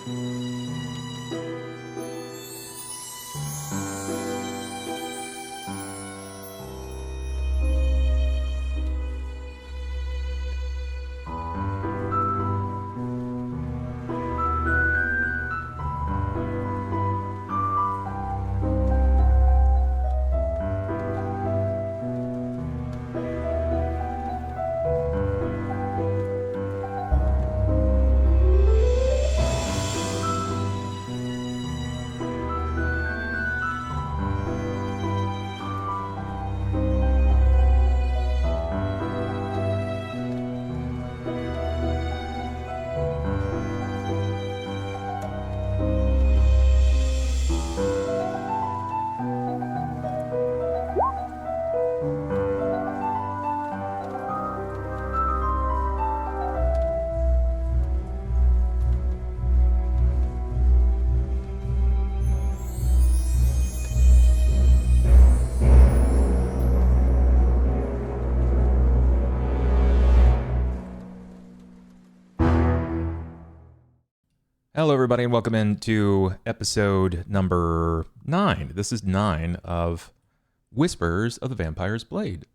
Hello, everybody, and welcome into episode number 9. This is 9 of Whispers of the Vampire's Blade.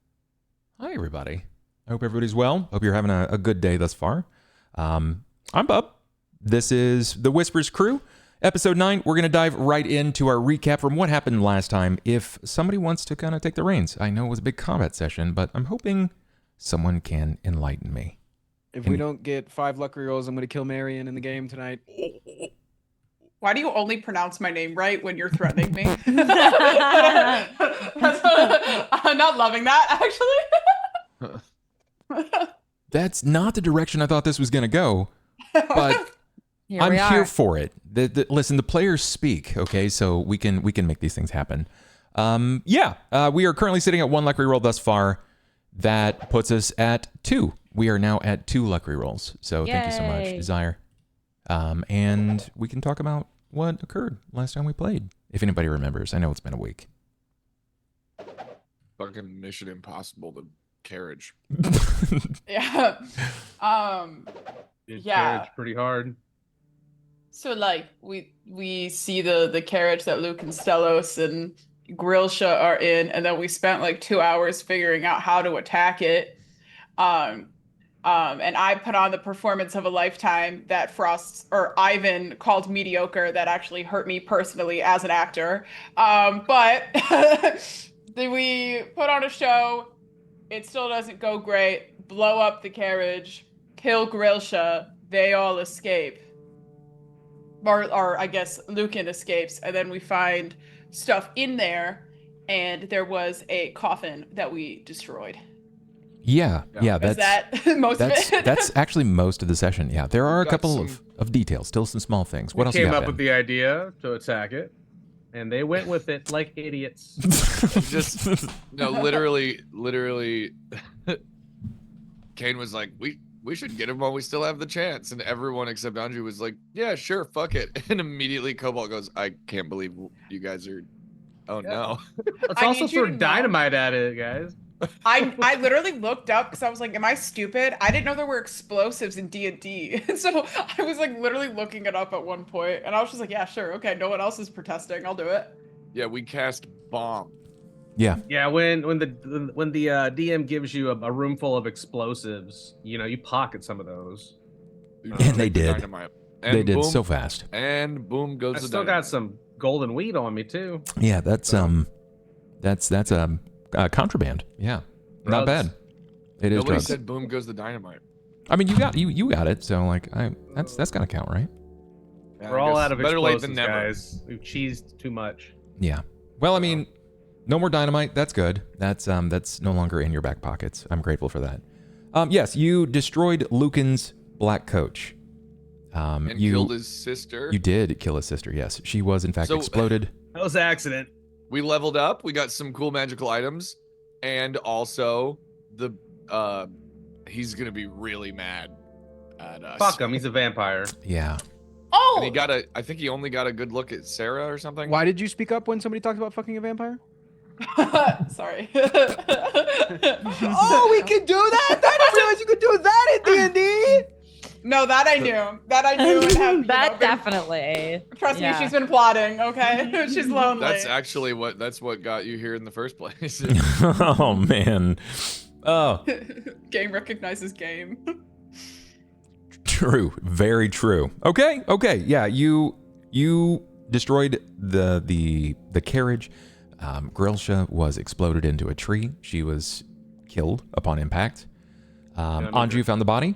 Hi, everybody. I hope everybody's well. Hope you're having a good day thus far. I'm Bub. This is the Whispers crew. Episode 9, we're going to dive right into our recap from what happened last time. If somebody wants to kind of take the reins, I know it was a big combat session, but I'm hoping someone can enlighten me. If we don't get 5 luck rerolls, I'm going to kill Marian in the game tonight. Why do you only pronounce my name right when you're threatening me? I'm not loving that, actually. That's not the direction I thought this was going to go, but I'm here for it. Listen, the players speak, okay? So we can make these things happen. We are currently sitting at 1 luck reroll thus far. That puts us at 2. We are now at 2 luck rerolls. So Thank you so much, Desire. And we can talk about what occurred last time we played, if anybody remembers. I know it's been a week. Fucking Mission Impossible, the carriage. Yeah. Carriage pretty hard. So like we see the carriage that Luke and Stellos and Grilsha are in, and then we spent like 2 hours figuring out how to attack it. And I put on the performance of a lifetime that Ivan called mediocre. That actually hurt me personally as an actor. But we put on a show. It still doesn't go great. Blow up the carriage, kill Grilsha. They all escape. Or I guess Lucan escapes. And then we find stuff in there. And there was a coffin that we destroyed. Yeah, that's most of it. That's actually most of the session. Yeah, there are a couple of details, still some small things. What else came you got, up with the idea to attack it, and they went with it like idiots. Literally, Cain was like, we should get him while we still have the chance, and everyone except Anju was like, yeah, sure, fuck it. And immediately Cobalt goes, I can't believe you guys are. Oh no. Let's also throw dynamite at it, guys. I literally looked up because I was like, am I stupid? I didn't know there were explosives in D&D. So I was like literally looking it up at one point, and I was just like, yeah, sure, okay, no one else is protesting, I'll do it. Yeah, we cast bomb. Yeah. Yeah, when the DM gives you a room full of explosives, you pocket some of those. And they did. And they did boom, so fast. And boom goes the dynamite. I still got some golden weed on me too. Yeah, that's contraband. Yeah, drugs. Not bad. It is. Nobody drugs. said boom goes the dynamite. I mean, you got it. So like, that's gotta count, right? Yeah, we're all out of explosives, guys. We've cheesed too much. Yeah. Well, I mean, no more dynamite. That's good. That's no longer in your back pockets. I'm grateful for that. Yes, you destroyed Lucan's black coach. And killed his sister. You did kill his sister. Yes, she was in fact exploded. That was an accident. We leveled up. We got some cool magical items, and also he's gonna be really mad at us. Fuck him. He's a vampire. Yeah. Oh. And I think he only got a good look at Sera or something. Why did you speak up when somebody talked about fucking a vampire? Sorry. Oh, we can do that? I didn't realize you could do that in D&D. No, that I knew. That I knew. And have, That definitely. Trust yeah. me, she's been plotting. Okay, she's lonely. That's actually what got you here in the first place. Oh man. Oh, Game recognizes game. true. Very true. Okay. Yeah, you destroyed the carriage. Grelsha was exploded into a tree. She was killed upon impact. Anju found the body.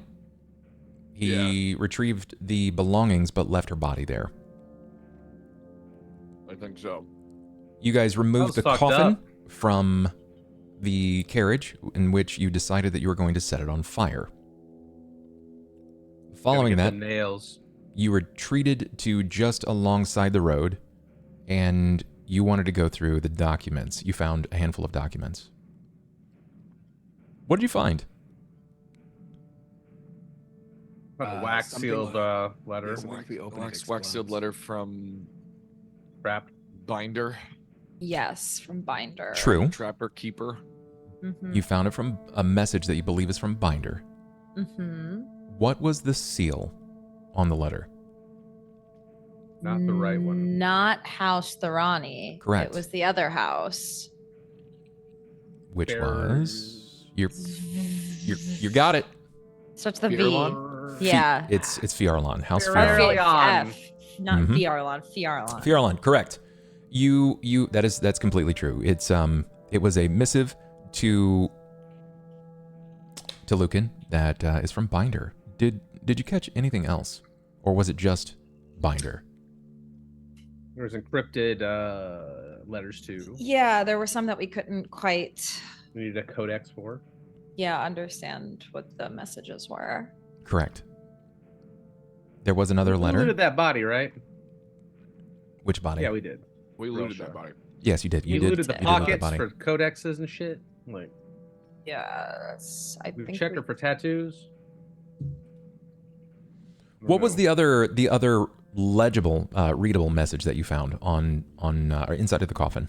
He retrieved the belongings but left her body there. I think so. You guys removed the fucked coffin up. from the carriage, in which you decided that you were going to set it on fire. Following Gotta that, get the nails. you retreated to just alongside the road, and you wanted to go through the documents. You found a handful of documents. What did you find? A wax sealed letter. Wax sealed letter from Wrapped. Binder, Yes, from Binder. True. Trapper Keeper. Mm-hmm. You found it from a message that you believe is from Binder. Mm-hmm. What was the seal on the letter? Not the right one. Not House Thorani. Correct. It was the other house. Which Fair- was you got it. Starts with a V. Eberron? Yeah. It's Fiarlan. House Fair- Fiarlan. Marian. F. Not Mhm. Fiarlan. Fiarlan. Fiarlan, correct. You that's completely true. It was a missive to Lucan that is from Binder. Did you catch anything else, or was it just Binder? There's encrypted letters too. Yeah, there were some that we couldn't quite, We needed a codex for. understand what the messages were. Correct. There was another We letter. looted that body, right? Which body? Yeah, we did. We Real looted sure. that body. Yes, you did. We You did. looted the you did loot that pockets body. for codexes and shit. Like, Yes, I we've think checked we- her for tattoos. What was the other legible, readable message that you found on or inside of the coffin?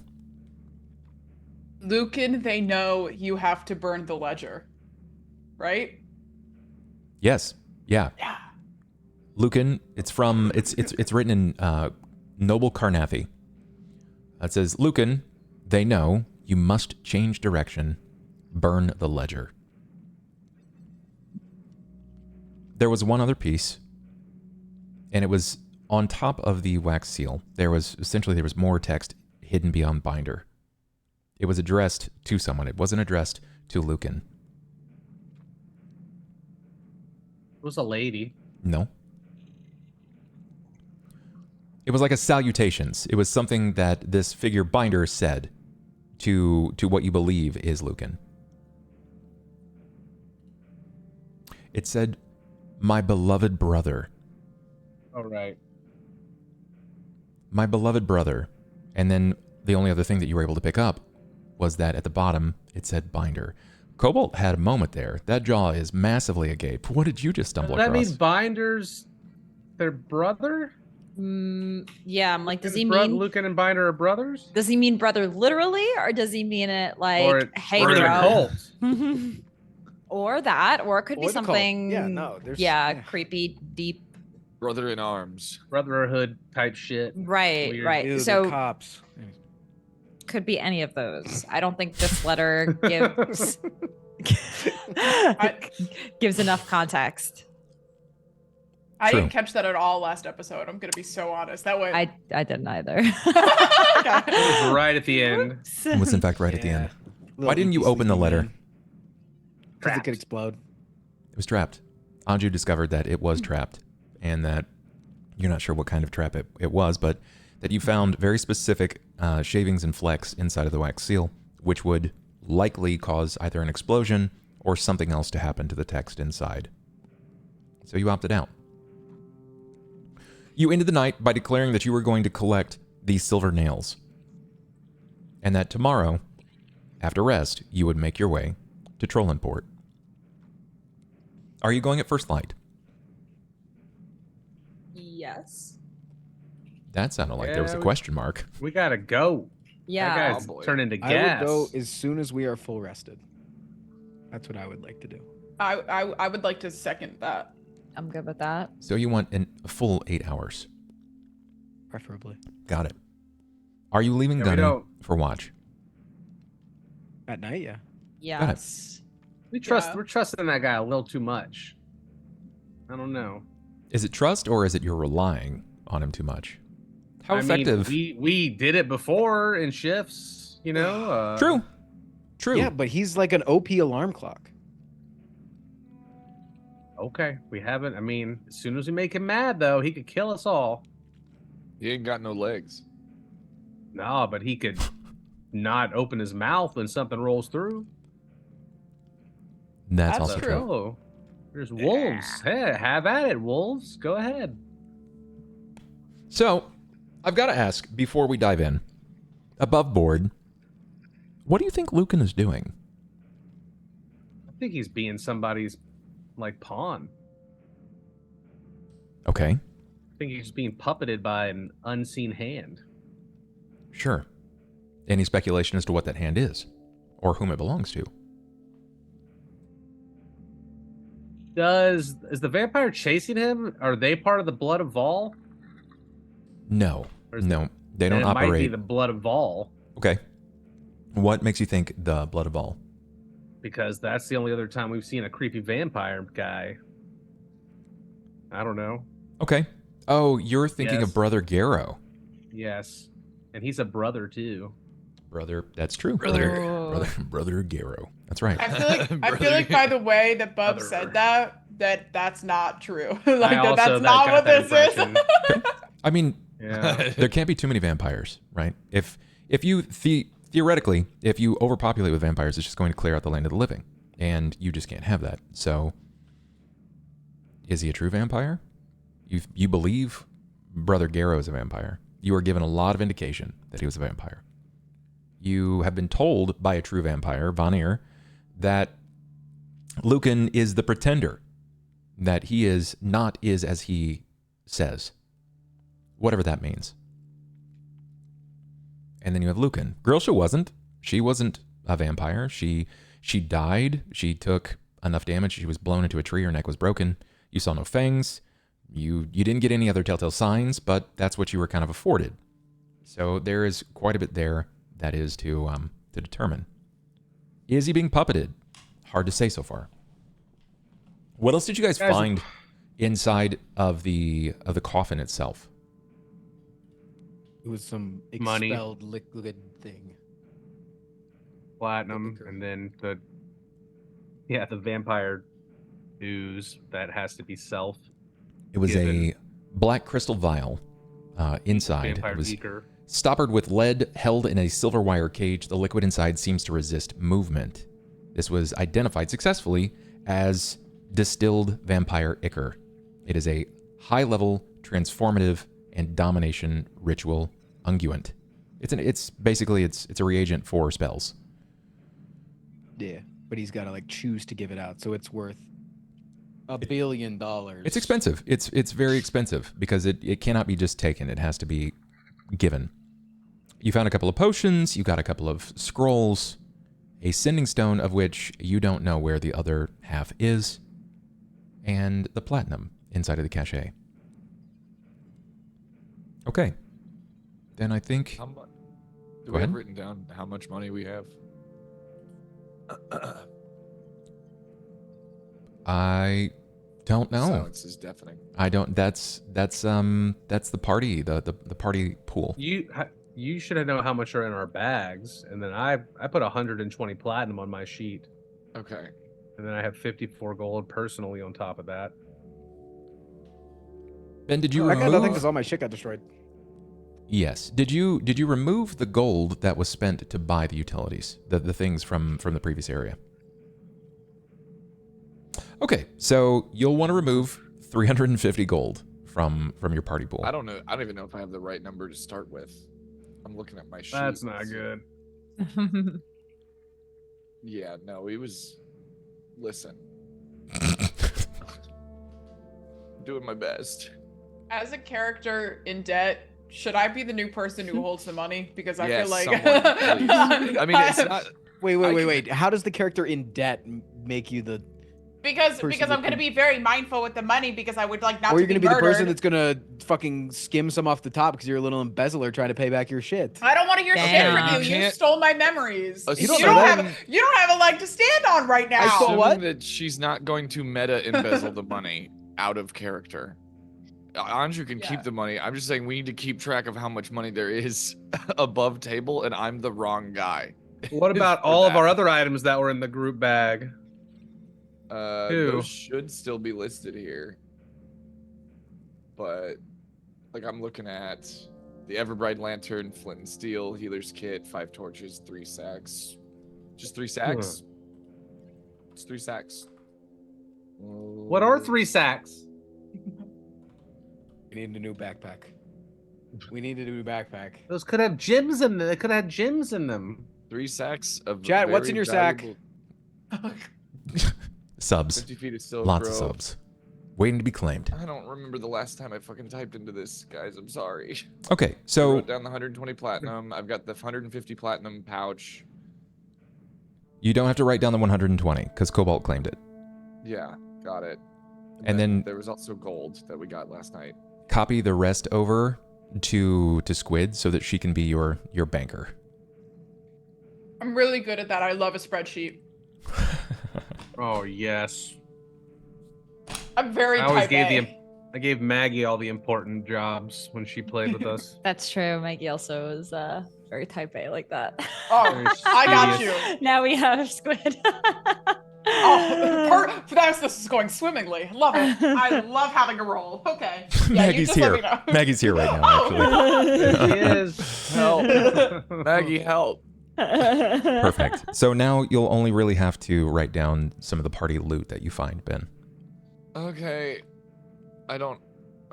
Lucan, they know you have to burn the ledger, right? Yes. Yeah. Yeah. Lucan, it's written in Noble Carnathi. It says, Lucan, they know you must change direction, burn the ledger. There was one other piece, and it was on top of the wax seal. There was more text hidden beyond Binder. It was addressed to someone. It wasn't addressed to Lucan. It was a lady. No. It was like a salutations. It was something that this figure Binder said to what you believe is Lucan. It said, "My beloved brother." All right. My beloved brother. And then the only other thing that you were able to pick up was that at the bottom it said Binder. Cobalt had a moment there. That jaw is massively agape. What did you just stumble Does that across? mean Binder's their brother? Yeah, I'm like, does he Lucan mean? Lucan and Binder are brothers? Does he mean brother literally, or does he mean it like, or hey, or in a bro? cult? Or that, or it could be Or the cult. something. Yeah, no, there's- yeah, yeah. creepy, deep. Brother in arms. Brotherhood type shit. Right, Weird. right. Ew, the So cops. could be any of those. I don't think this letter gives gives enough context. I True. didn't catch that at all last episode. I'm gonna be so honest. That way. I didn't either. It was right at the end. It was in fact right at the end. Little Why didn't you inky open the sneaky letter? man. 'Cause it could explode. It was trapped. Anju discovered that it was trapped, and that you're not sure what kind of trap it was, but that you found very specific shavings and flecks inside of the wax seal, which would likely cause either an explosion or something else to happen to the text inside. So you opted out. You ended the night by declaring that you were going to collect these silver nails, and that tomorrow, after rest, you would make your way to Trollenport. Are you going at first light? Yes. That sounded like there was a Yeah, question mark. We gotta go. Yeah. That guy's Oh, boy. turning into I gas. would go as soon as we are full rested. That's what I would like to do. I would like to second that. I'm good with that. So you want a full 8 hours. Preferably. Got it. Are you leaving Yeah, we Gunny don't- for watch? At night, yeah. Yes. Yeah. We're trusting that guy a little too much. I don't know. Is it trust or is it you're relying on him too much? How I effective? mean, we did it before in shifts, you know. True. True. Yeah, but he's like an OP alarm clock. Okay, we haven't. I mean, as soon as we make him mad, though, he could kill us all. He ain't got no legs. No, but he could not open his mouth when something rolls through. That's That's also true. true. Oh, there's wolves. Hey, have at it, wolves. Go ahead. So, I've got to ask before we dive in, above board, what do you think Lucan is doing? I think he's being somebody's like pawn. Okay, I think he's being puppeted by an unseen hand. sure. Any speculation as to what that hand is or whom it belongs to? Is the vampire chasing him? Are they part of the blood of Vol? No. Or is No, they don't And it might be operate. the blood of Vol, Okay. What makes you think the blood of all? because that's the only other time we've seen a creepy vampire guy. I don't know. Okay. Oh, you're thinking Yes. of Brother Garrow. Yes, and he's a brother too. Brother, that's true. Oh. Brother Garrow. That's right. I feel like by the way that Bub Brother. said that's not true. I Like also that's not got what that this is. impression. I mean, Yeah. there can't be too many vampires, right? If you theoretically, if you overpopulate with vampires, it's just going to clear out the land of the living, and you just can't have that. So, is he a true vampire? You believe Brother Garrow is a vampire. You are given a lot of indication that he was a vampire. You have been told by a true vampire, Vanir, that Lucan is the pretender, that he is not as he says, whatever that means. And then you have Lucan. Grilsha wasn't. She wasn't a vampire. She died. She took enough damage. She was blown into a tree. Her neck was broken. You saw no fangs. You didn't get any other telltale signs, but that's what you were kind of afforded. So there is quite a bit there that is to determine. Is he being puppeted? Hard to say so far. What else did you guys find inside of the coffin itself? It was some Money. expelled liquid thing. Platinum, and then the vampire ooze that has to be self. It was Given. a black crystal vial inside. Vampire It was beaker. stoppered with lead, held in a silver wire cage. The liquid inside seems to resist movement. This was identified successfully as distilled vampire ichor. It is a high-level, transformative, and domination ritual unguent. It's basically a reagent for spells. Yeah, but he's got to like choose to give it out, so it's worth $1 billion. It's expensive. It's very expensive because it cannot be just taken. It has to be given. You found a couple of potions. You got a couple of scrolls, a sending stone of which you don't know where the other half is, and the platinum inside of the cachet. Okay. Then I think... How much? Do Go we have ahead. written down how much money we have? I don't know. Silence is deafening. I don't... That's the party, the party pool. You should know how much are in our bags, and then I put 120 platinum on my sheet, Okay. and then I have 54 gold personally on top of that. Ben, did you I got remove... nothing because all my shit got destroyed. Yes. Did you remove the gold that was spent to buy the utilities, the things from the previous area? Okay, so you'll want to remove 350 gold from your party pool. I don't know. I don't even know if I have the right number to start with. I'm looking at my sheet. That's not good. Yeah, no, he was. Listen. Doing my best. As a character in debt, should I be the new person who holds the money? Because I Yeah, feel like someone, please. I mean, it's not. Wait. How does the character in debt make you the Because person I'm that gonna can- be very mindful with the money because I would like not Or to you're be gonna be the murdered. person that's gonna fucking skim some off the top because you're a little embezzler trying to pay back your shit. I don't want to hear shit Damn. from you. You You can't- stole my memories. You You don't don't, know have that. you don't have a leg to stand on right now. I saw what? Assuming that she's not going to meta embezzle the money out of character. Anju can Yeah. keep the money. I'm just saying we need to keep track of how much money there is above table, and I'm the wrong guy. What about For all of that. our other items that were in the group bag? Two. Those should still be listed here. But like I'm looking at the Everbright Lantern, Flint and Steel, Healer's Kit, 5 torches, 3 sacks. Just 3 sacks? It's 3 sacks. What are 3 sacks? We need a new backpack. We need a new backpack. Those could have gems in them. They could have gems in them. 3 sacks of Chat, what's very in your sack? valuable- Subs. 50 feet of silver. Lots of subs. Waiting to be claimed. I don't remember the last time I fucking typed into this, guys. I'm sorry. Okay, I so wrote down the 120 platinum. I've got the 150 platinum pouch. you don't have to write down the 120 because Cobalt claimed it. Yeah, got it. And then- there was also gold that we got last night. Copy the rest over to Squid so that she can be your banker. I'm really good at that. I love a spreadsheet. Oh yes. I'm very I always type gave A. I gave Maggie all the important jobs when she played with us. That's true. Maggie also is very type A like that. Oh, Very I got studious. you. Now we have Squid. Oh, this is going swimmingly. Love it. I love having a roll. Okay. Yeah, you Maggie's just let here. me know. Maggie's here right now, Oh, actually. She is. Help. Maggie, help. Perfect. So now you'll only really have to write down some of the party loot that you find, Ben. Okay.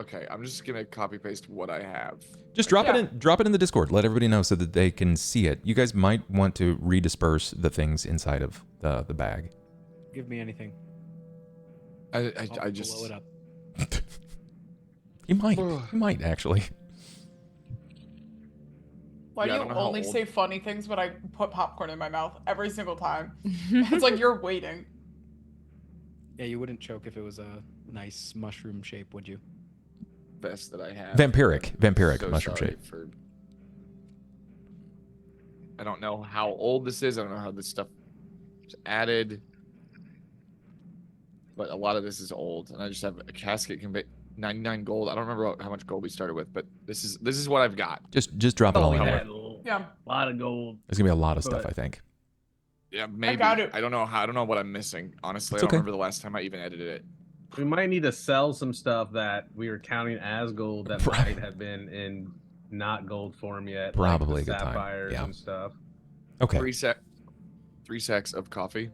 Okay, I'm just gonna copy paste what I have. Just drop Yeah. drop it in the Discord. Let everybody know so that they can see it. You guys might want to redisperse the things inside of the bag. Give me anything. I I'll just blow it up. You might actually. Why Yeah, I do don't you know how only old- say funny things when I put popcorn in my mouth every single time? It's like you're waiting. Yeah, you wouldn't choke if it was a nice mushroom shape, would you? best that I have. Vampiric So mushroom sorry shape. for- I don't know how old this is. I don't know how this stuff was added. But a lot of this is old, and I just have a casket 99 gold. I don't remember how much gold we started with, but this is what I've got. Just drop it all Oh, in we there. had a Yeah. lot of gold. There's gonna be a lot of stuff, But- I think. Yeah, maybe. got it. I don't know how. I don't know what I'm missing. Honestly, It's I don't okay. remember the last time I even edited it. We might need to sell some stuff that we were counting as gold that Right. might have been in not gold form yet. Probably like a the good time, sapphires yeah. and stuff. Okay. 3 sacks of coffee.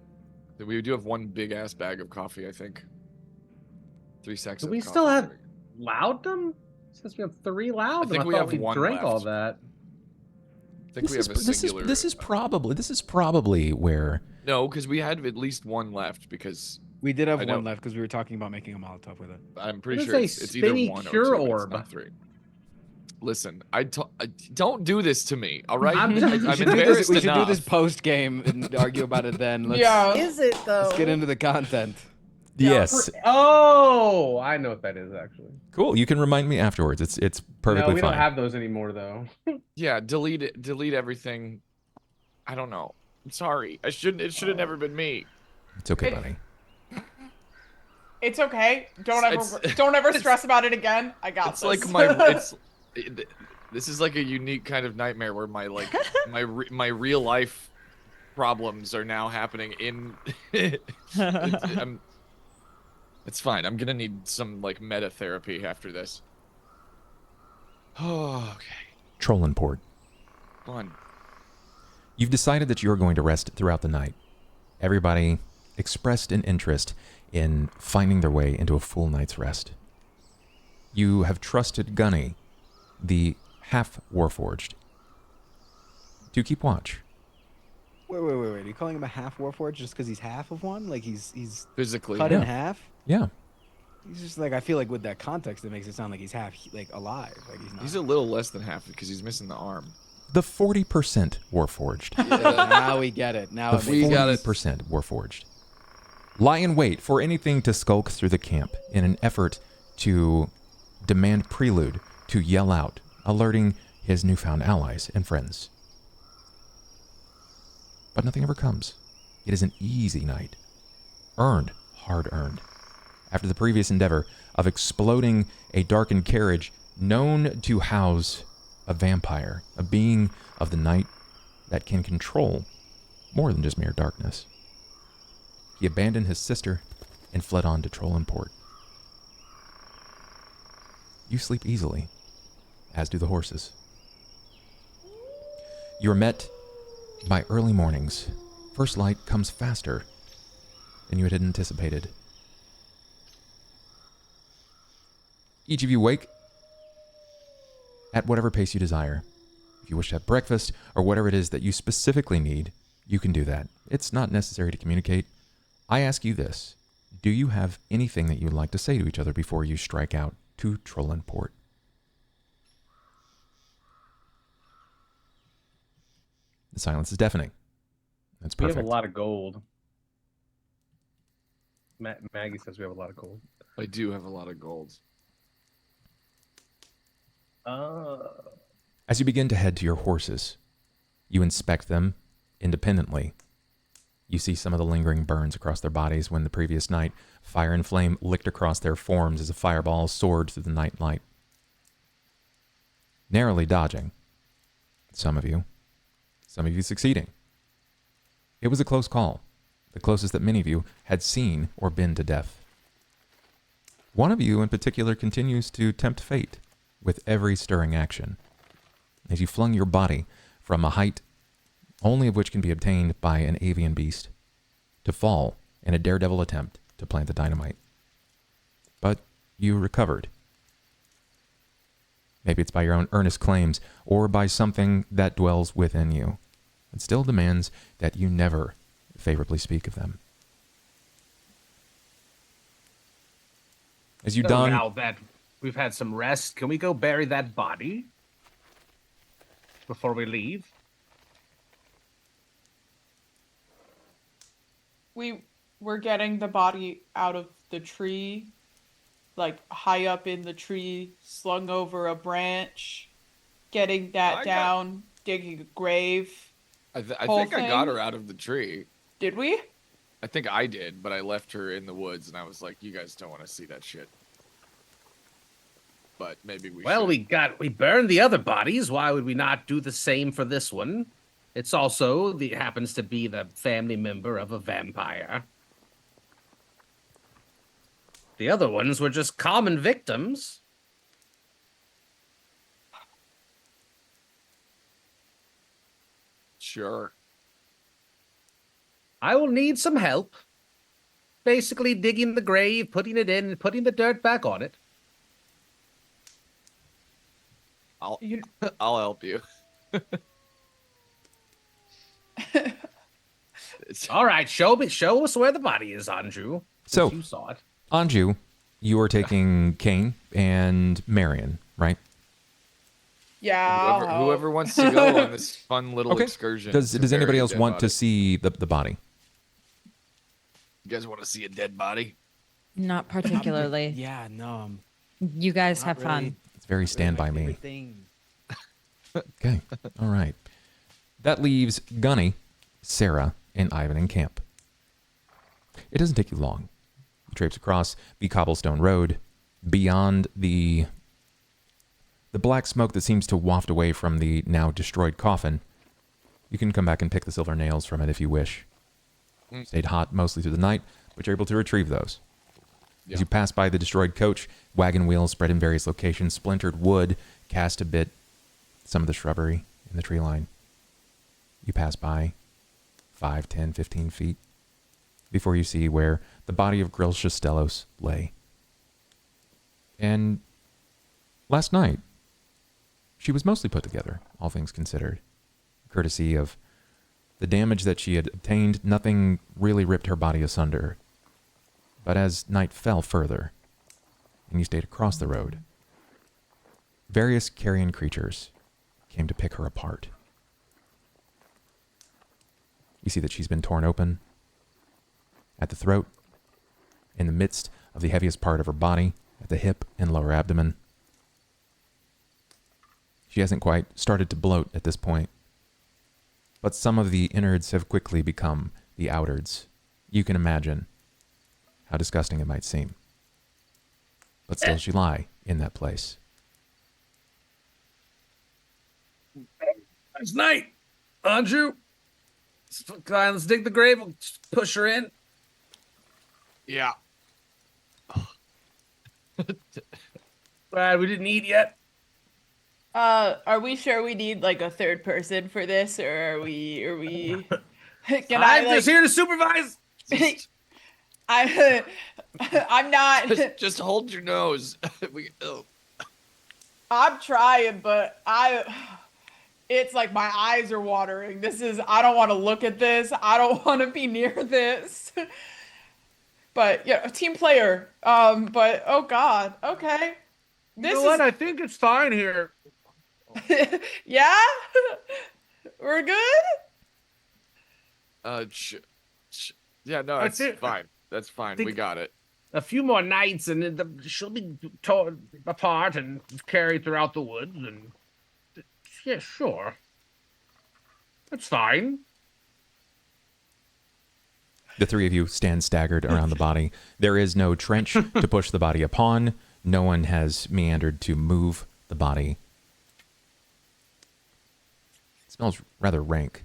We do have one big ass bag of coffee, I think. 3 sacks. Do of we coffee. still have loud them? Since we have 3 loud, think I we thought have we one drank all left. that. I think we have a singular. This is probably where No, because we had at least one left. Because We did have I one don't- left because we were talking about making a Molotov with it. I'm pretty What sure is a it's either spinny one or cure 2. But it's orb? not 3. Listen, don't do this to me. All right, I'm- I'm We should do embarrassed this, we should do this enough. post game and argue about it then. Let's, Yeah. Is it though? let's get into the content. yes. Oh, I know what that is actually. Cool. You can remind me afterwards. It's perfectly No, we fine. don't have those anymore though. Yeah, delete everything. I don't know. I'm sorry. It should have never been me. It's okay, It- buddy. It's okay. Don't It's- ever stress about it again. I got It's this. like this is like a unique kind of nightmare where my real life problems are now happening in it's fine. I'm gonna need some like meta therapy after this. Oh, okay. Trollin Port. Fun. You've decided that you're going to rest throughout the night. Everybody expressed an interest in finding their way into a full night's rest. You have trusted Gunny, the half Warforged, to keep watch. Wait. Are you calling him a half Warforged just because he's half of one? Like he's Physically. cut in half? Yeah. He's just like, I feel like with that context, it makes it sound like he's half like alive. Like he's not. He's a little less than half because he's missing the arm. The 40% Warforged. Now we get it. Now The it makes 40% got it. Warforged. lie in wait for anything to skulk through the camp in an effort to demand prelude, to yell out, alerting his newfound allies and friends. But nothing ever comes. It is an easy night. Earned, hard earned. After the previous endeavor of exploding a darkened carriage known to house a vampire, a being of the night that can control more than just mere darkness. He abandoned his sister and fled on to Trollenport. You sleep easily, as do the horses. You are met by early mornings. First light comes faster than you had anticipated. Each of you wake at whatever pace you desire. If you wish to have breakfast or whatever it is that you specifically need, you can do that. It's not necessary to communicate. I ask you this. Do you have anything that you would like to say to each other before you strike out to Trollenport? The silence is deafening. That's perfect. We have a lot of gold. Maggie says we have a lot of gold. I do have a lot of gold. As you begin to head to your horses, you inspect them independently. You see some of the lingering burns across their bodies when the previous night fire and flame licked across their forms as a fireball soared through the night light. Narrowly dodging. Some of you succeeding. It was a close call, the closest that many of you had seen or been to death. One of you in particular continues to tempt fate with every stirring action, as you flung your body from a height only of which can be obtained by an avian beast, to fall in a daredevil attempt to plant the dynamite. But you recovered. Maybe it's by your own earnest claims, or by something that dwells within you. It still demands that you never favorably speak of them. As you don... Now that we've had some rest, can we go bury that body before we leave? We were getting the body out of the tree, like high up in the tree, slung over a branch, getting that down, digging a grave. I think I got her out of the tree. Did we? I think I did, but I left her in the woods, and I was like, you guys don't want to see that shit. But maybe we should. We burned the other bodies. Why would we not do the same for this one? It's also happens to be the family member of a vampire. The other ones were just common victims. Sure. I will need some help. Basically digging the grave, putting it in, and putting the dirt back on it. I'll help you. All right, show us where the body is, Anju. So, you saw it. Anju, you are taking Cain and Marian, right? Yeah. Whoever wants to go on this fun little excursion. Does anybody else want to see the body? You guys want to see a dead body? Not particularly. Yeah, no. You guys have Really. fun. It's very stand by me. Thing. Okay, all right. That leaves Gunny, Sera, and Ivan in camp. It doesn't take you long. You traipse across the cobblestone road, beyond the black smoke that seems to waft away from the now destroyed coffin. You can come back and pick the silver nails from it if you wish. Stayed hot mostly through the night, but you're able to retrieve those. Yeah. As you pass by the destroyed coach, wagon wheels spread in various locations, splintered wood cast a bit some of the shrubbery in the tree line. You pass by 5, 10, 15 feet before you see where the body of Gril Shastelos lay. And last night, she was mostly put together, all things considered. Courtesy of the damage that she had obtained, nothing really ripped her body asunder. But as night fell further, and you stayed across the road, various carrion creatures came to pick her apart. You see that she's been torn open at the throat, in the midst of the heaviest part of her body, at the hip and lower abdomen. She hasn't quite started to bloat at this point, but some of the innards have quickly become the outards. You can imagine how disgusting it might seem. But still she lie in that place. Nice night, Anju. Let's dig the grave. We'll just push her in. Yeah. Glad we didn't eat yet. Are we sure we need like a third person for this, or are we? Can I I'm like? just here to supervise. I'm not. Just hold your nose. I'm trying, but it's like my eyes are watering. I don't want to look at this. I don't want to be near this. But yeah, team player. But oh God. Okay. You know what? I think it's fine here. Yeah? We're good? Yeah, no, That's it's it. fine. That's fine. We got it. A few more nights, and then she'll be torn apart and carried throughout the woods. And yeah, sure, that's fine. The three of you stand staggered around the body. There is no trench to push the body upon. No one has meandered to move the body. It smells rather rank.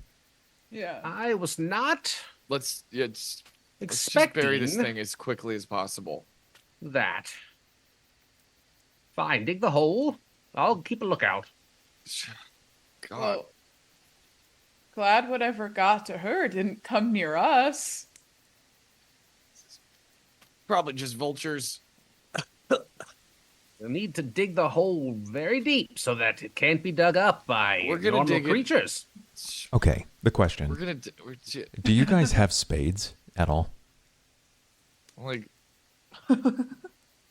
Yeah. I was not Let's just expecting bury this thing as quickly as possible. that. Fine, dig the hole. I'll keep a lookout. God. Well, glad whatever got to her didn't come near us. Probably just vultures. We'll need to dig the hole very deep so that it can't be dug up by We're gonna normal dig it. creatures. Okay, the question. We're gonna Do you guys have spades at all? like.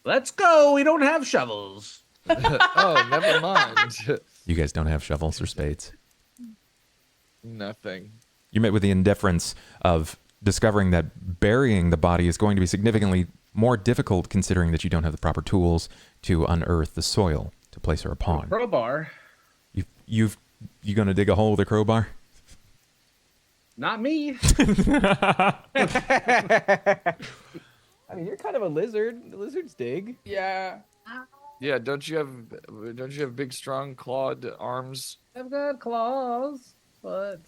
Let's go. We don't have shovels. Oh, never mind. You guys don't have shovels or spades. Nothing. You met with the indifference of discovering that burying the body is going to be significantly more difficult considering that you don't have the proper tools to unearth the soil to place her upon. Crowbar. You going to dig a hole with a crowbar? Not me. I mean, you're kind of a lizard. Lizards dig. Yeah. Yeah, don't you have big, strong, clawed arms? I've got claws, but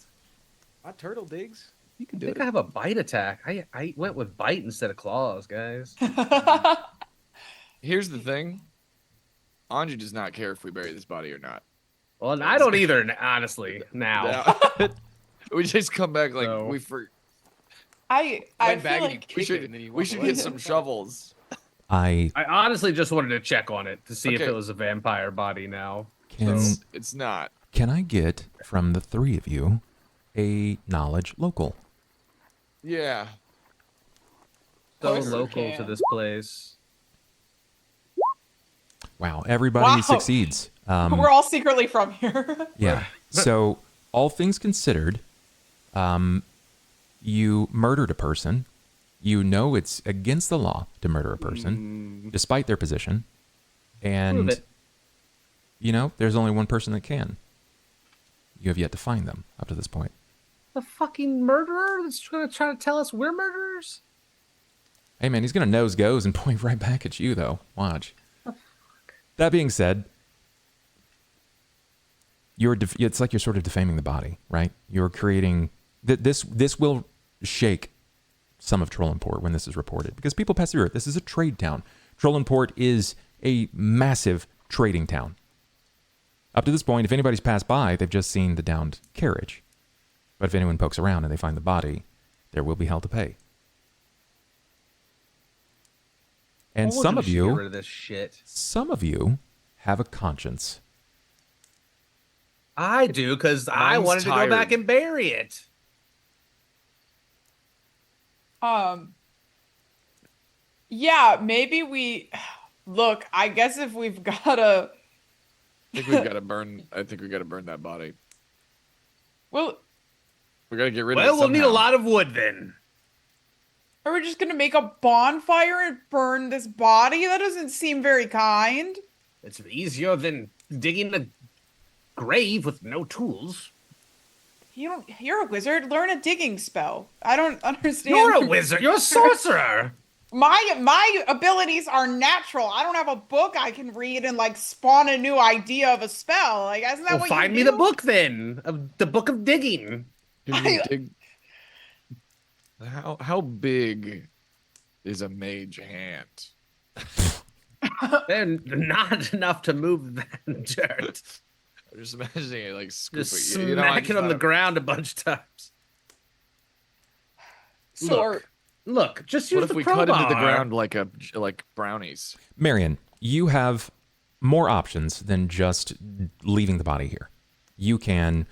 My turtle digs. You can I do think it. I have a bite attack. I went with bite instead of claws, guys. Here's the thing. Anju does not care if we bury this body or not. Well, and I don't either, honestly, now. Now- we just come back like No. I Went feel back and you like kicked we it, should and then you we walked should away. get some shovels. I I honestly just wanted to check on it to see if Okay. it was a vampire body now. can It's not. can I get from the three of you a knowledge local? Yeah. So course you local to can. this place. Wow, everybody Wow. succeeds. we're all secretly from here. Yeah. So, all things considered, you murdered a person. You know it's against the law to murder a person, despite their position. Prove And, it. you know, there's only one person that can. You have yet to find them up to this point. The fucking murderer that's trying to tell us we're murderers? Hey, man, he's going to nose goes and point right back at you, though. Watch. That being said, it's like you're sort of defaming the body, right? You're creating... This will shake some of Trollenport when this is reported, because people pass through it. This is a trade town. Trollenport is a massive trading town. Up to this point, if anybody's passed by, they've just seen the downed carriage. But if anyone pokes around and they find the body, there will be hell to pay. And Told some we of should you... get rid of this shit. Some of you have a conscience. I do, because I Mine's wanted to go back tired. and bury it. Yeah, maybe we look, I guess if we've gotta I think we gotta burn that body. well We gotta get rid of Well, it we'll need a somehow. lot of wood then. Are we just gonna make a bonfire and burn this body? That doesn't seem very kind. It's easier than digging a grave with no tools. You're a wizard. Learn a digging spell. I don't understand. You're a wizard. You're a sorcerer. My abilities are natural. I don't have a book I can read and like spawn a new idea of a spell. Like, isn't that Well, what find you me do? the book then. The book of digging. How big is a mage hand? They're not enough to move that dirt. I'm just imagining it like Just scooping. smack it on the ground a bunch of times. So Look, just use What if the we crowbar. cut into the ground like brownies? Marian, you have more options than just leaving the body here. You can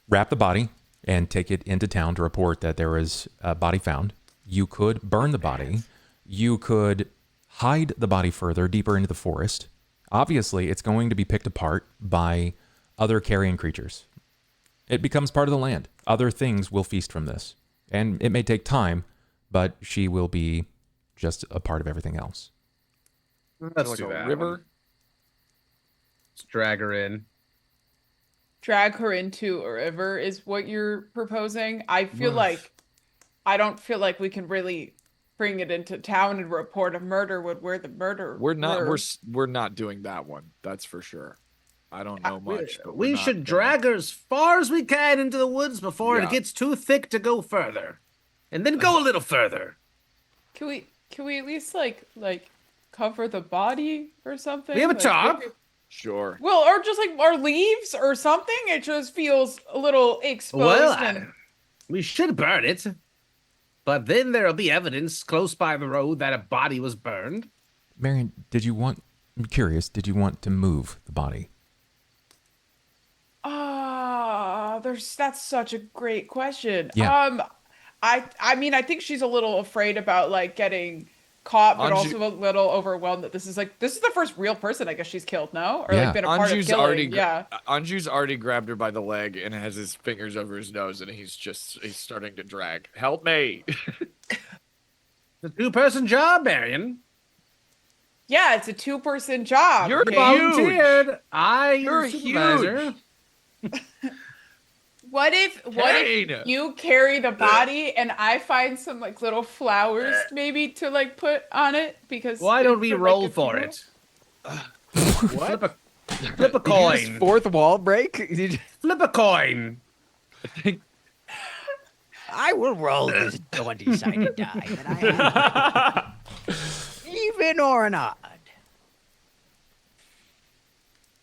wrap the body and take it into town to report that there was a body found. You could burn the body. You could hide the body further, deeper into the forest. Obviously, it's going to be picked apart by other carrion creatures. It becomes part of the land. Other things will feast from this. And it may take time, but she will be just a part of everything else. Let's Like do a that river. one. Let's drag her in. drag her into a river is what you're proposing. I don't feel like we can really bring it into town and report a murder where the murder. We're not doing that one. That's for sure. I don't know much. But We we're should not drag her as far as we can into the woods before Yeah. it gets too thick to go further. And then go a little further. Can we at least like cover the body or something? We have a Like, tarp. Sure. Well, or just like our leaves or something. It just feels a little exposed. Well, and... we should burn it. But then there'll be evidence close by the road that a body was burned. Marian, I'm curious, did you want to move the body? That's such a great question. Yeah. I mean, I think she's a little afraid about like getting caught, but Anju- also a little overwhelmed that this is the first real person I guess she's killed, no? Or Yeah. like been a part of Anju's killing. Yeah. Anju's already grabbed her by the leg and has his fingers over his nose and he's starting to drag. Help me. The two-person job, Marian. Yeah, it's a 2-person job. You're okay? Volunteered. You're You're supervisor. huge. What if Cain! you carry the body and I find some like little flowers maybe to like put on it because Why don't we like, roll a for funeral? it? What? Flip a This coin. fourth wall break? Did you- Flip a coin. I will roll this 20-sided die that I have. Even or an odd.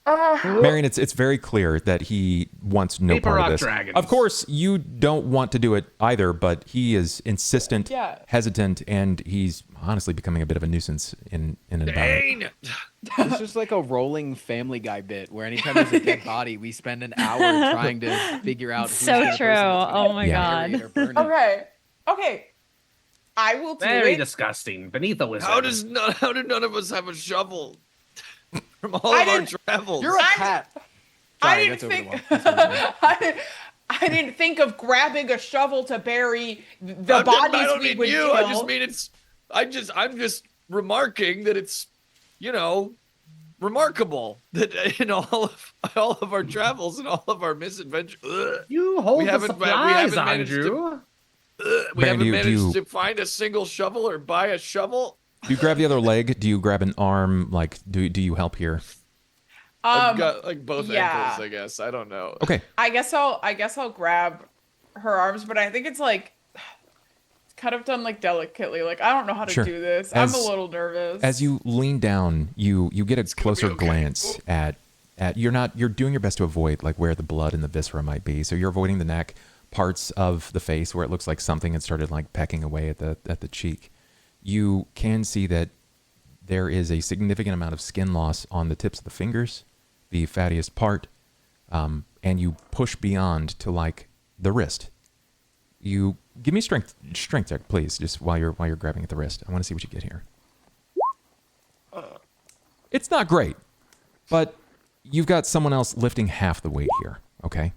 Marian, it's very clear that he wants no Paper, part rock, of this. dragons. Of course, you don't want to do it either, but he is insistent, Yeah. hesitant, and he's honestly becoming a bit of a nuisance in and about it. Cain! It's just like a rolling Family Guy bit where anytime there's a dead body, we spend an hour trying to figure out. who's So the person true. that's gonna Oh my Yeah. bury it or burn it. Okay. I will do Very it. disgusting. Beneath a wizard. How did none of us have a shovel from all I of our didn't- travels? You're a I'm- cat. I Sorry, didn't that's over the think. wall. That's over the wall. I didn't think of grabbing a shovel to bury the I bodies don't we mean would you. kill. I just mean I'm just remarking that it's, remarkable that in all of our travels and all of our misadventures, You hold We the haven't- we supplies, haven't managed Anju. we Brand, haven't do managed you- to find a single shovel or buy a shovel. Do you grab the other leg? Do you grab an arm? Like, do you help here? I've got like both yeah. ankles, I guess. I don't know. Okay. I guess I'll grab her arms, but I think it's like it's kind of done like delicately. Like I don't know how to Sure. do this. As- I'm a little nervous. As you lean down, you get a closer okay. glance at you're doing your best to avoid like where the blood and the viscera might be. So you're avoiding the neck, parts of the face where it looks like something had started like pecking away at the cheek. You can see that there is a significant amount of skin loss on the tips of the fingers, the fattiest part, and you push beyond to like the wrist. You give me strength check, please, just while you're grabbing at the wrist. I want to see what you get here. It's not great, but you've got someone else lifting half the weight here. Okay.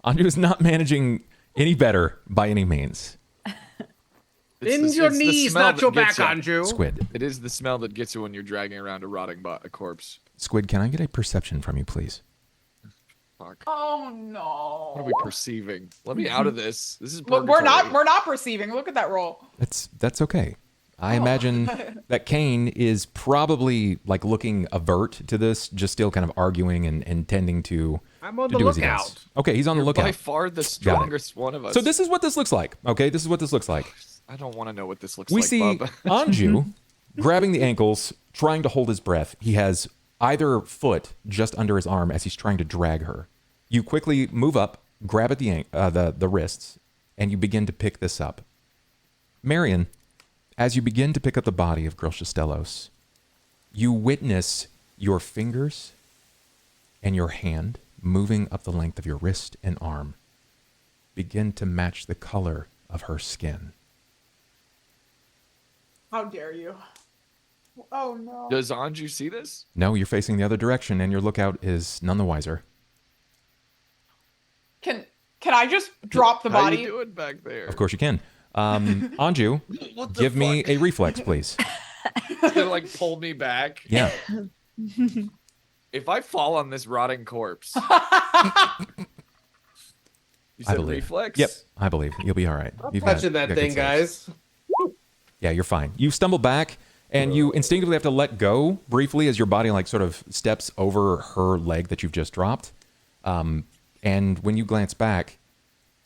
Anju is not managing any better by any means. Bend your knees, not your back, Anju. Squid. It is the smell that gets you when you're dragging around a rotting a corpse. Squid, can I get a perception from you, please? Fuck. Oh no. What are we perceiving? Let me out of this. This is We're purgatory. not perceiving. Look at that roll. That's okay. I imagine that Cain is probably like looking avert to this, just still kind of arguing and tending to I'm on to the do as he does. lookout. Okay, he's on the By lookout. far the strongest one of us. So this is what this looks like. Okay, this is what this looks like. I don't want to know what this looks We like, see Bub. Anju grabbing the ankles, trying to hold his breath. He has either foot just under his arm as he's trying to drag her. You quickly move up, grab at the wrists, and you begin to pick this up. Marian, as you begin to pick up the body of Groshastellos, you witness your fingers and your hand moving up the length of your wrist and arm begin to match the color of her skin. How dare you? Oh no. Does Anju see this? No, you're facing the other direction, and your lookout is none the wiser. Can I just drop the How body? you doing back there? Of course you can. Anju, What the give me fuck? a reflex, please. It's gonna like pull me back. Yeah. If I fall on this rotting corpse, you I said believe. reflex? Yep, I believe. You'll be all right. I'm You've got- touching that you got thing, good saves. guys. Yeah, you're fine. You stumble back, and you instinctively have to let go briefly as your body like sort of steps over her leg that you've just dropped. And when you glance back,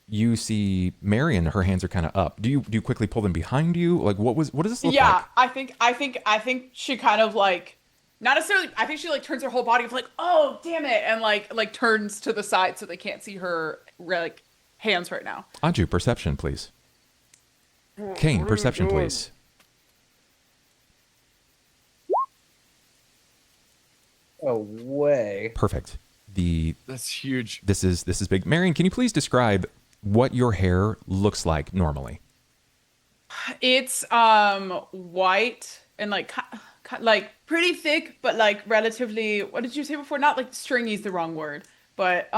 you see Marian. Her hands are kind of up. Do you quickly pull them behind you? Like what does this look Yeah, like? I think she kind of like, not necessarily. I think she like turns her whole body of like, oh damn it, and like turns to the side so they can't see her like hands right now. Anju, perception, please. Cain, perception, please. Oh, way. Perfect. That's huge. This is big. Marian, can you please describe what your hair looks like normally? It's white and like pretty thick, but like relatively. What did you say before? Not like stringy is the wrong word, but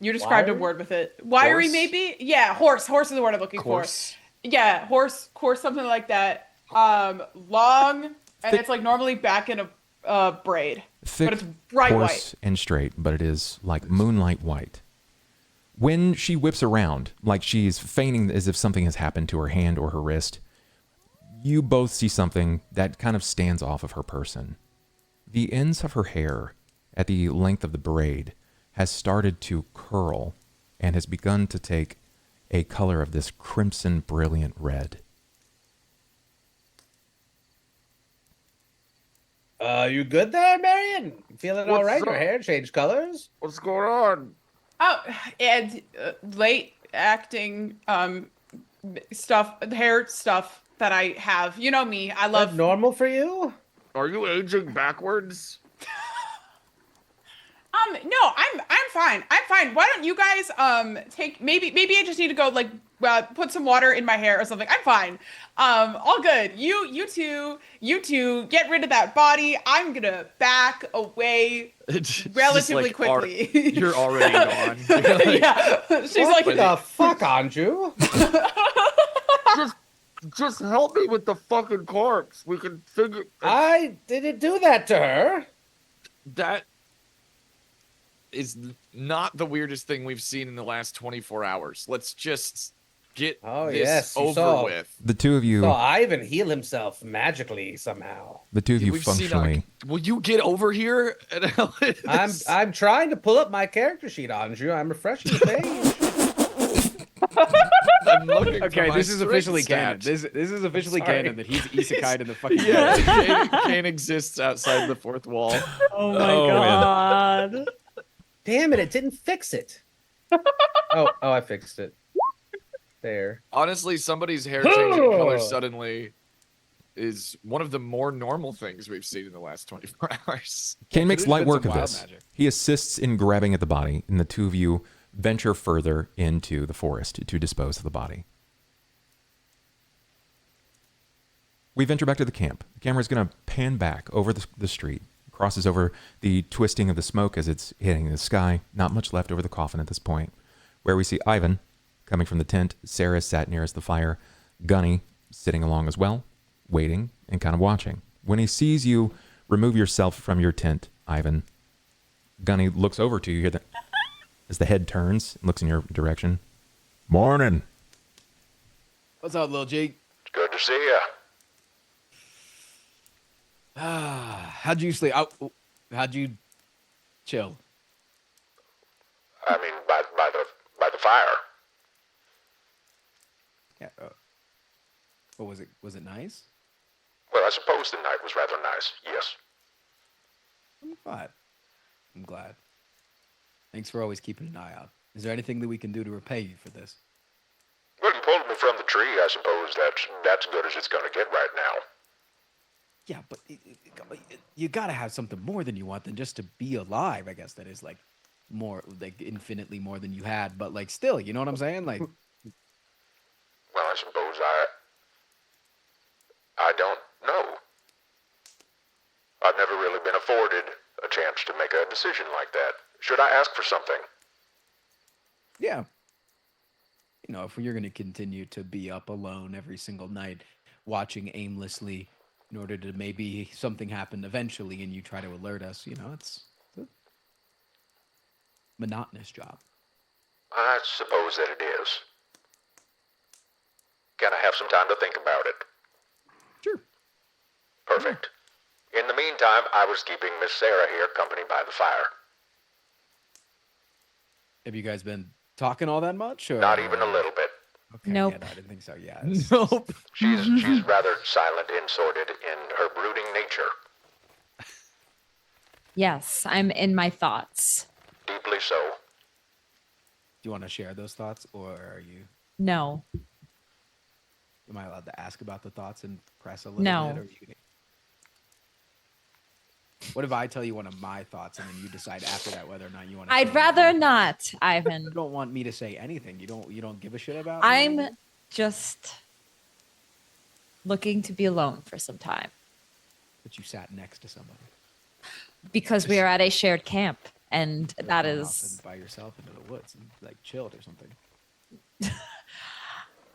you described a Wiry? word with it. Wiry, Coarse? maybe. Yeah, horse. Horse is the word I'm looking Coarse. for. Yeah, horse, something like that. Long, and Thick- it's like normally back in a braid, Thick, but it's bright coarse, white. and straight, but it is like moonlight white. When she whips around, like she's feigning as if something has happened to her hand or her wrist, you both see something that kind of stands off of her person. The ends of her hair, at the length of the braid, has started to curl and has begun to take a color of this crimson brilliant red. You good there, Marian? Feeling all What's right? up? Your hair changed colors? What's going on? Oh, and late acting stuff, hair stuff that I have. You know me. I That love. normal for you? Are you aging backwards? No, I'm fine. I'm fine. Why don't you guys take maybe I just need to go like put some water in my hair or something. I'm fine. All good. You two get rid of that body. I'm gonna back away It's relatively just, like, quickly. You're already gone. You're like, Yeah. She's What like the fuck, Anju? just help me with the fucking corpse. We can figure I didn't do that to her. that is not the weirdest thing we've seen in the last 24 hours. Let's just get Oh, this yes, you over saw. with. The two of you, Saw Ivan heal himself magically somehow. the two of you We've seen functionally. will you get over here? And I'm trying to pull up my character sheet, Anju. I'm refreshing the page. I'm looking for Okay, my this is officially strength canon. stat. This is officially Sorry. canon that he's isekai'd in the fucking Yeah, Cain exists outside the fourth wall. Oh my Oh, man. god. Damn it didn't fix it. Oh, I fixed it. There. Honestly, somebody's hair changing color suddenly is one of the more normal things we've seen in the last 24 hours. Cain makes Could've light been work some of wild this. magic. He assists in grabbing at the body, and the two of you venture further into the forest to dispose of the body. We venture back to the camp. The camera's going to pan back over the street, crosses over the twisting of the smoke as it's hitting the sky. Not much left over the coffin at this point, where we see Ivan coming from the tent. Sera sat nearest the fire. Gunny sitting along as well, waiting and kind of watching. When he sees you remove yourself from your tent, Ivan, Gunny looks over to you here as the head turns and looks in your direction. Morning. What's up, little G? Good to see you. How'd you sleep? How'd you chill? I mean, by the fire. Yeah. What was it? Was it nice? Well, I suppose the night was rather nice. Yes. I'm glad. Thanks for always keeping an eye out. Is there anything that we can do to repay you for this? Well, you pulled me from the tree. I suppose that's good as it's going to get right now. Yeah, but you gotta have something more than you want than just to be alive. I guess that is like more, like infinitely more than you had. But like still, you know what I'm saying? Like, Well, I suppose I don't know. I've never really been afforded a chance to make a decision like that. Should I ask for something? yeah. You know, if you're gonna continue to be up alone every single night, watching aimlessly, in order to maybe something happen eventually, and you try to alert us, you know, it's a monotonous job. I suppose that it is. Can I have some time to think about it? Sure. Perfect. In the meantime, I was keeping Miss Sera here company by the fire. Have you guys been talking all that much? Or? Not even a little bit. Okay, Nope. yeah, no, I didn't think so. Yeah. Nope. She's rather silent and sordid in her brooding nature. Yes, I'm in my thoughts. Deeply so. Do you want to share those thoughts, or are you? No. Am I allowed to ask about the thoughts and press a little No. bit? Or what if I tell you one of my thoughts and then you decide after that whether or not you want to? I'd rather not, Ivan. You don't want me to say anything. You don't give a shit about. me? I'm just looking to be alone for some time But you sat next to somebody. because we are at a shared camp, and Like, that gone off is and by yourself into the woods and like chilled or something.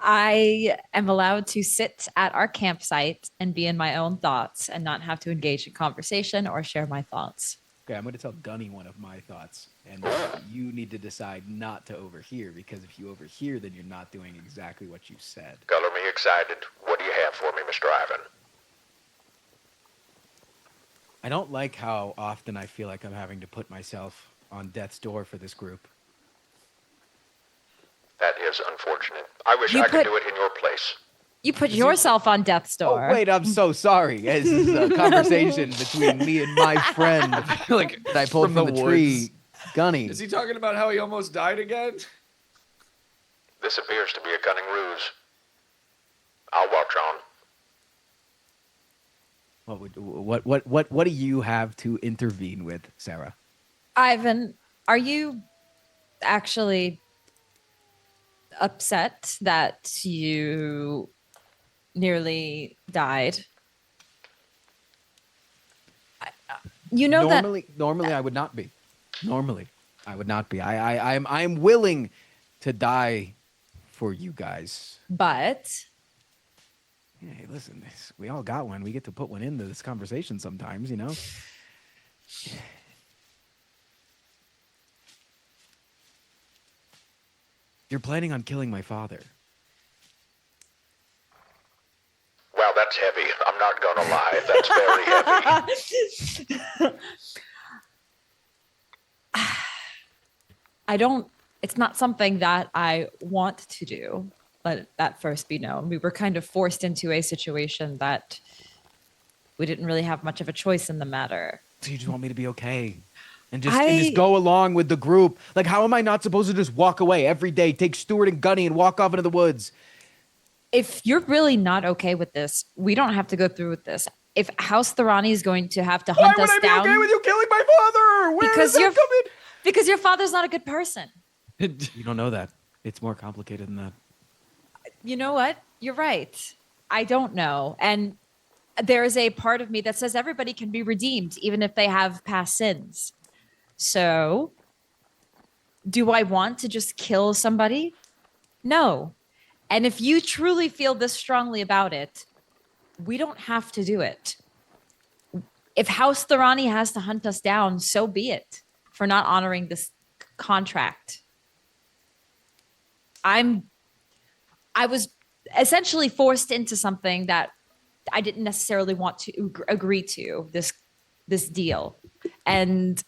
I am allowed to sit at our campsite and be in my own thoughts and not have to engage in conversation or share my thoughts. Okay, I'm going to tell Gunny one of my thoughts, and you need to decide not to overhear, because if you overhear, then you're not doing exactly what you said. Color me excited. What do you have for me, Mr. Ivan? I don't like how often I feel like I'm having to put myself on death's door for this group. That is unfortunate. I wish You I could put- do it in your place. You put yourself on death's door. Oh, wait, I'm so sorry. This is a conversation between me and my friend Like that I pulled from the tree, Gunny. Is he talking about how he almost died again? This appears to be a cunning ruse. I'll watch on. What do you have to intervene with, Sera? Ivan, are you actually upset that you nearly died? You know that Normally I would not be. Normally I would not be. I'm willing to die for you guys. but Hey, listen, we all got one. We get to put one into this conversation sometimes, you know? You're planning on killing my father. Wow, that's heavy. I'm not gonna lie. That's very heavy. I don't, it's not something that I want to do. Let that first be known. We were kind of forced into a situation that we didn't really have much of a choice in the matter. So you just want me to be okay and just go along with the group? Like, how am I not supposed to just walk away every day, take Stuart and Gunny and walk off into the woods? If you're really not okay with this, we don't have to go through with this. If House Thorani is going to have to hunt us down, okay with you killing my father? Where Because is that you're- coming? because your father's not a good person. You don't know that. It's more complicated than that. You know what? You're right. I don't know. And there is a part of me that says everybody can be redeemed, even if they have past sins. So, do I want to just kill somebody? No. And if you truly feel this strongly about it, we don't have to do it. If House Thorani has to hunt us down, so be it for not honoring this contract. I was essentially forced into something that I didn't necessarily want to agree to, this deal. And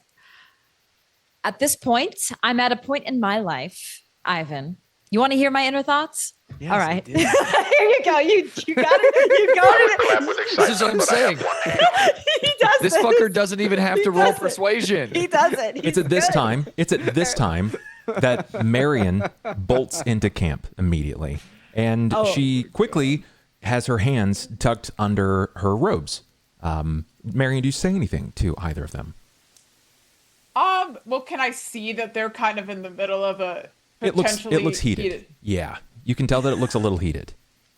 at this point, I'm at a point in my life, Ivan. You want to hear my inner thoughts? Yes, All I right. did. Here you go. You got it. You got it. Clap with This is what I'm excitement, but I saying. have one hand. He does This fucker doesn't even have to roll persuasion. He does it. It's at this time. It's at this time that Marian bolts into camp immediately, and she quickly has her hands tucked under her robes. Marian, do you say anything to either of them? Well, can I see that they're kind of in the middle of a It potentially looks heated. Yeah, you can tell that it looks a little heated.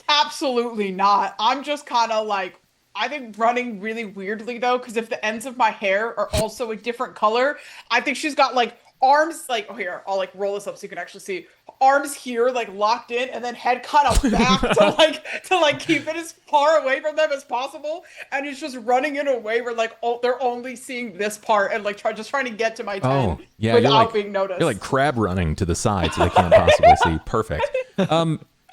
Absolutely not. I'm just kind of like, I think running really weirdly though, because if the ends of my hair are also a different color, I think she's got like arms like, oh here, I'll like roll this up so you can actually see arms here like locked in and then head kind of back to keep it as far away from them as possible. And it's just running in a way where like they're only seeing this part and like just trying to get to my tent without being noticed. You're like crab running to the side so they can't possibly see. Perfect.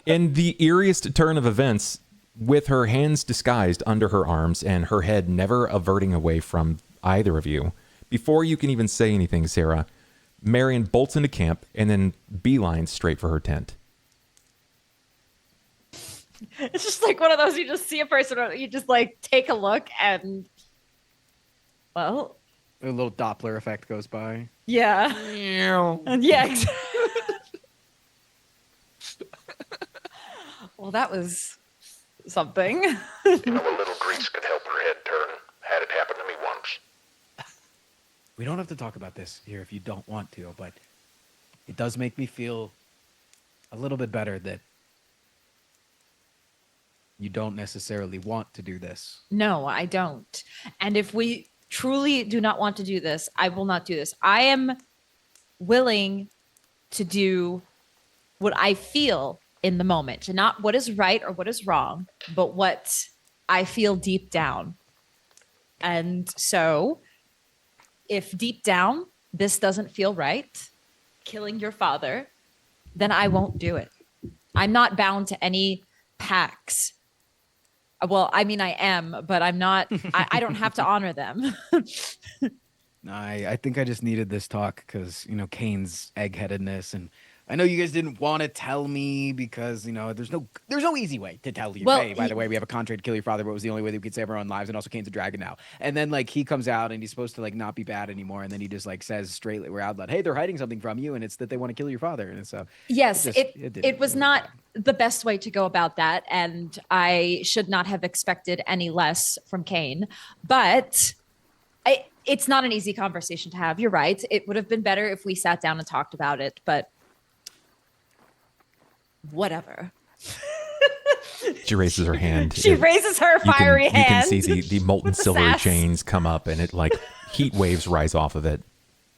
In the eeriest turn of events, with her hands disguised under her arms and her head never averting away from either of you, before you can even say anything, Sera, Marian bolts into camp and then beelines straight for her tent. It's just like one of those, you just see a person, you just like take a look and, well. A little Doppler effect goes by. Yeah. Yeah, exactly. Well, that was something. You know, a little grease could help her head turn. Had it happen to me once. We don't have to talk about this here if you don't want to, but it does make me feel a little bit better that you don't necessarily want to do this. No, I don't. And if we truly do not want to do this, I will not do this. I am willing to do what I feel in the moment, and not what is right or what is wrong, but what I feel deep down. And so if deep down this doesn't feel right, killing your father, then I won't do it. I'm not bound to any pacts. Well, I mean, I am, but I'm not, I don't have to honor them. I think I just needed this talk because, you know, Cain's eggheadedness, and I know you guys didn't want to tell me because, you know, there's no easy way to tell you. Well, Hey, by the way, we have a contract to kill your father, but it was the only way that we could save our own lives, and also Cain's a dragon now. And then like he comes out and he's supposed to like not be bad anymore, and then he just like says straightly, we're out loud, hey, they're hiding something from you, and it's that they want to kill your father. And so yes, it it was not the best way to go about that, and I should not have expected any less from Cain. But it's not an easy conversation to have. You're right. It would have been better if we sat down and talked about it, but whatever. She raises her hand. She raises her fiery hand. You can see the molten with the silver sass. chains come up, and it like heat waves rise off of it. It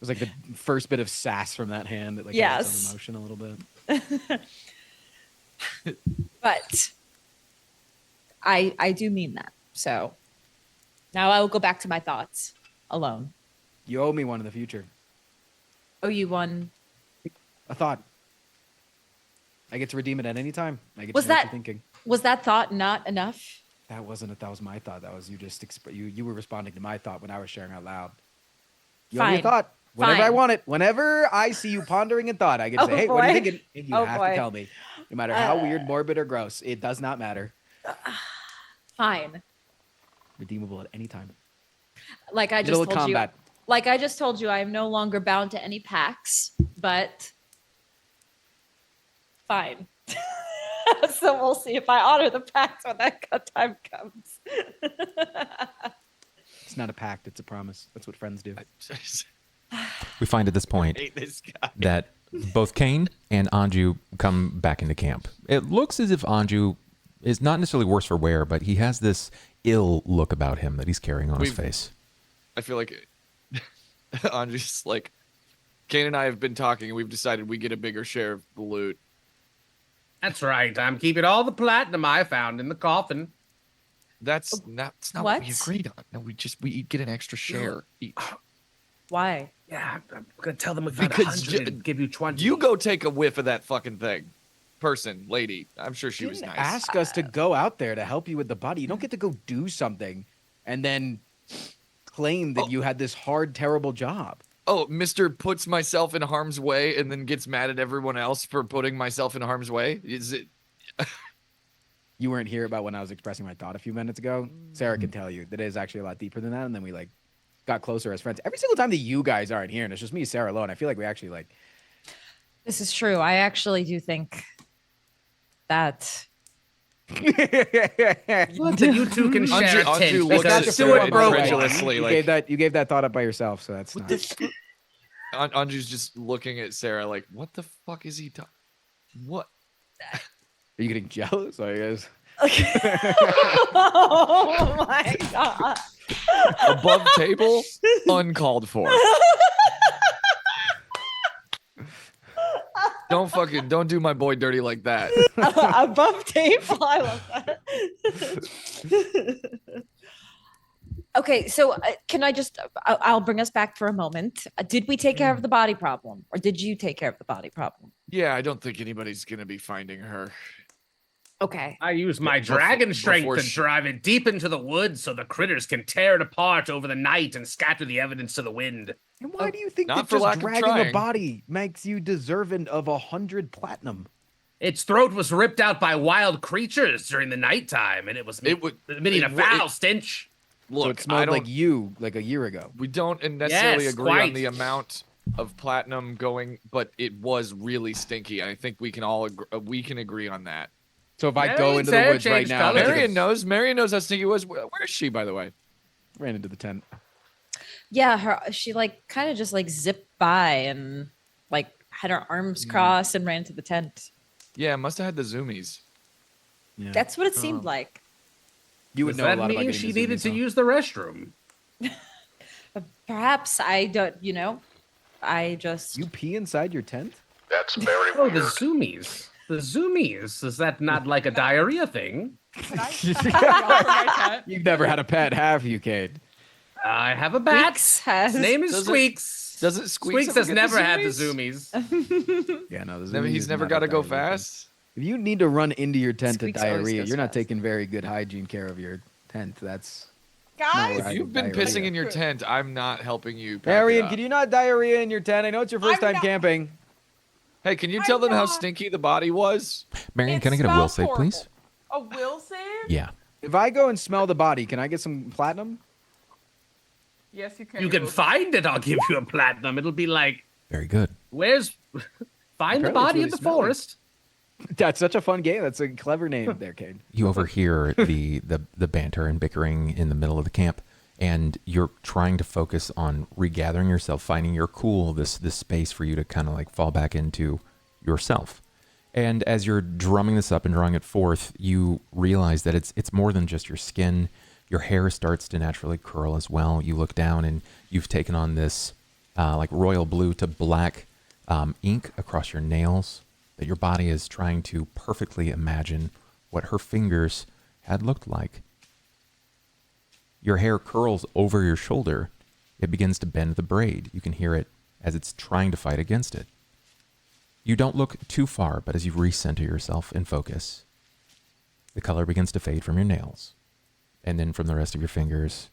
was like the first bit of sass from that hand that like Yes. adds some emotion a little bit. But I do mean that. So now I will go back to my thoughts alone. You owe me one in the future. Oh, you won. A thought. I get to redeem it at any time. I get Was to know what that- you're thinking. Was that thought not enough? That wasn't it. That was my thought. That was you just you were responding to my thought when I was sharing out loud. You owe me a Fine. thought. Whenever I Fine. want it. Whenever I see you pondering a thought, I get to Oh, say, hey, what are you boy. thinking? And you Oh, have boy. to tell me. No matter how weird, morbid, or gross. It does not matter. Fine. Redeemable at any time. Like I just Middle of told combat. you. Like I just told you, I am no longer bound to any pacts, but fine. So we'll see if I honor the pact when that time comes. It's not a pact. It's a promise. That's what friends do. We find at this point hate this guy. that both Cain and Anju come back into camp. It looks as if Anju is not necessarily worse for wear, but he has this ill look about him that he's carrying on his face. I feel like Anju's like, Cain and I have been talking, and we've decided we get a bigger share of the loot. That's right. I'm keeping all the platinum I found in the coffin. That's not what we What? agreed on. No, we get an extra share each. Why? Yeah, I'm gonna tell them we found Because 100 and give you 20. You go take a whiff of that fucking thing. Lady. I'm sure she You was didn't nice. ask us to go out there to help you with the body. You don't get to go do something and then claim that you had this hard, terrible job. Oh, Mr. puts myself in harm's way and then gets mad at everyone else for putting myself in harm's way? Is it? You weren't here about when I was expressing my thought a few minutes ago. Sarah can tell you that it is actually a lot deeper than that. And then we like got closer as friends. Every single time that you guys aren't here and it's just me and Sarah alone, I feel like we actually like. This is true. I actually do think that. Look, that you two can share a Anju tent. looks because at Stuart Sarah broke incredulously. one. You gave that thought up by yourself, so that's not. Anju's just looking at Sarah like, what the fuck is he talking? What? Are you getting jealous? I guess. Oh my god! Above table? Uncalled for. Don't do my boy dirty like that. Above table. I love that. Okay, so can I just? I'll bring us back for a moment. Did we take care of the body problem, or did you take care of the body problem? Yeah, I don't think anybody's gonna be finding her. Okay. I use my dragon strength before to she- drive it deep into the woods so the critters can tear it apart over the night and scatter the evidence to the wind. And why do you think not that for just lack of dragging a trying. body makes you deserving of 100 platinum? Its throat was ripped out by wild creatures during the nighttime, and it was emitting a foul stench. Look, So it smelled I don't, like you like a year ago. we don't necessarily Yes, agree on quite. the amount of platinum going, but it was really stinky. I think we can all we can agree on that. So if I go Marian into the said woods right change now, colors. Marian knows how stinky it was. Where is she, by the way? ran into the tent. Yeah, she like kind of just like zipped by and like had her arms crossed and ran to the tent. Yeah, must have had the zoomies. Yeah. That's what it seemed like. You would Does know a that lot about mean getting she the needed zoomies, to huh? use the restroom? Perhaps I don't. I just. You pee inside your tent? That's very Oh, weird. the zoomies. The zoomies. Is that not like a diarrhea thing? Can I offer my tent? You've never had a pet, have you, Cade? I have a bat. Squeaks has. His name is Does it- Squeaks. Doesn't Squeaks Squeaks has ever get the never had the zoomies? zoomies. Yeah, no. The Never, zoomies he's is never not got to a go diarrhea thing. fast. If you need to run into your tent to Squeaks always diarrhea, goes you're not fast. taking very good hygiene care of your tent. That's Guys, Right. If you've been Diarrhea. pissing in your tent, I'm not helping you. pack it Marian, up. can you not diarrhea in your tent? I know it's your 1st I'm time not- camping. Hey, can you tell them how not- stinky the body was? Marion, It can I get a will smells save, please? horrible. A will save? Yeah. If I go and smell the body, can I get some platinum? Yes, you can. You can find it. I'll give you a platinum. It'll be like, Very good. where's... Find the Apparently it's body in really the smelly. forest. That's such a fun game. That's a clever name there, Cade. You overhear the banter and bickering in the middle of the camp, and you're trying to focus on regathering yourself, finding your cool, this space for you to kind of like fall back into yourself. And as you're drumming this up and drawing it forth, you realize that it's more than just your skin. Your hair starts to naturally curl as well. You look down and you've taken on this like royal blue to black ink across your nails, that your body is trying to perfectly imagine what her fingers had looked like. Your hair curls over your shoulder. It begins to bend the braid. You can hear it as it's trying to fight against it. You don't look too far, but as you recenter yourself and focus, the color begins to fade from your nails, and then from the rest of your fingers,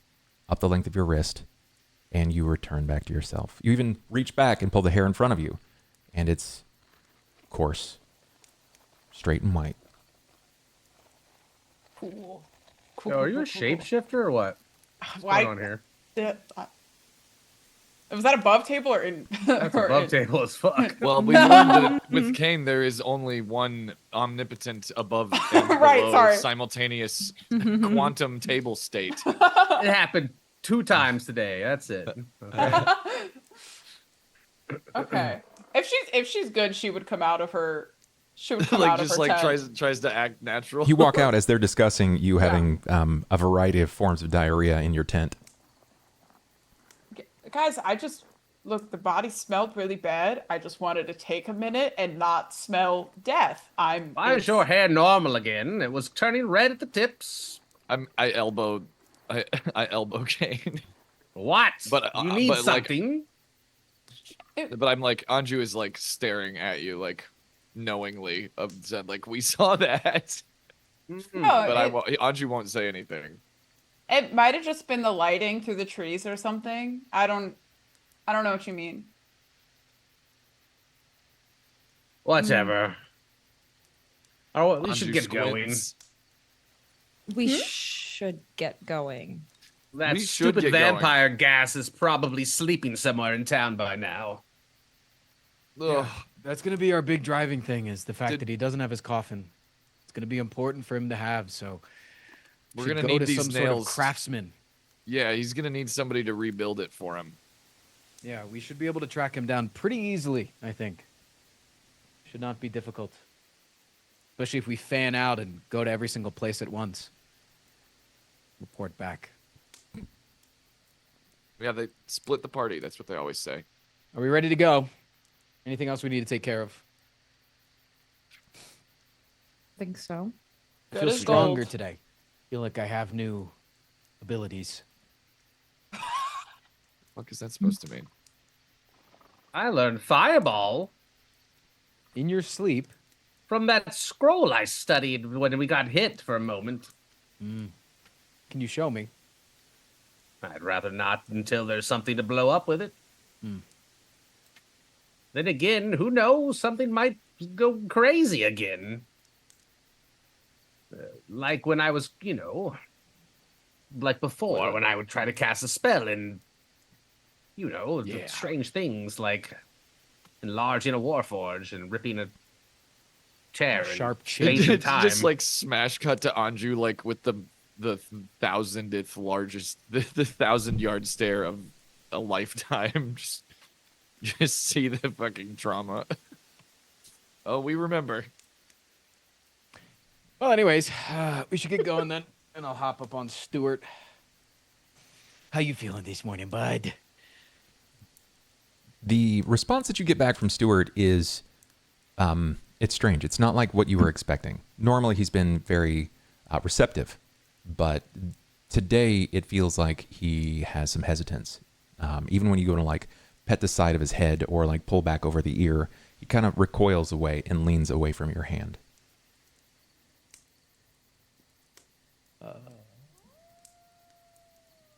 up the length of your wrist, and you return back to yourself. You even reach back and pull the hair in front of you, and it's coarse, straight and white. Cool. Yo, are you a shapeshifter or what? What's Why- going on here? Was that above table or in? That's or above in- table as fuck. Well, we learned that with Cain, there is only one omnipotent above and Right, below sorry. simultaneous quantum table state. It happened 2 times today. That's it. Okay. Okay. If she's good, she would come out of her. She would come Like out of just her like tent. tries to act natural. You walk out as they're discussing you having a variety of forms of diarrhea in your tent. Guys, I just Look, the body smelled really bad. I just wanted to take a minute and not smell death. Why is your hair normal again? It was turning red at the tips. I elbow Cain. What? But you need but, like, something. But I'm like, Anju is like staring at you, like knowingly, said like, we saw that. No, But Anju won't say anything. it might have just been the lighting through the trees or something. I don't know what you mean. Whatever. Oh, we should Anju get going. squints. We should get going. That We should stupid get going. vampire gas is probably sleeping somewhere in town by now. Ugh. That's gonna be our big driving thing, is the fact Did- that he doesn't have his coffin. It's gonna be important for him to have, so We're should gonna go need to these some sort of nails. craftsman. Yeah, he's gonna need somebody to rebuild it for him. Yeah, we should be able to track him down pretty easily, I think. Should not be difficult. Especially if we fan out and go to every single place at once. Report back. Yeah, they split the party. That's what they always say. Are we ready to go? Anything else we need to take care of? Think so. I Good feel as stronger gold. today. Feel like I have new abilities. What is that supposed to mean? I learned Fireball In your sleep, from that scroll I studied when we got hit for a moment. can you show me? I'd rather not until there's something to blow up with it. Then again, who knows? Something might go crazy again. Like when I was, like before, when I would try to cast a spell and, Yeah. strange things like enlarging a warforge and ripping a chair. and Sharp spacing chin. It's time. just like smash cut to Anju, like with the 1,000th largest, the 1,000-yard stare of a lifetime. Just see the fucking trauma. Oh, we remember. Well, anyways, we should get going then, and I'll hop up on Stuart. How you feeling this morning, bud? The response that you get back from Stuart is, it's strange. It's not like what you were expecting. Normally, he's been very receptive, but today it feels like he has some hesitance. Even when you go to like pet the side of his head or like pull back over the ear, he kind of recoils away and leans away from your hand.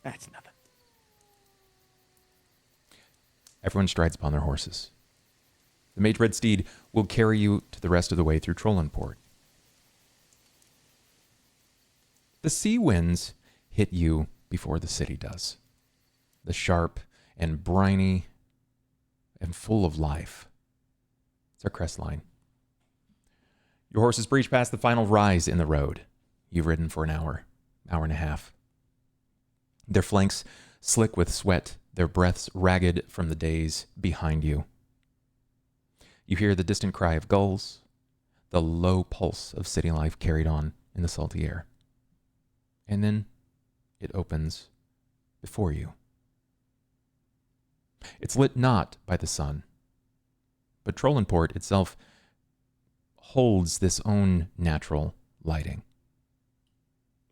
That's nothing. Everyone strides upon their horses. The Mage Red Steed will carry you to the rest of the way through Trollenport. The sea winds hit you before the city does. The sharp and briny and full of life. It's our crest line. Your horses breach past the final rise in the road. You've ridden for an hour and a half. Their flanks slick with sweat, their breaths ragged from the days behind you. You hear the distant cry of gulls, the low pulse of city life carried on in the salty air. And then it opens before you. It's lit not by the sun, but Trollenport itself holds this own natural lighting.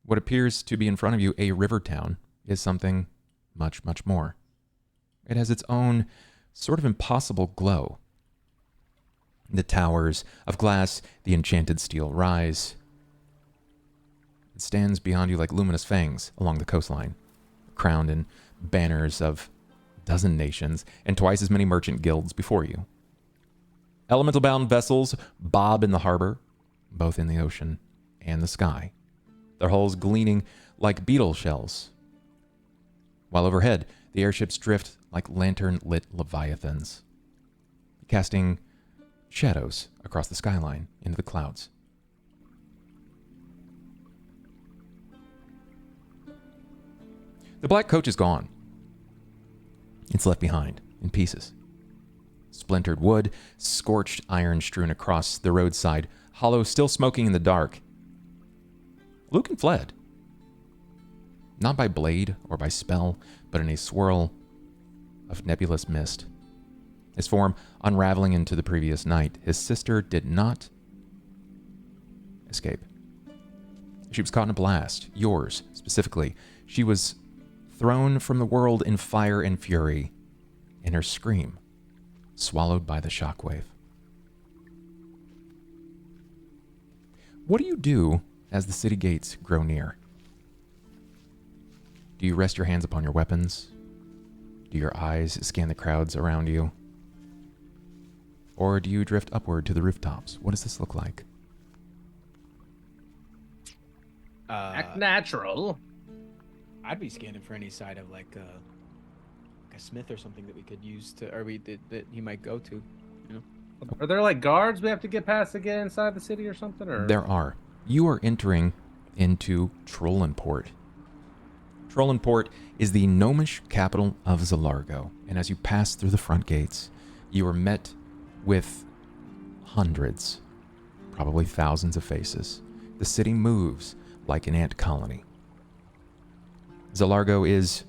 What appears to be in front of you a river town is something much, much more. It has its own sort of impossible glow. The towers of glass, the enchanted steel rise. It stands beyond you like luminous fangs along the coastline, crowned in banners of a dozen nations and twice as many merchant guilds before you. Elemental-bound vessels bob in the harbor, both in the ocean and the sky, their hulls gleaming like beetle shells, while overhead the airships drift like lantern-lit leviathans, casting shadows across the skyline into the clouds. The black coach is gone. It's left behind in pieces. Splintered wood, scorched iron strewn across the roadside, hollow still smoking in the dark. Lucan fled. Not by blade or by spell, but in a swirl of nebulous mist, his form unraveling into the previous night. His sister did not escape. She was caught in a blast, yours specifically. She was thrown from the world in fire and fury, and her scream swallowed by the shockwave. What do you do as the city gates grow near? Do you rest your hands upon your weapons? Do your eyes scan the crowds around you? Or do you drift upward to the rooftops? What does this look like? Act natural. I'd be scanning for any side of like a smith or something that we could use to, or that he might go to. You know? Are there like guards we have to get past to get inside the city or something? Or There are. You are entering into Trollenport. Trollenport is the gnomish capital of Zalargo, and as you pass through the front gates, you are met with hundreds, probably thousands of faces. The city moves like an ant colony. Zalargo is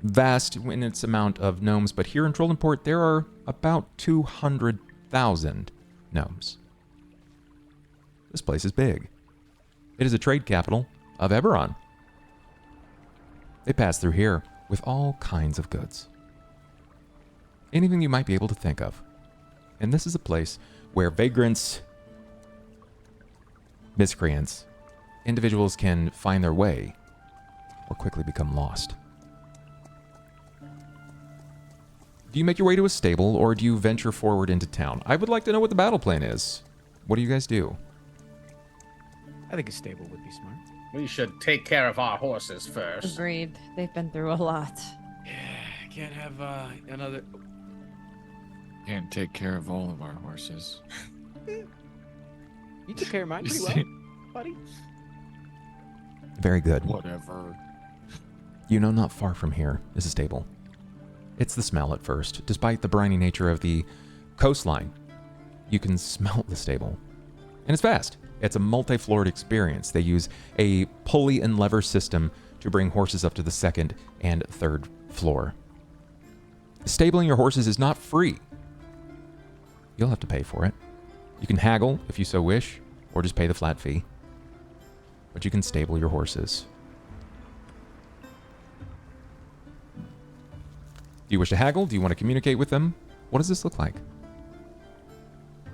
vast in its amount of gnomes, but here in Trollenport there are about 200,000 gnomes. This place is big. It is a trade capital of Eberron. They pass through here with all kinds of goods. Anything you might be able to think of. And this is a place where vagrants, miscreants, individuals can find their way or quickly become lost. Do you make your way to a stable or do you venture forward into town? I would like to know what the battle plan is. What do you guys do? I think a stable would be smart. we should take care of our horses first. Agreed. They've been through a lot. Yeah, can't have another. Can't take care of all of our horses. You took care of mine pretty well, buddy. Very good. Whatever. You know, not far from here is a stable. It's the smell at first. Despite the briny nature of the coastline, you can smell the stable. And it's fast. It's a multi-floored experience. They use a pulley and lever system to bring horses up to the second and third floor. Stabling your horses is not free. You'll have to pay for it. You can haggle if you so wish, or just pay the flat fee. But you can stable your horses. Do you wish to haggle? Do you want to communicate with them? What does this look like?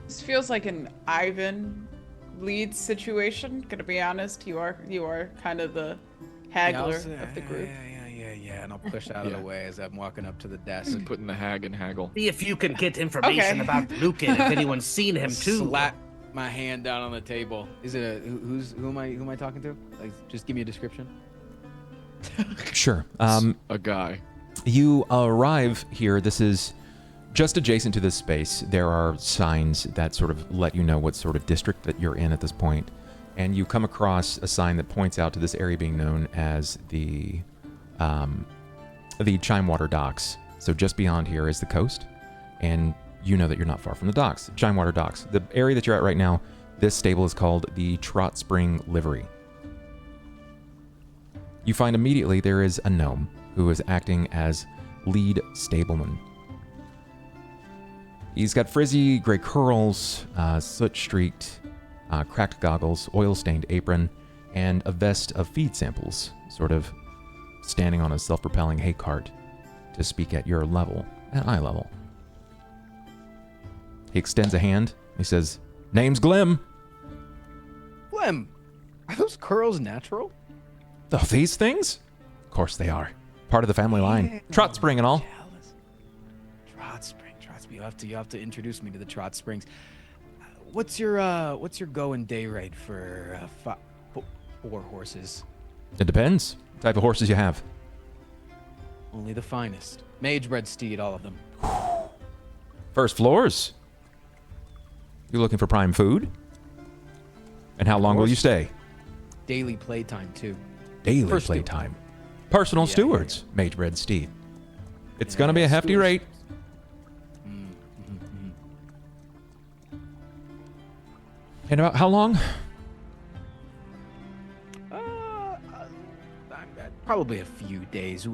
This feels like an Ivan lead situation. Gonna be honest, you are kind of the haggler of the group. Yeah. And I'll push out of the way as I'm walking up to the desk. And putting the hag and haggle. See if you can get information about Lucan, if anyone's seen him too. Slap my hand down on the table. Is it who am I talking to? Like, just give me a description. Sure. A guy. You arrive here. This is just adjacent to this space. There are signs that sort of let you know what sort of district that you're in at this point. And you come across a sign that points out to this area being known as the Chimewater Docks. So just beyond here is the coast. And you know that you're not far from the docks. Chimewater Docks. The area that you're at right now, this stable is called the Trot Spring Livery. You find immediately there is a gnome who is acting as lead stableman. He's got frizzy gray curls, soot-streaked, cracked goggles, oil-stained apron, and a vest of feed samples, sort of standing on a self-propelling hay cart to speak at your level, at eye level. He extends a hand. He says, "Name's Glim." Glim, are those curls natural? Oh, these things? Of course they are. Part of the family line. Trot Spring and all. Jealous. Trot Spring. You have to introduce me to the Trot Springs. What's your going day rate for 4 horses? It depends. What type of horses you have. Only the finest. Mage-bred steed, all of them. First floors. You looking for prime food? And how long will you stay? Daily playtime too. Daily First playtime. Personal Yeah, stewards, mage-bred steed. It's going to be a hefty stewards. rate. And about how long? Probably a few days.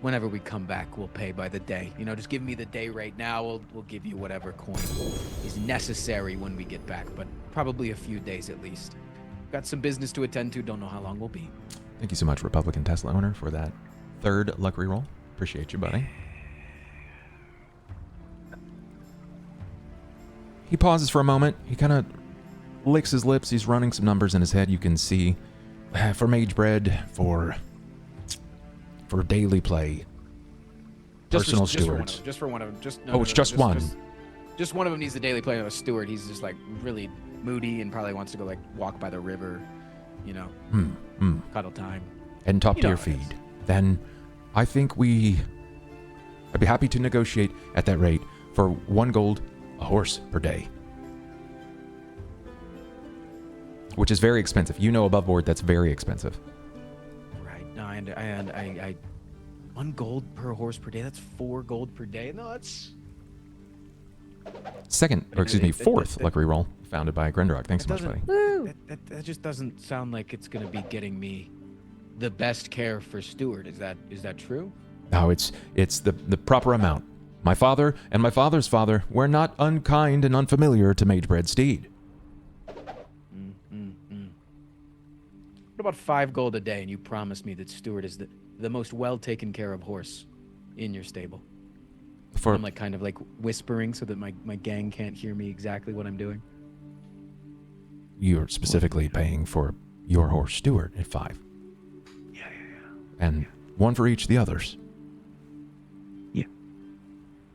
whenever we come back, we'll pay by the day. You know, just give me the day right now. We'll give you whatever coin is necessary when we get back, but probably a few days at least. Got some business to attend to. Don't know how long we'll be. Thank you so much, Republican Tesla owner, for that third luck reroll. Appreciate you, buddy. He pauses for a moment. He kind of licks his lips. He's running some numbers in his head. You can see for mage bread, for daily play, personal stewards. Just for one of them. It's just one. Just one of them needs the daily play of a steward. He's just like really moody and probably wants to go like walk by the river, you know, cuddle time. And top You know tier how it is. feed. Then I think I'd be happy to negotiate at that rate for 1 gold a horse per day. Which is very expensive. You know, above board, that's very expensive. Right. No, I 1 gold per horse per day. That's 4 gold per day. No, that's Fourth luck reroll founded by Grendrock. Thanks so much, buddy. Woo! that just doesn't sound like it's gonna be getting me the best care for steward. Is that true? No, it's the proper amount. My father and my father's father were not unkind and unfamiliar to magebred steed. What about 5 gold a day? And you promised me that steward is the most well taken care of horse in your stable. I'm like kind of like whispering so that my gang can't hear me exactly what I'm doing. You're specifically paying for your horse steward at 5. Yeah. And 1 for each of the others. Yeah.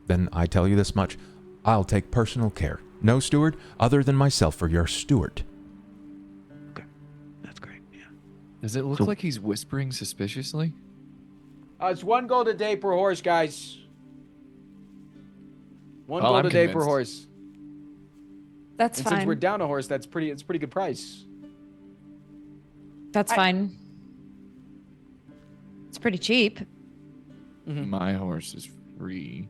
Then I tell you this much. I'll take personal care. No steward other than myself for your steward. Okay. That's great. Yeah. Does it look like he's whispering suspiciously? It's 1 gold a day per horse, guys. 1 Oh, gold I'm a day per convinced. horse. That's And fine. since we're down a horse, it's a pretty good price. That's fine. It's pretty cheap. My horse is free.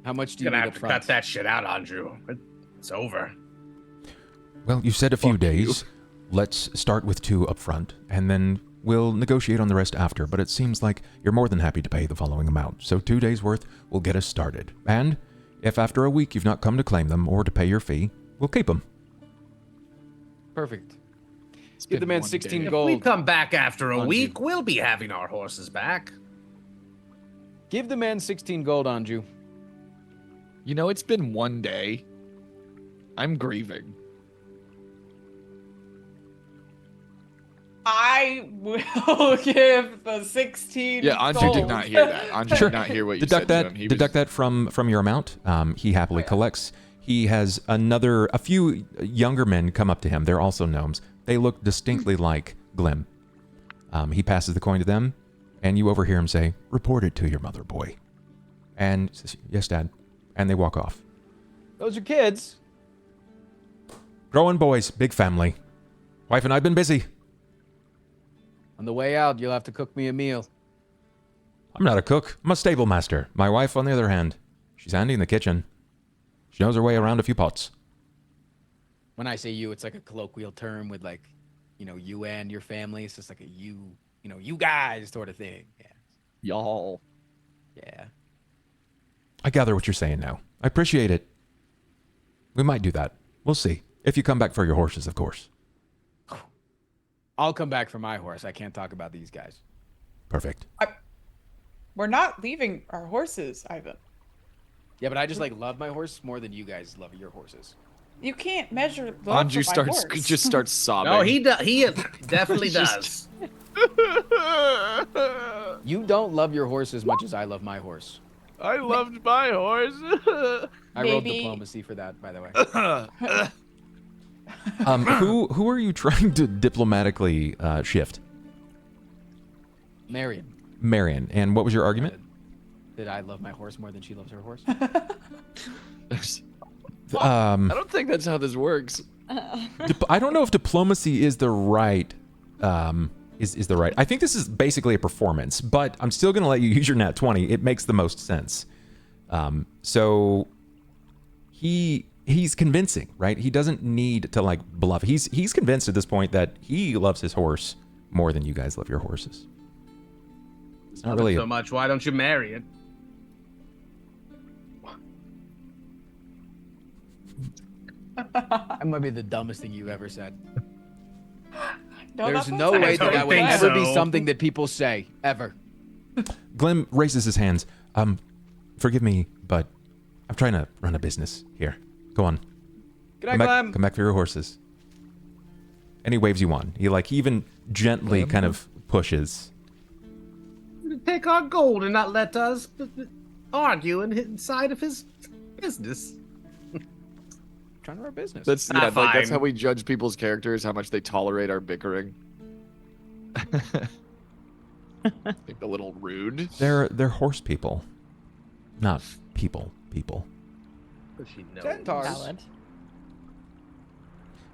How much do You're you gonna need have up to front? cut that shit out, Anju. It's over. Well, you said a few Fuck you. days. Let's start with 2 up front, and then we'll negotiate on the rest after, but it seems like you're more than happy to pay the following amount. So 2 days' worth will get us started. And if after a week you've not come to claim them or to pay your fee, we'll keep them. Perfect. It's Give the been man one 16 day. If gold. we come back after a Anju. week, we'll be having our horses back. Give the man 16 gold, Anju. You know, it's been 1 day. I'm grieving. I will give the 16. Yeah, Anju gold. did not hear that. Anju did not hear what you Deduct said that. to him. He Deduct was, that from your amount. He happily collects. He has a few younger men come up to him. They're also gnomes. They look distinctly like Glim. He passes the coin to them, and you overhear him say, "Report it to your mother, boy." And he says, "Yes, Dad." And they walk off. Those are kids. Growing boys, big family. Wife and I've been busy. On the way out, you'll have to cook me a meal. I'm not a cook. I'm a stable master. My wife, on the other hand, she's handy in the kitchen. She knows her way around a few pots. When I say you, it's like a colloquial term with like, you know, you and your family. It's just like a you guys sort of thing. Yeah. y'all. Yeah. I gather what you're saying now. I appreciate it. We might do that. We'll see. If you come back for your horses, of course. I'll come back for my horse. I can't talk about these guys. Perfect. We're not leaving our horses, Ivan. Yeah, but I just like love my horse more than you guys love your horses. You can't measure love Anju for my starts horse. just starts sobbing. No, he definitely Just- does. You don't love your horse as much as I love my horse. I loved my horse. I rolled Maybe- diplomacy for that, by the way. Who are you trying to diplomatically shift? Marian. Marian. And what was your argument? Did I love my horse more than she loves her horse? I don't think that's how this works. I don't know if diplomacy is the right is the right. I think this is basically a performance, but I'm still going to let you use your nat 20. It makes the most sense. So he's convincing, right? He doesn't need to like bluff. He's convinced at this point that he loves his horse more than you guys love your horses. It's not Love it really so much. Why don't you marry it? That might be the dumbest thing you've ever said. No, There's that's no not way something that don't would think ever be so. something that people say, ever. Glim raises his hands. Forgive me, but I'm trying to run a business here. Go on. Good night, Glenn. Come back for your horses. And he waves you on. He even gently kind of pushes. Take our gold and not let us argue inside of his business. Trying to run a business. That's Ah, like that's fine. how we judge people's characters, how much they tolerate our bickering. Like a little rude. They're horse people, not people. But she knows. Centaurs. valid.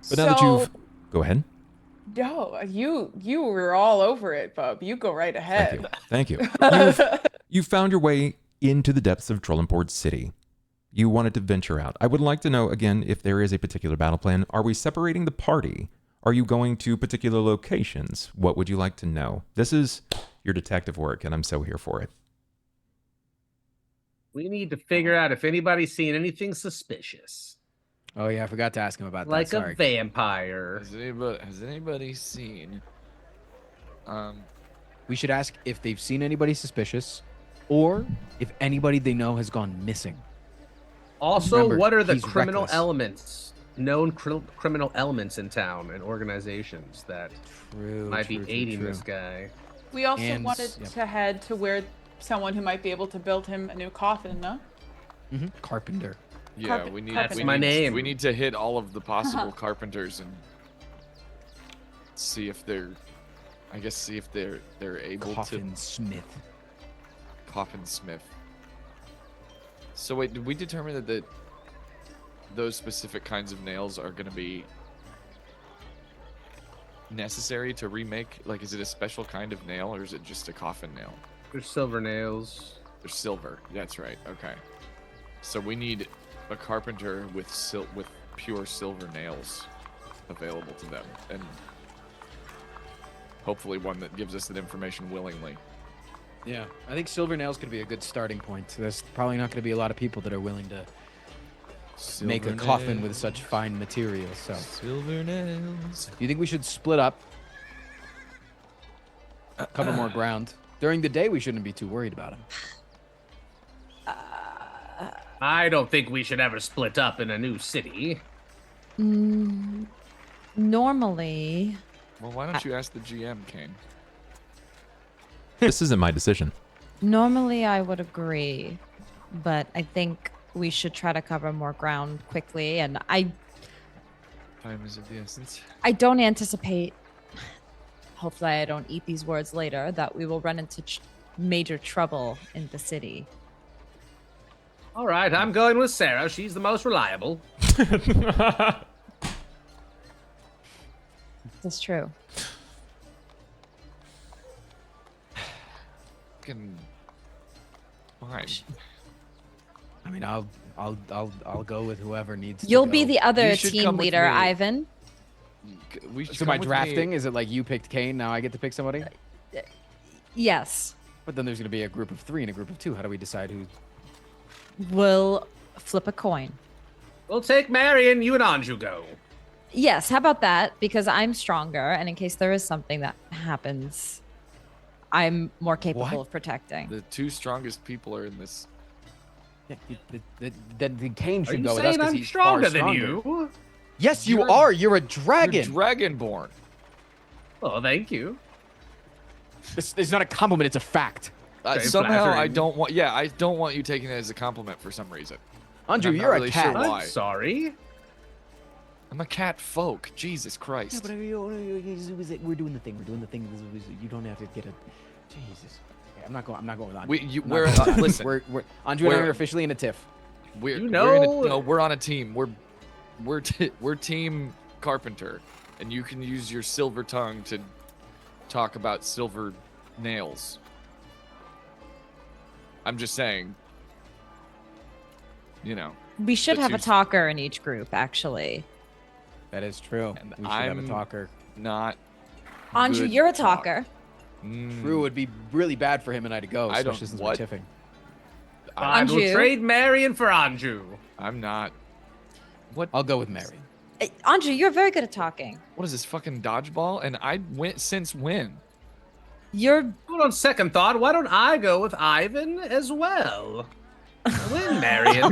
But now that you've, go ahead. No, you were all over it, bub. You go right ahead. Thank you. You've found your way into the depths of Trollenport City. You wanted to venture out. I would like to know, again, if there is a particular battle plan. Are we separating the party? Are you going to particular locations? What would you like to know? This is your detective work, and I'm so here for it. We need to figure out if anybody's seen anything suspicious. Oh, yeah, I forgot to ask him about Like that. a Sorry. vampire. Has anybody seen? We should ask if they've seen anybody suspicious or if anybody they know has gone missing. Also, Remember, what are the he's criminal reckless. elements, known criminal elements in town and organizations that True. might be aiding this guy? We also And- wanted yep. to head to where someone who might be able to build him a new coffin, no? Carpenter. Yeah, Carpet- we need. That's we my need- name. We need to hit all of the possible carpenters and see if they're. I guess see if they're able Coffin Smith. to coffin smith. So wait, did we determine that those specific kinds of nails are going to be necessary to remake? Like, is it a special kind of nail or is it just a coffin nail? There's silver nails. They're silver. That's right. Okay. So we need a carpenter with pure silver nails available to them, and hopefully one that gives us that information willingly. Yeah, I think silver nails could be a good starting point. There's probably not going to be a lot of people that are willing to make a coffin with such fine material. So, silver nails. do you think we should split up, cover more ground? During the day, we shouldn't be too worried about him. I don't think we should ever split up in a new city. Normally, Well, why don't you ask the GM, Cain? This isn't my decision. I would agree, but I think we should try to cover more ground quickly. And I Time is of the essence. don't anticipate. Hopefully, I don't eat these words later. That we will run into major trouble in the city. All right, I'm going with Sera. She's the most reliable. That's true. Fucking fine. I mean, I'll go with whoever needs. You'll to be go. the other You should team come with leader, me. Ivan. We should So my come with drafting me. is it like you picked Cain, now I get to pick somebody? Yes. But then there's going to be a group of 3 and a group of 2. How do we decide who? We'll flip a coin. We'll take Marian. You and Anju go. Yes, how about that? Because I'm stronger, and in case there is something that happens, I'm more capable What? of protecting. The two strongest people are in this. Yeah, the Cain Are should you go with us saying because I'm he's far stronger than stronger. you? Yes, you You're- are. You're a dragon. You're dragonborn. Oh, thank you. It's not a compliment. It's a fact. Okay, Somehow I flattering. don't want. Yeah, I don't want you taking it as a compliment for some reason. Anju, I'm not you're really a cat. sure why. I'm sorry. I'm a cat folk. Jesus Christ. Yeah, but we're doing the thing. We're doing the thing. You don't have to get a. Jesus. Okay, I'm not going with Anju. We- I'm not we're- going with Anju. listen. Anju and I We're- are officially in a tiff. We're, You we're, know- no, we're on a team. We're team carpenter, and you can use your silver tongue to talk about silver nails. I'm just saying. You know, We should The have a two- talker in each group, actually. That is true. And We should have a I'm- talker. not. Anju, good you're a talk. talker. True, would be really bad for him and I to go, I don't- especially since what? we're tiffing. I will Anju. trade Marian for Anju. I'm not. What? I'll go with Marian. Anju, you're very good at talking. What is this fucking dodgeball? And I went since when? You're Hold on, second thought. Why don't I go with Ivan as well? Win, Marian.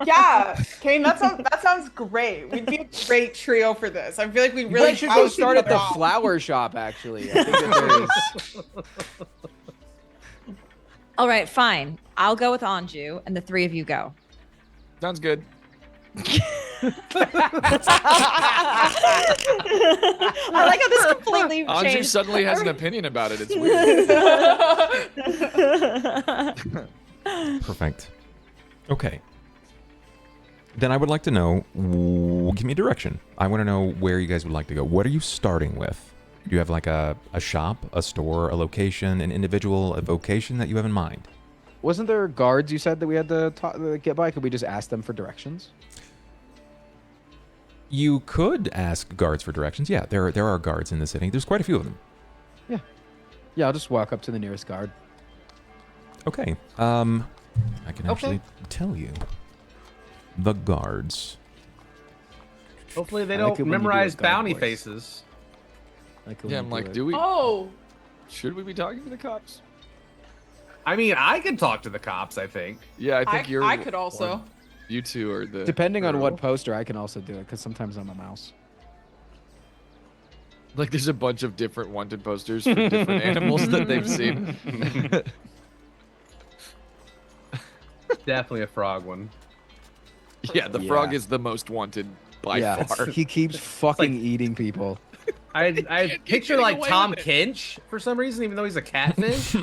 Yeah, Cain, that sounds great. We'd be a great trio for this. I feel like we You really guys should go start at the flower. flower shop, actually. I think that there's... all right. Fine. I'll go with Anju, and the three of you go. Sounds good. I like how this completely Anju changed. suddenly has an opinion about it. It's weird. Perfect. Okay. Then I would like to know, give me direction. I want to know where you guys would like to go. What are you starting with? Do you have like a shop, a store, a location, an individual, a vocation that you have in mind? Wasn't there guards you said that we had to get by? Could we just ask them for directions? You could ask guards for directions. Yeah, there are guards in the city. There's quite a few of them. Yeah, I'll just walk up to the nearest guard. Okay. I can actually tell you. The guards. Hopefully they I like don't it when you do a memorize guard bounty voice. faces. Yeah, I'm like, do we? Oh, Should we be talking to the cops? I mean, I can talk to the cops, I think. Yeah, I think you're. I could also. one. You two are the. Depending on what girl. poster, I can also do it, because sometimes I'm a mouse. Like, there's a bunch of different wanted posters for different animals that they've seen. Definitely a frog one. Yeah, the Yeah. frog is the most wanted by yeah, far. he keeps fucking eating people. I get picture away like with Tom it. Kinch for some reason, even though he's a catfish.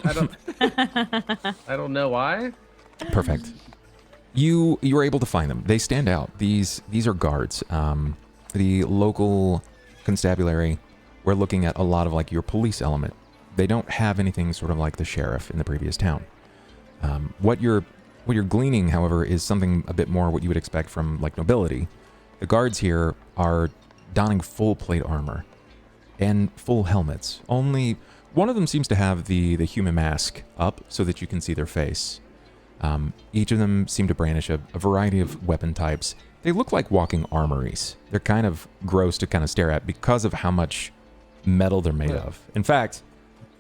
I don't know why. Perfect. You were able to find them. They stand out. These are guards. The local constabulary. We're looking at a lot of like your police element. They don't have anything sort of like the sheriff in the previous town. What you're gleaning, however, is something a bit more what you would expect from like nobility. The guards here are donning full plate armor and full helmets. Only one of them seems to have the human mask up so that you can see their face. Each of them seem to brandish a variety of weapon types. They look like walking armories. They're kind of gross to kind of stare at because of how much metal they're made of. In fact,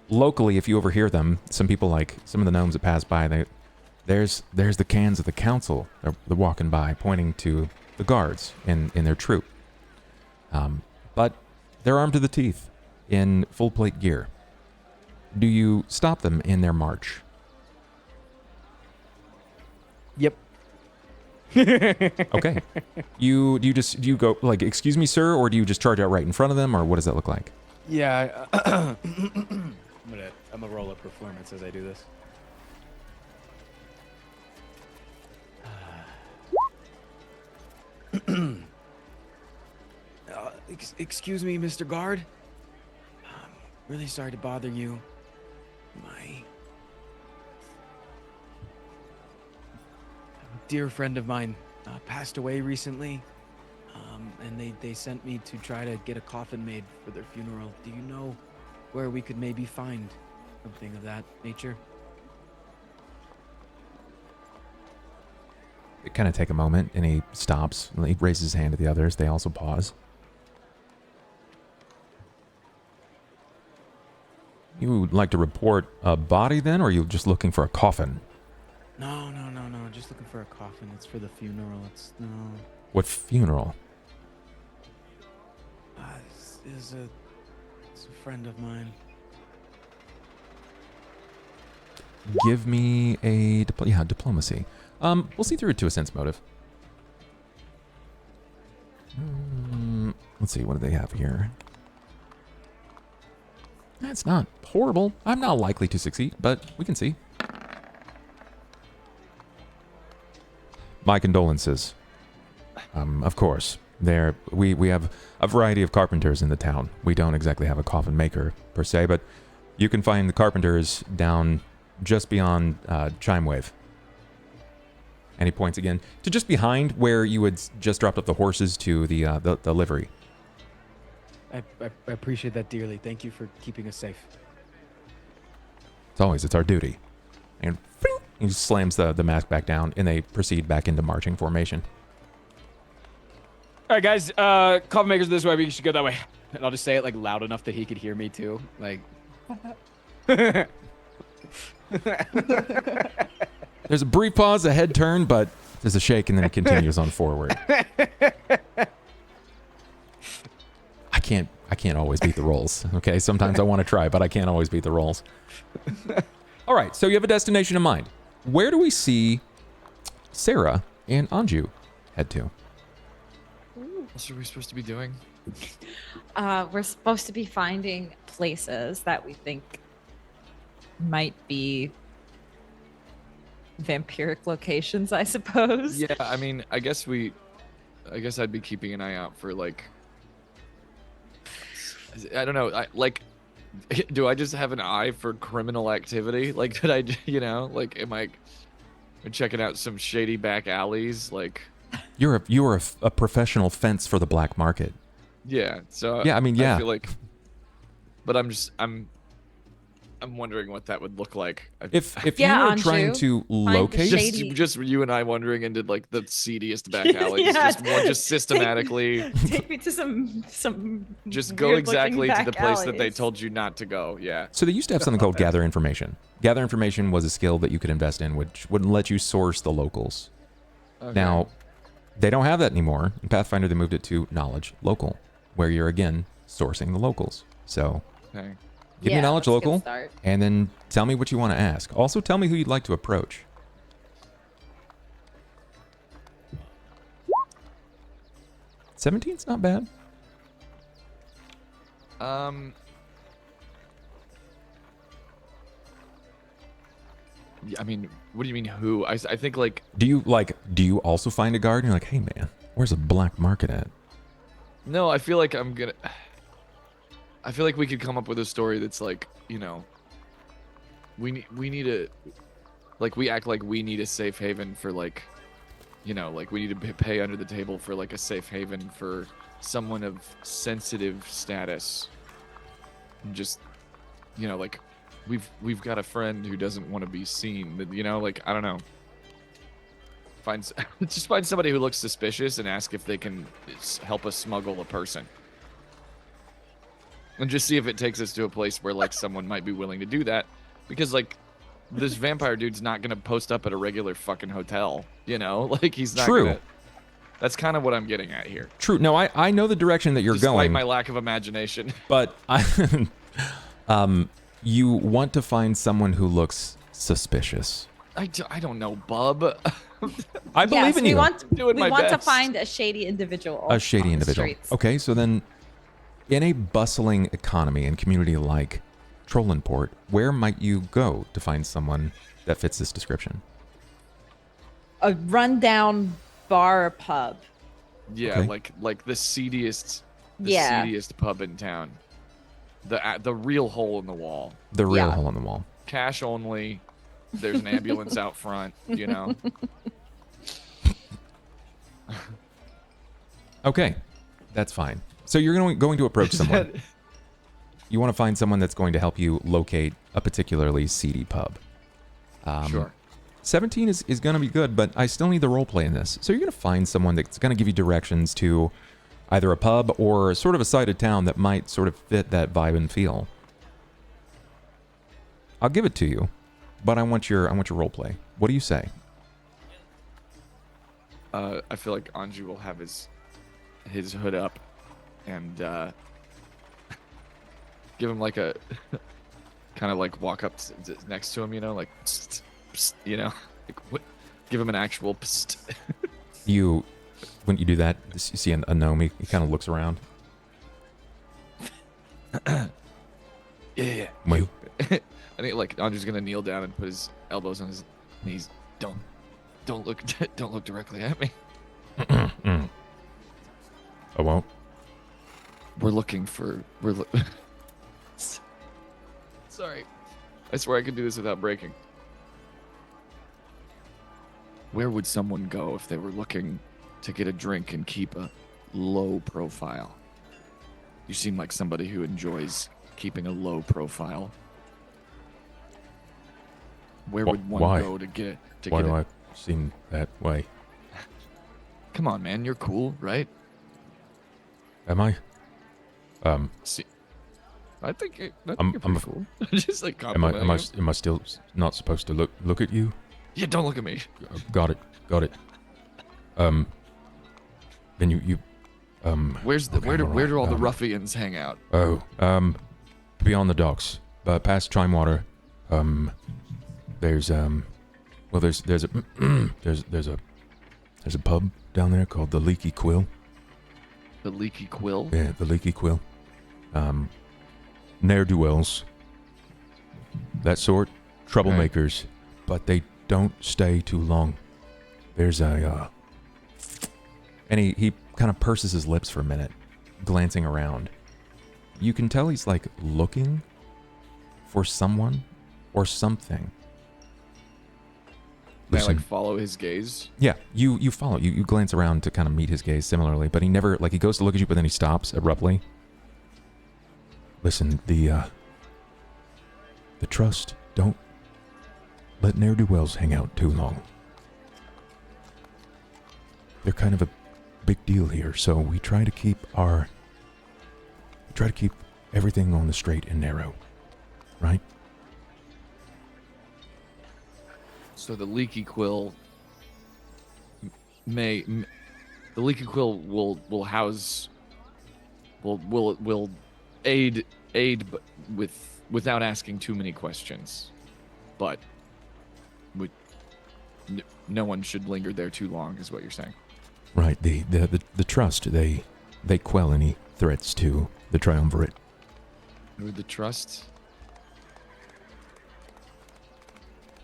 locally, if you overhear them, some people like some of the gnomes that pass by, there's the cans of the council. They're walking by, pointing to the guards in their troop. But they're armed to the teeth in full plate gear. Do you stop them in their march? Yep. Okay. Do you go like, excuse me, sir, or do you just charge out right in front of them, or what does that look like? Yeah. I'm gonna roll a performance as I do this. Excuse me, Mr. Guard. I'm really sorry to bother you. My dear friend of mine passed away recently, and they sent me to try to get a coffin made for their funeral. Do you know where we could maybe find something of that nature? They kind of take a moment, and he stops. He raises his hand to the others. They also pause. You would like to report a body then, or are you just looking for a coffin? No. Just looking for a coffin. It's for the funeral. It's no. What funeral? It's a friend of mine. Give me a diplomacy. We'll see through it to a sense motive. Let's see, what do they have here? That's not horrible. I'm not likely to succeed, but we can see. My condolences. Of course. We have a variety of carpenters in the town. We don't exactly have a coffin maker, per se, but you can find the carpenters down just beyond Chimewave. And he points again to just behind where you had just dropped off the horses to the livery. I appreciate that dearly. Thank you for keeping us safe. It's our duty. And he slams the mask back down, and they proceed back into marching formation. All right, guys. Coffee makers this way. We should go that way. And I'll just say it like loud enough that he could hear me too. Like. There's a brief pause, a head turn, but there's a shake, and then it continues on forward. I can't always beat the rolls. Okay, sometimes I want to try, but I can't always beat the rolls. All right, so you have a destination in mind. Where do we see Sera and Anju head to? What are we supposed to be doing? We're supposed to be finding places that we think might be vampiric locations, I suppose. Yeah, I mean, I guess I'd be keeping an eye out for like, I don't know, do I just have an eye for criminal activity? Like, did I, like, am I checking out some shady back alleys? Like, You are a professional fence for the black market. yeah. So Yeah, I mean, yeah. I feel like, but I'm wondering what that would look like. If Yeah, you are Anju, trying to find the locate, shady- just you and I wandering into like the seediest back alleys, Yeah, just systematically. Take me to some. Just go weird-looking exactly to the back place that they alleys. told you not to go. Yeah. so they used to have something called gather information. Gather information was a skill that you could invest in, which would let you source the locals. Okay. Now, they don't have that anymore. In Pathfinder, they moved it to knowledge local, where you're again sourcing the locals. So Okay. give me knowledge that's a good local, start. and then tell me what you want to ask. Also, tell me who you'd like to approach. $17's not bad. Yeah, I mean, what do you mean who? I think like Do you also find a guard and you're like, hey man, where's a black market at? no. I feel like I feel like we could come up with a story that's like, we need a, like, we act like we need a safe haven for like, like we need to pay under the table for like a safe haven for someone of sensitive status. And just, like we've got a friend who doesn't want to be seen, but like, I don't know. Just find somebody who looks suspicious and ask if they can help us smuggle a person. And just see if it takes us to a place where like someone might be willing to do that, because like this vampire dude's not gonna post up at a regular fucking hotel, like he's not. True. Gonna, that's kind of what I'm getting at here. True. No, I know the direction that you're Despite going, my lack of imagination. but you want to find someone who looks suspicious. I don't know, bub. I believe Yes, in we you. want Doing my we want to best. find a shady individual. A shady on the individual. streets. Okay, so then, in a bustling economy and community like Trollenport, where might you go to find someone that fits this description? A rundown bar or pub. Yeah, Okay. like the seediest pub in town. The real hole in the wall. The real Yeah. hole in the wall. Cash only. There's an ambulance out front, Okay, that's fine. So you're going to approach someone. You want to find someone that's going to help you locate a particularly seedy pub. Sure. 17 is going to be good, but I still need the role play in this. So you're going to find someone that's going to give you directions to either a pub or sort of a side of town that might sort of fit that vibe and feel. I'll give it to you, but I want your role play. What do you say? I feel like Anju will have his hood up and give him like a kind of like walk up next to him, like psst, psst, like what, give him an actual psst. When you do that, you see a gnome, he kind of looks around. Yeah. Wait. I think like Anju's gonna kneel down and put his elbows on his knees. Don't look directly at me. I won't. Sorry. I swear I could do this without breaking. Where would someone go if they were looking to get a drink and keep a low profile? You seem like somebody who enjoys keeping a low profile. Where would one why? go to get Why get do it? I seem that way? Come on, man, you're cool, right? Am I? See, I think you're I'm pretty a- cool. Just like Am I complimenting him. am I still not supposed to look at you? Yeah, don't look at me. Got it. Then you Where's the okay, where do all right, all the ruffians hang out? beyond the docks, past Chimewater, there's a there's a pub down there called the Leaky Quill. The Leaky Quill. Yeah, the Leaky Quill. Ne'er-do-wells, that sort, troublemakers, but they don't stay too long. There's a and he kind of purses his lips for a minute, glancing around. You can tell he's like looking for someone or something. Can I Listen, like follow his gaze? yeah, you follow. You glance around to kind of meet his gaze similarly, but he never, like, he goes to look at you, but then he stops abruptly. Listen, the trust, don't let ne'er-do-wells hang out too long. They're kind of a big deal here, so we try to keep everything on the straight and narrow, right? So the Leaky Quill the Leaky Quill will house will aid without asking too many questions, but no one should linger there too long, is what you're saying. Right, the trust, they quell any threats to the triumvirate. Who the trust?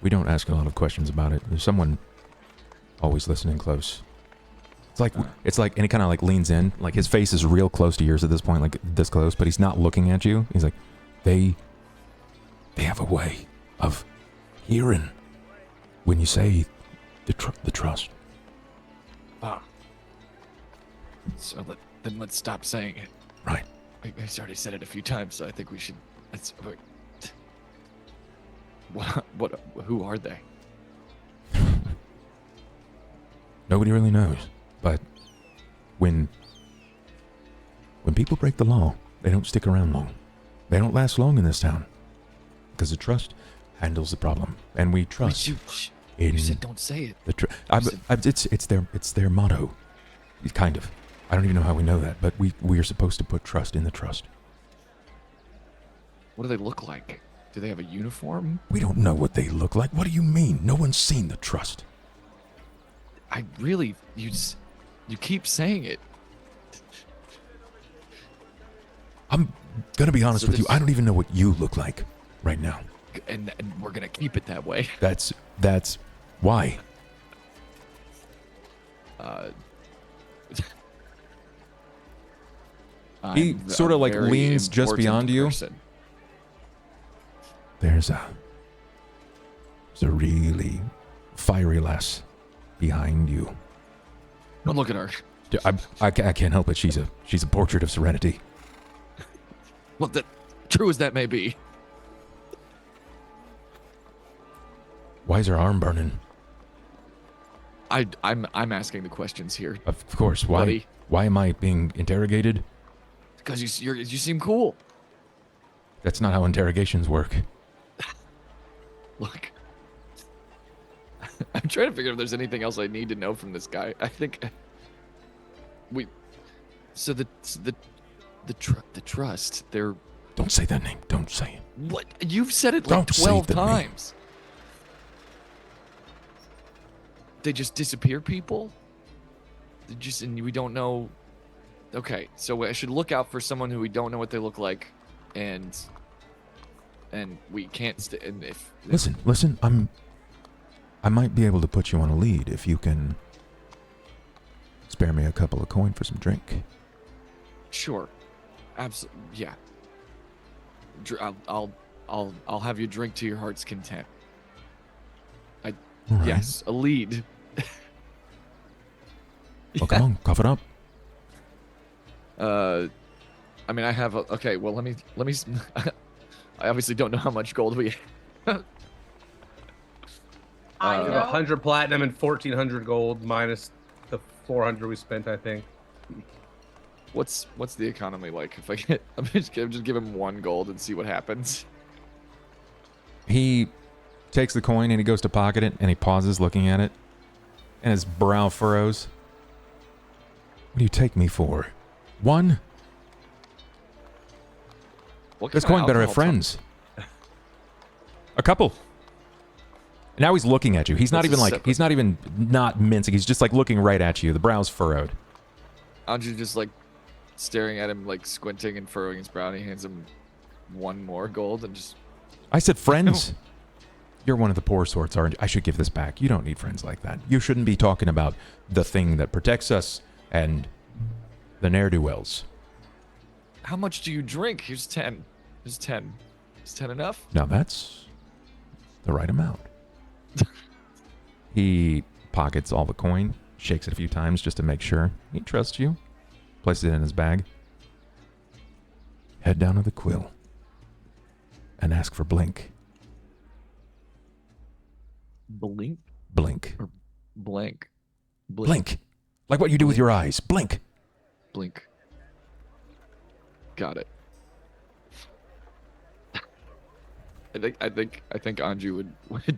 We don't ask a lot of questions about it. There's someone always listening close. It's like, and he kind of like leans in, like his face is real close to yours at this point, like this close, but he's not looking at you. He's like, they have a way of hearing when you say the trust. Ah. So then let's stop saying it. Right. I already said it a few times, so I think we should. Who are they? Nobody really knows, but when people break the law, they don't stick around long. They don't last long in this town, because the trust handles the problem, and we trust. You said don't say it. It's their motto, kind of. I don't even know how we know that, but we are supposed to put trust in the trust. What do they look like? Do they have a uniform? We don't know what they look like. What do you mean? No one's seen the trust. I really, you keep saying it. I'm gonna be honest So with you. this- I don't even know what you look like right now. And we're gonna keep it that way. That's why. He I'm sorta, a like, very leans just important beyond you. person. There's a really fiery lass behind you. Don't look at her. I can't help it. She's a portrait of serenity. Well, true as that may be. Why is her arm burning? I'm asking the questions here Of course. Why? Buddy. Why am I being interrogated? because you seem cool. That's not how interrogations work. Look, I'm trying to figure out if there's anything else I need to know from this guy. I think so the trust. They're Don't say that name. Don't say it. what you've said it like Don't say 12 the name. times. They just disappear people. And we don't know. Okay, so I should look out for someone who we don't know what they look like, and we can't. And if Listen. I might be able to put you on a lead if you can spare me a couple of coin for some drink. Sure, absolutely, yeah. I'll have you drink to your heart's content. All right. Yes, a lead. Well, come on, cough it up. I mean, I have a, okay. Well, let me. I obviously don't know how much gold we. I We have know. 100 platinum and 1,400 gold minus the 400 we spent, I think. What's the economy like? If I get, I'm just give him 1 gold and see what happens. He takes the coin and he goes to pocket it and he pauses looking at it. And his brow furrows. What do you take me for? 1? What This kind of coin better have alcohol friends. A couple. Now he's looking at you. He's not That's even a like, separate- he's not even not mincing. He's just like looking right at you. The brow's furrowed. Anju just like staring at him, like squinting and furrowing his brow. And he hands him 1 more gold and just. I said friends. You're one of the poor sorts, aren't you? I should give this back. You don't need friends like that. You shouldn't be talking about the thing that protects us and the ne'er-do-wells. How much do you drink? Here's 10. Here's 10. Is 10 enough? Now that's the right amount. He pockets all the coin, shakes it a few times just to make sure. He trusts you. Places it in his bag. Head down to the quill and ask for Blink. Blink. Blink. Blank. Blink. Like what you do with your eyes. Blink. Blink. Got it. I think Anju would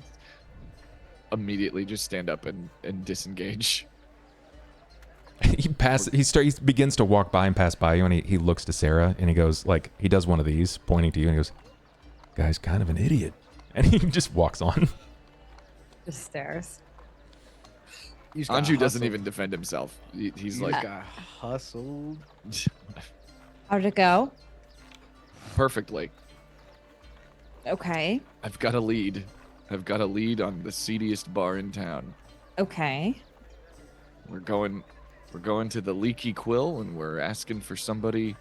immediately just stand up and disengage. He begins to walk by and pass by you, and he looks to Sera, and he goes, like, he does one of these, pointing to you, and he goes, guy's kind of an idiot. And he just walks on. Just stares. Anju doesn't even defend himself. He's You like, got hustled. How did it go? perfectly. Okay. I've got a lead. I've got a lead on the seediest bar in town. Okay. We're going to the Leaky Quill, and we're asking for somebody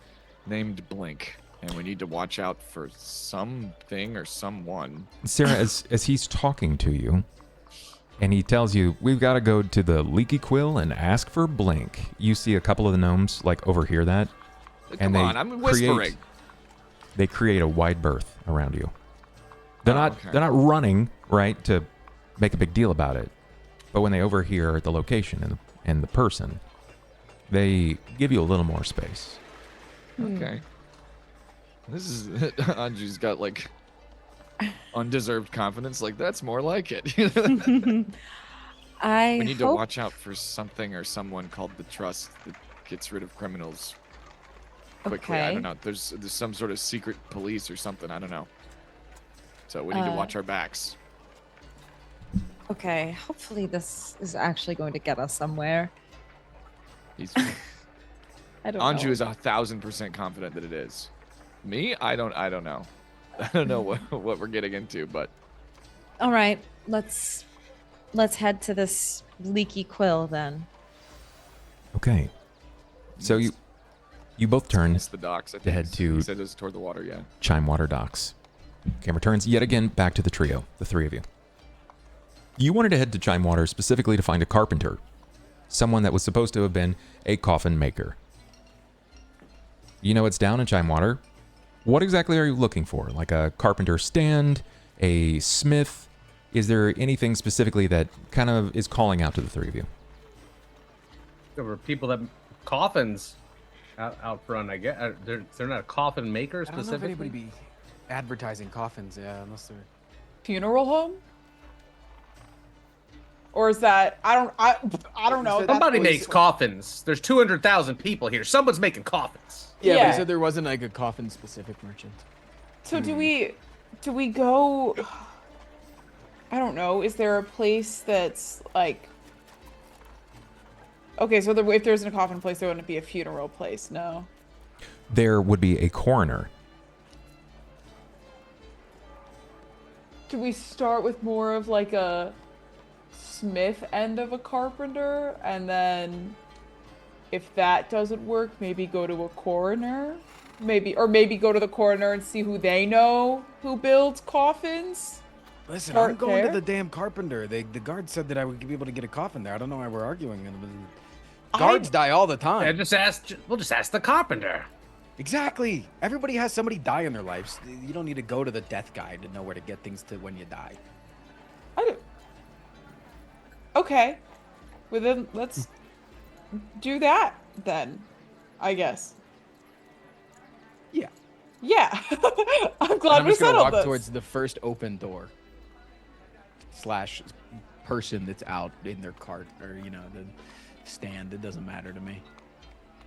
named Blink. And we need to watch out for something or someone. Sera, as he's talking to you, and he tells you, we've got to go to the Leaky Quill and ask for Blink. You see a couple of the gnomes, like, overhear that. Come on, I'm whispering. They create a wide berth around you. They're okay. They're not running, right, to make a big deal about it. But when they overhear the location and the person, they give you a little more space. Okay. This is Anju's got like undeserved confidence. Like, that's more like it. I We need to hope- watch out for something or someone called the Trust that gets rid of criminals quickly. I Okay. don't know. There's some sort of secret police or something. I don't know. So we need to watch our backs. Okay, hopefully this is actually going to get us somewhere. He's I don't Anju know. is 1,000% confident that it is. Me, I don't know. I don't know what we're getting into, but All right, let's head to this Leaky Quill then. Okay. So you both turn it's the docks. I think to head to he said it was toward the water. Yeah. Chimewater Docks. Camera turns yet again back to the trio, the three of you. You wanted to head to Chimewater specifically to find a carpenter, someone that was supposed to have been a coffin maker. You know it's down in Chimewater. What exactly are you looking for? Like a carpenter stand, a smith? Is there anything specifically that kind of is calling out to the three of you? There were people that coffins out front. I guess they're not a coffin maker I don't know if specifically. anybody be advertising coffins, yeah, unless they're. Funeral home? Or is that I don't know. Somebody That's- makes coffins. There's 200,000 people here. Someone's making coffins. Yeah, but Yeah. he said there wasn't like a coffin specific merchant. So do we go I don't know, is there a place that's like Okay, so if there's a coffin place, there wouldn't be a funeral place, no. There would be a coroner. Do we start with more of like a smith end of a carpenter, and then if that doesn't work, maybe go to a coroner? Maybe go to the coroner and see who they know who builds coffins? Listen, Start I'm going there? to the damn carpenter. The guard said that I would be able to get a coffin there. I don't know why we're arguing. Guards die all the time. Yeah, we'll just ask the carpenter. Exactly. Everybody has somebody die in their lives. You don't need to go to the death guide to know where to get things to when you die. Okay. Well, then let's do that then, I guess. Yeah. Yeah. I'm glad I'm we just gonna settled walk this. towards the first open door. / person that's out in their cart or the stand. It doesn't matter to me.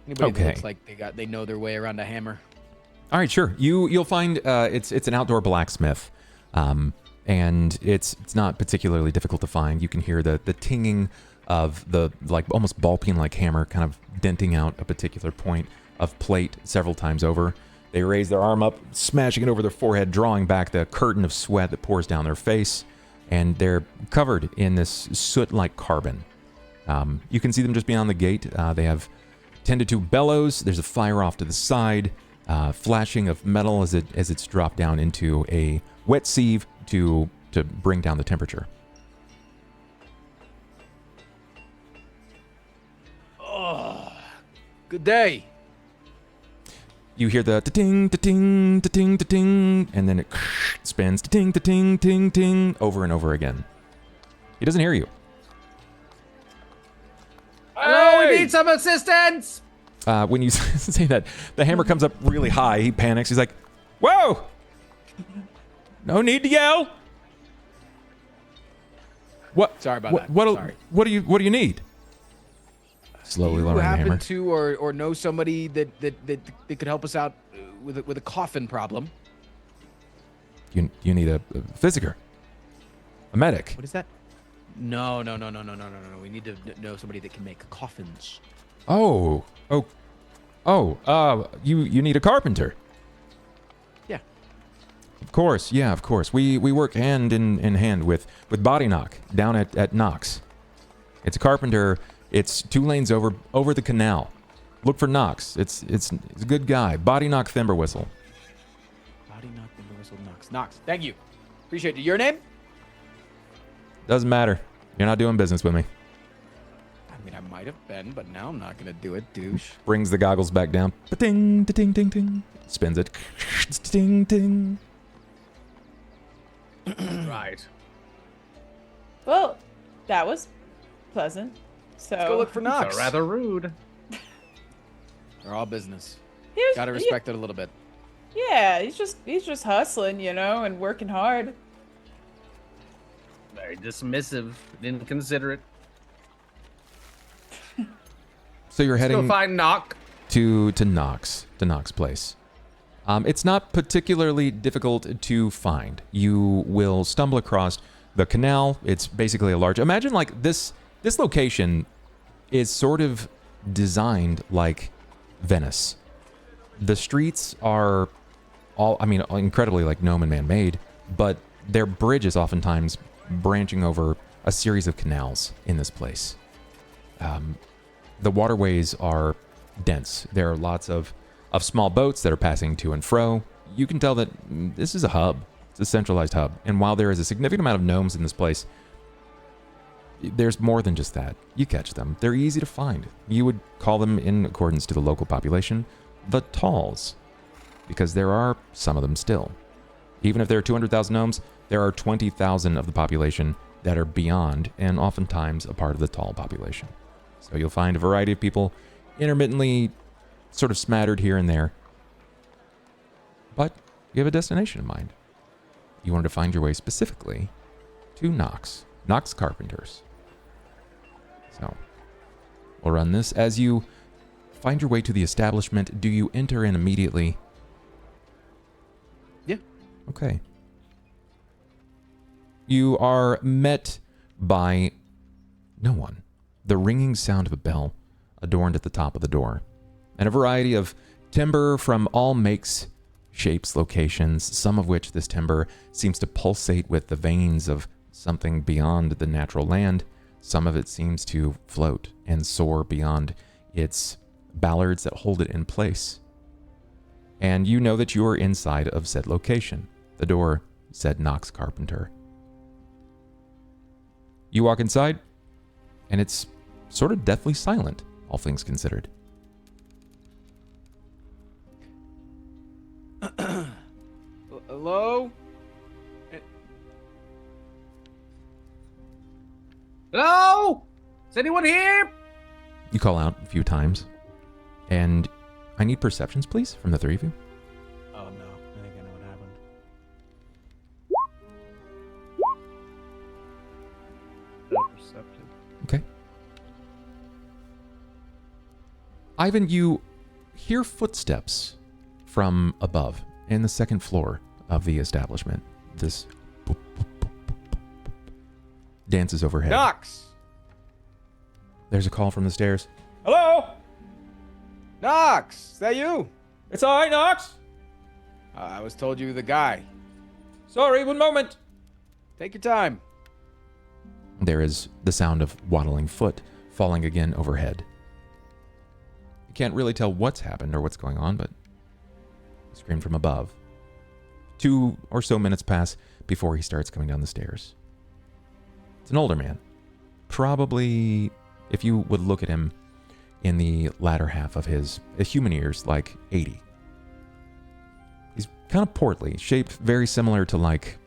Anybody that Okay. looks like they know their way around a hammer. All right, sure. You'll find it's an outdoor blacksmith, and it's not particularly difficult to find. You can hear the tinging of the almost ball peen like hammer kind of denting out a particular point of plate several times over. They raise their arm up, smashing it over their forehead, drawing back the curtain of sweat that pours down their face, and they're covered in this soot-like carbon. You can see them just beyond the gate. They have tended to bellows. There's a fire off to the side, flashing of metal as it's dropped down into a wet sieve to bring down the temperature. Oh, good day. You hear the ta-ting, ta-ting, ta-ting, ta-ting, and then it spins ta-ting, ta-ting, ting, ting, over and over again. He doesn't hear you. Hello, we need some assistance. When you say that, the hammer comes up really high. He panics. He's like, "Whoa! No need to yell." What? Sorry about that. Sorry. What do you need? Slowly You lowering the hammer. happen to or know somebody that could help us out with a coffin problem? You need a physicker, a medic. What is that? No. We need to know somebody that can make coffins. You need a carpenter. Yeah. Of course, yeah, of course. We work hand in hand with Body Knock down at Knox. It's a carpenter. It's 2 lanes over the canal. Look for Knox. It's a good guy. Body Knock Thimberwhistle. Body Knock, Thimberwhistle, Knox. Knox, thank you. Appreciate it. Your name? Doesn't matter. You're not doing business with me. I mean, I might have been, but now I'm not gonna do it, douche. Brings the goggles back down. Ding, ding, ding, ding. Spins it. Ding, ding. Right. Well, that was pleasant. So Let's go look for Knox. So rather rude. They're all business. he was- Gotta respect it a little bit. Yeah, he's just hustling, and working hard. Very dismissive, inconsiderate. So you're Go heading find Knock. to Knox place. It's not particularly difficult to find. You will stumble across the canal. It's basically a large. Imagine like this location is sort of designed like Venice. The streets are incredibly like gnome and man-made, but their bridges oftentimes branching over a series of canals in this place. The waterways are dense. There are lots of small boats that are passing to and fro. You can tell that this is a hub. It's a centralized hub. And while there is a significant amount of gnomes in this place, there's more than just that. You catch them. They're easy to find. You would call them, in accordance to the local population, the Talls, because there are some of them still. Even if there are 200,000 gnomes, there are 20,000 of the population that are beyond and oftentimes a part of the Tall population. So you'll find a variety of people intermittently sort of smattered here and there. But you have a destination in mind. You wanted to find your way specifically to Knox Carpenters. So we'll run this. As you find your way to the establishment, do you enter in immediately? Yeah. Okay. You are met by no one. The ringing sound of a bell adorned at the top of the door, and a variety of timber from all makes, shapes, locations, some of which this timber seems to pulsate with the veins of something beyond the natural land. Some of it seems to float and soar beyond its ballards that hold it in place. And you know that you are inside of said location. The door said Knox Carpenter. You walk inside, and it's sort of deathly silent, all things considered. Hello? Is anyone here? You call out a few times. And I need perceptions, please, from the three of you. Oh no, I think I know what happened. No perception. Okay. Ivan, you hear footsteps from above in the second floor of the establishment. This boop, boop, boop, boop, boop, dances overhead. Knox! There's a call from the stairs. Hello? Knox! Is that you? It's I, Knox. I was told you were the guy. Sorry, one moment. Take your time. There is the sound of waddling foot falling again overhead. You can't really tell what's happened or what's going on, but screamed from above. 2 or so minutes pass before he starts coming down the stairs. It's an older man. Probably, if you would look at him in the latter half of his human years, like 80. He's kind of portly, shaped very similar to like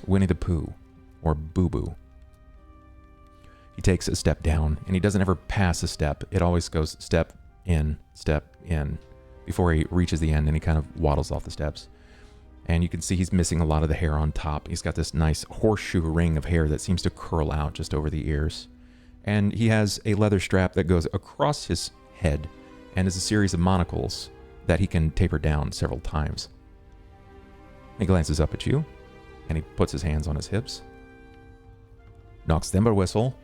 Winnie the Pooh or Boo Boo. He takes a step down, and he doesn't ever pass a step. It always goes step in, before he reaches the end, and he kind of waddles off the steps. And you can see he's missing a lot of the hair on top. He's got this nice horseshoe ring of hair that seems to curl out just over the ears. And he has a leather strap that goes across his head and is a series of monocles that he can taper down several times. He glances up at you, and he puts his hands on his hips. Knocks timber whistle.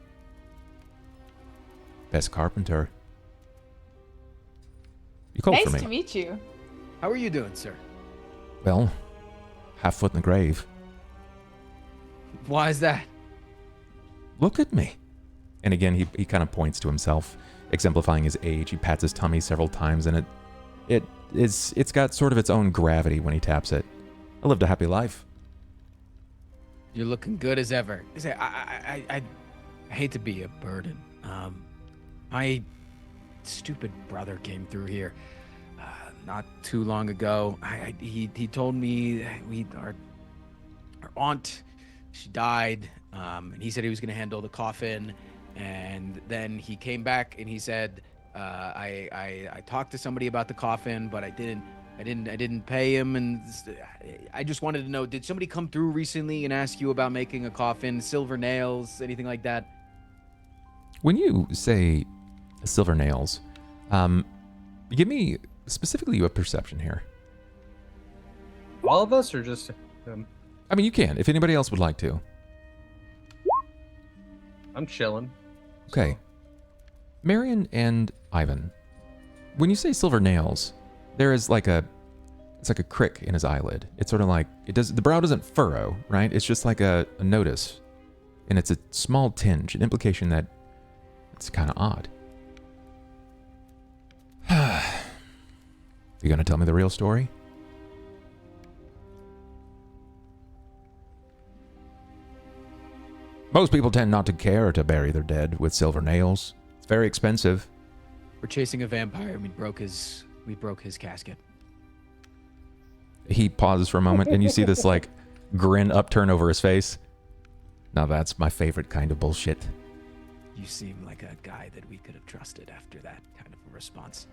Best carpenter. You called for me. Nice to meet you. How are you doing, sir? Well, half foot in the grave. Why is that? Look at me. And again, he kind of points to himself, exemplifying his age. He pats his tummy several times, and it's got sort of its own gravity when he taps it. I lived a happy life. You're looking good as ever. I hate to be a burden. My stupid brother came through here not too long ago. He told me our aunt, she died, and he said he was going to handle the coffin. And then he came back and he said, I talked to somebody about the coffin, but I didn't pay him. And I just wanted to know, did somebody come through recently and ask you about making a coffin, silver nails, anything like that? When you say silver nails, give me specifically a perception here. All of us, or just I mean, you can, if anybody else would like to. I'm chilling. Okay. Marian and Ivan, when you say silver nails, there is it's like a crick in his eyelid. It's sort of like, the brow doesn't furrow, right? It's just like a notice. And it's a small tinge, an implication that it's kind of odd. You gonna tell me the real story? Most people tend not to care to bury their dead with silver nails. It's very expensive. We're chasing a vampire and we broke his casket. He pauses for a moment, and you see this like grin upturn over his face. Now that's my favorite kind of bullshit. You seem like a guy that we could have trusted after that kind of a response.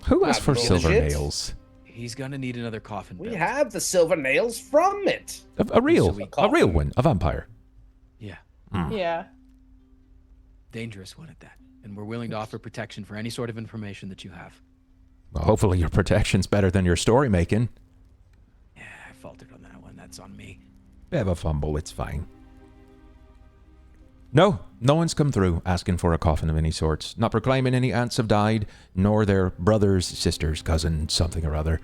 Who asked for silver bullshit. nails? He's gonna need another coffin We built. have the silver nails from it. A real coffin. one, a vampire. Yeah, Yeah. dangerous one at that. And we're willing to offer protection for any sort of information that you have. Well, hopefully your protection's better than your story making. Yeah, I faltered on that one. That's on me. Bit of a fumble, it's fine. No one's come through asking for a coffin of any sorts. Not proclaiming any aunts have died, nor their brothers, sisters, cousins, something or other.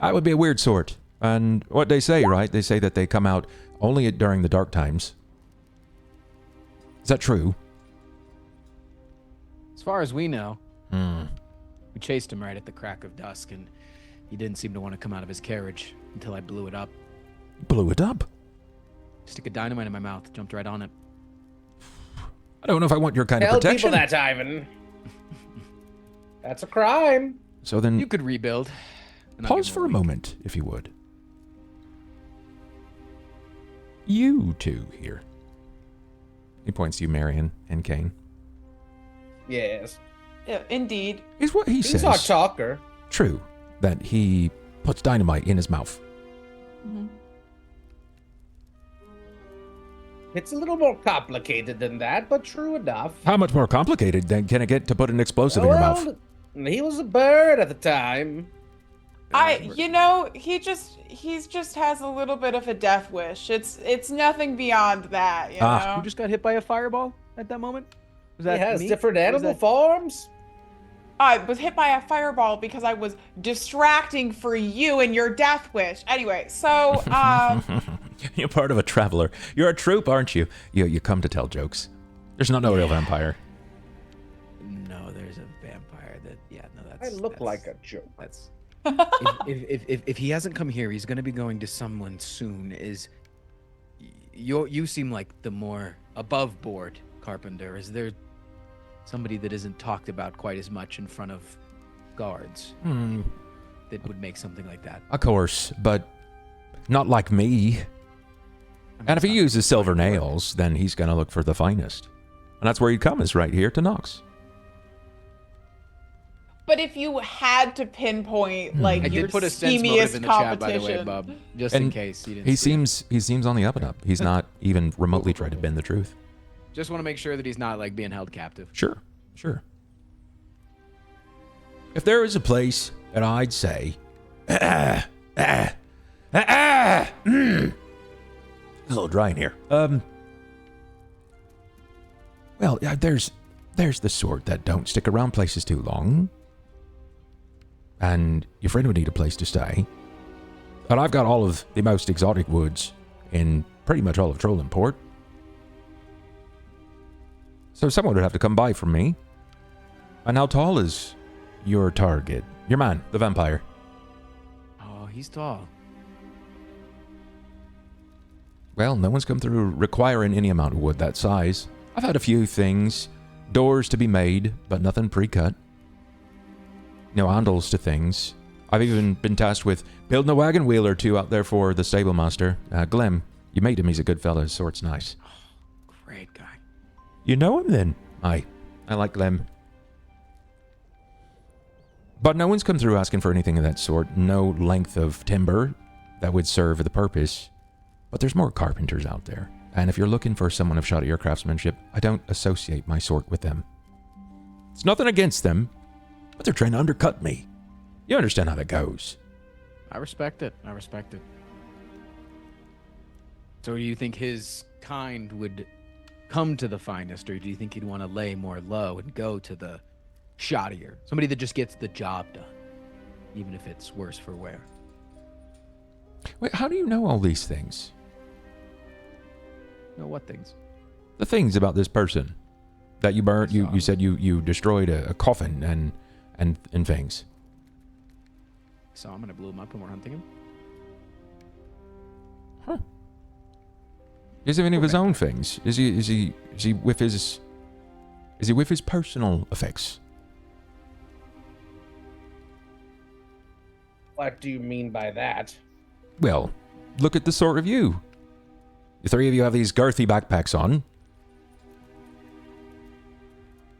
That would be a weird sort. And what they say, right? They say that they come out only during the dark times. Is that true? As far as we know, we chased him right at the crack of dusk, and he didn't seem to want to come out of his carriage until I blew it up. Blew it up? Stick a dynamite in my mouth, jumped right on it. I don't know if I want your kind Tell of protection. people that, Ivan. That's a crime. So then, You could rebuild. and I'll pause give for him a week. moment, if you would. You two here. He points to you, Marian and Cain. Yes. Yeah, indeed. Is what he He's says our talker. true? That he puts dynamite in his mouth? Mhm. It's a little more complicated than that, but true enough. How much more complicated than can it get to put an explosive in your mouth? He was a bird at the time. He just has a little bit of a death wish. It's nothing beyond that, you know. Who just got hit by a fireball at that moment? Was He that has me? different Or was animal that- forms. I was hit by a fireball because I was distracting for you and your death wish. Anyway, so You're part of a traveler. You're a troop, aren't you? You come to tell jokes. There's no real vampire. No, there's a vampire that. Yeah, no, I that's. look that's- like a joke. That's. if he hasn't come here, he's gonna be going to someone soon. You seem like the more above board carpenter. Is there somebody that isn't talked about quite as much in front of guards that would make something like that? Of course, but not like me. And if he uses silver nails, then he's going to look for the finest. And that's where he'd come, is right here to Nox. but if you had to pinpoint like I your did put a sense motive schemiest in the chat, by the way, competition, Bub, just And in case you didn't. He see it. seems on the up and up. He's not even remotely trying to bend the truth. Just want to make sure that he's not like being held captive. Sure. If there is a place that I'd say, a little dry in here. Well, there's the sort that don't stick around places too long, and your friend would need a place to stay. But I've got all of the most exotic woods in pretty much all of Trollenport. So someone would have to come by from me. And how tall is your target? Your man, the vampire. Oh, he's tall. Well, no one's come through requiring any amount of wood that size. I've had a few things. Doors to be made, but nothing pre-cut. No handles to things. I've even been tasked with building a wagon wheel or two out there for the stable master. Ghlem, you meet him, he's a good fella, his sort's nice. Great guy. You know him then? Aye, I like Ghlem. But no one's come through asking for anything of that sort. No length of timber that would serve the purpose. But there's more carpenters out there. And if you're looking for someone of shoddier craftsmanship, I don't associate my sort with them. It's nothing against them, but they're trying to undercut me. You understand how that goes. I respect it. So do you think his kind would come to the finest, or do you think he'd want to lay more low and go to the shoddier? Somebody that just gets the job done, even if it's worse for wear. Wait, how do you know all these things? No, what things? The things about this person that you burnt. You said you destroyed a coffin and things. So I'm gonna blow him up and we're hunting him. Huh. Does he have any of his own things? Is he with his personal effects? What do you mean by that? Well, look at the sort of you. The three of you have these girthy backpacks on.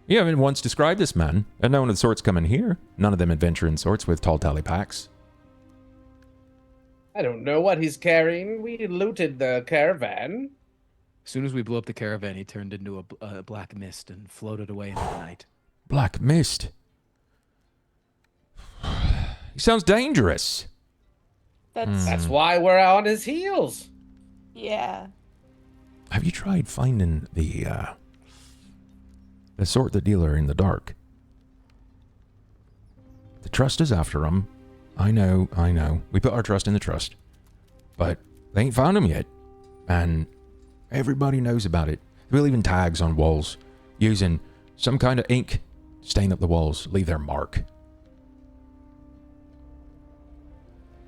You haven't once described this man, and none of the sorts come in here. None of them adventuring sorts with tall tally packs. I don't know what he's carrying. We looted the caravan. As soon as we blew up the caravan, he turned into a black mist and floated away into the night. Black mist. He sounds dangerous. That's why we're on his heels. Yeah. Have you tried finding the sort that dealer in the dark? The trust is after him. I know. We put our trust in the trust. But they ain't found him yet. And everybody knows about it. They're leaving tags on walls, using some kind of ink to stain up the walls, leave their mark.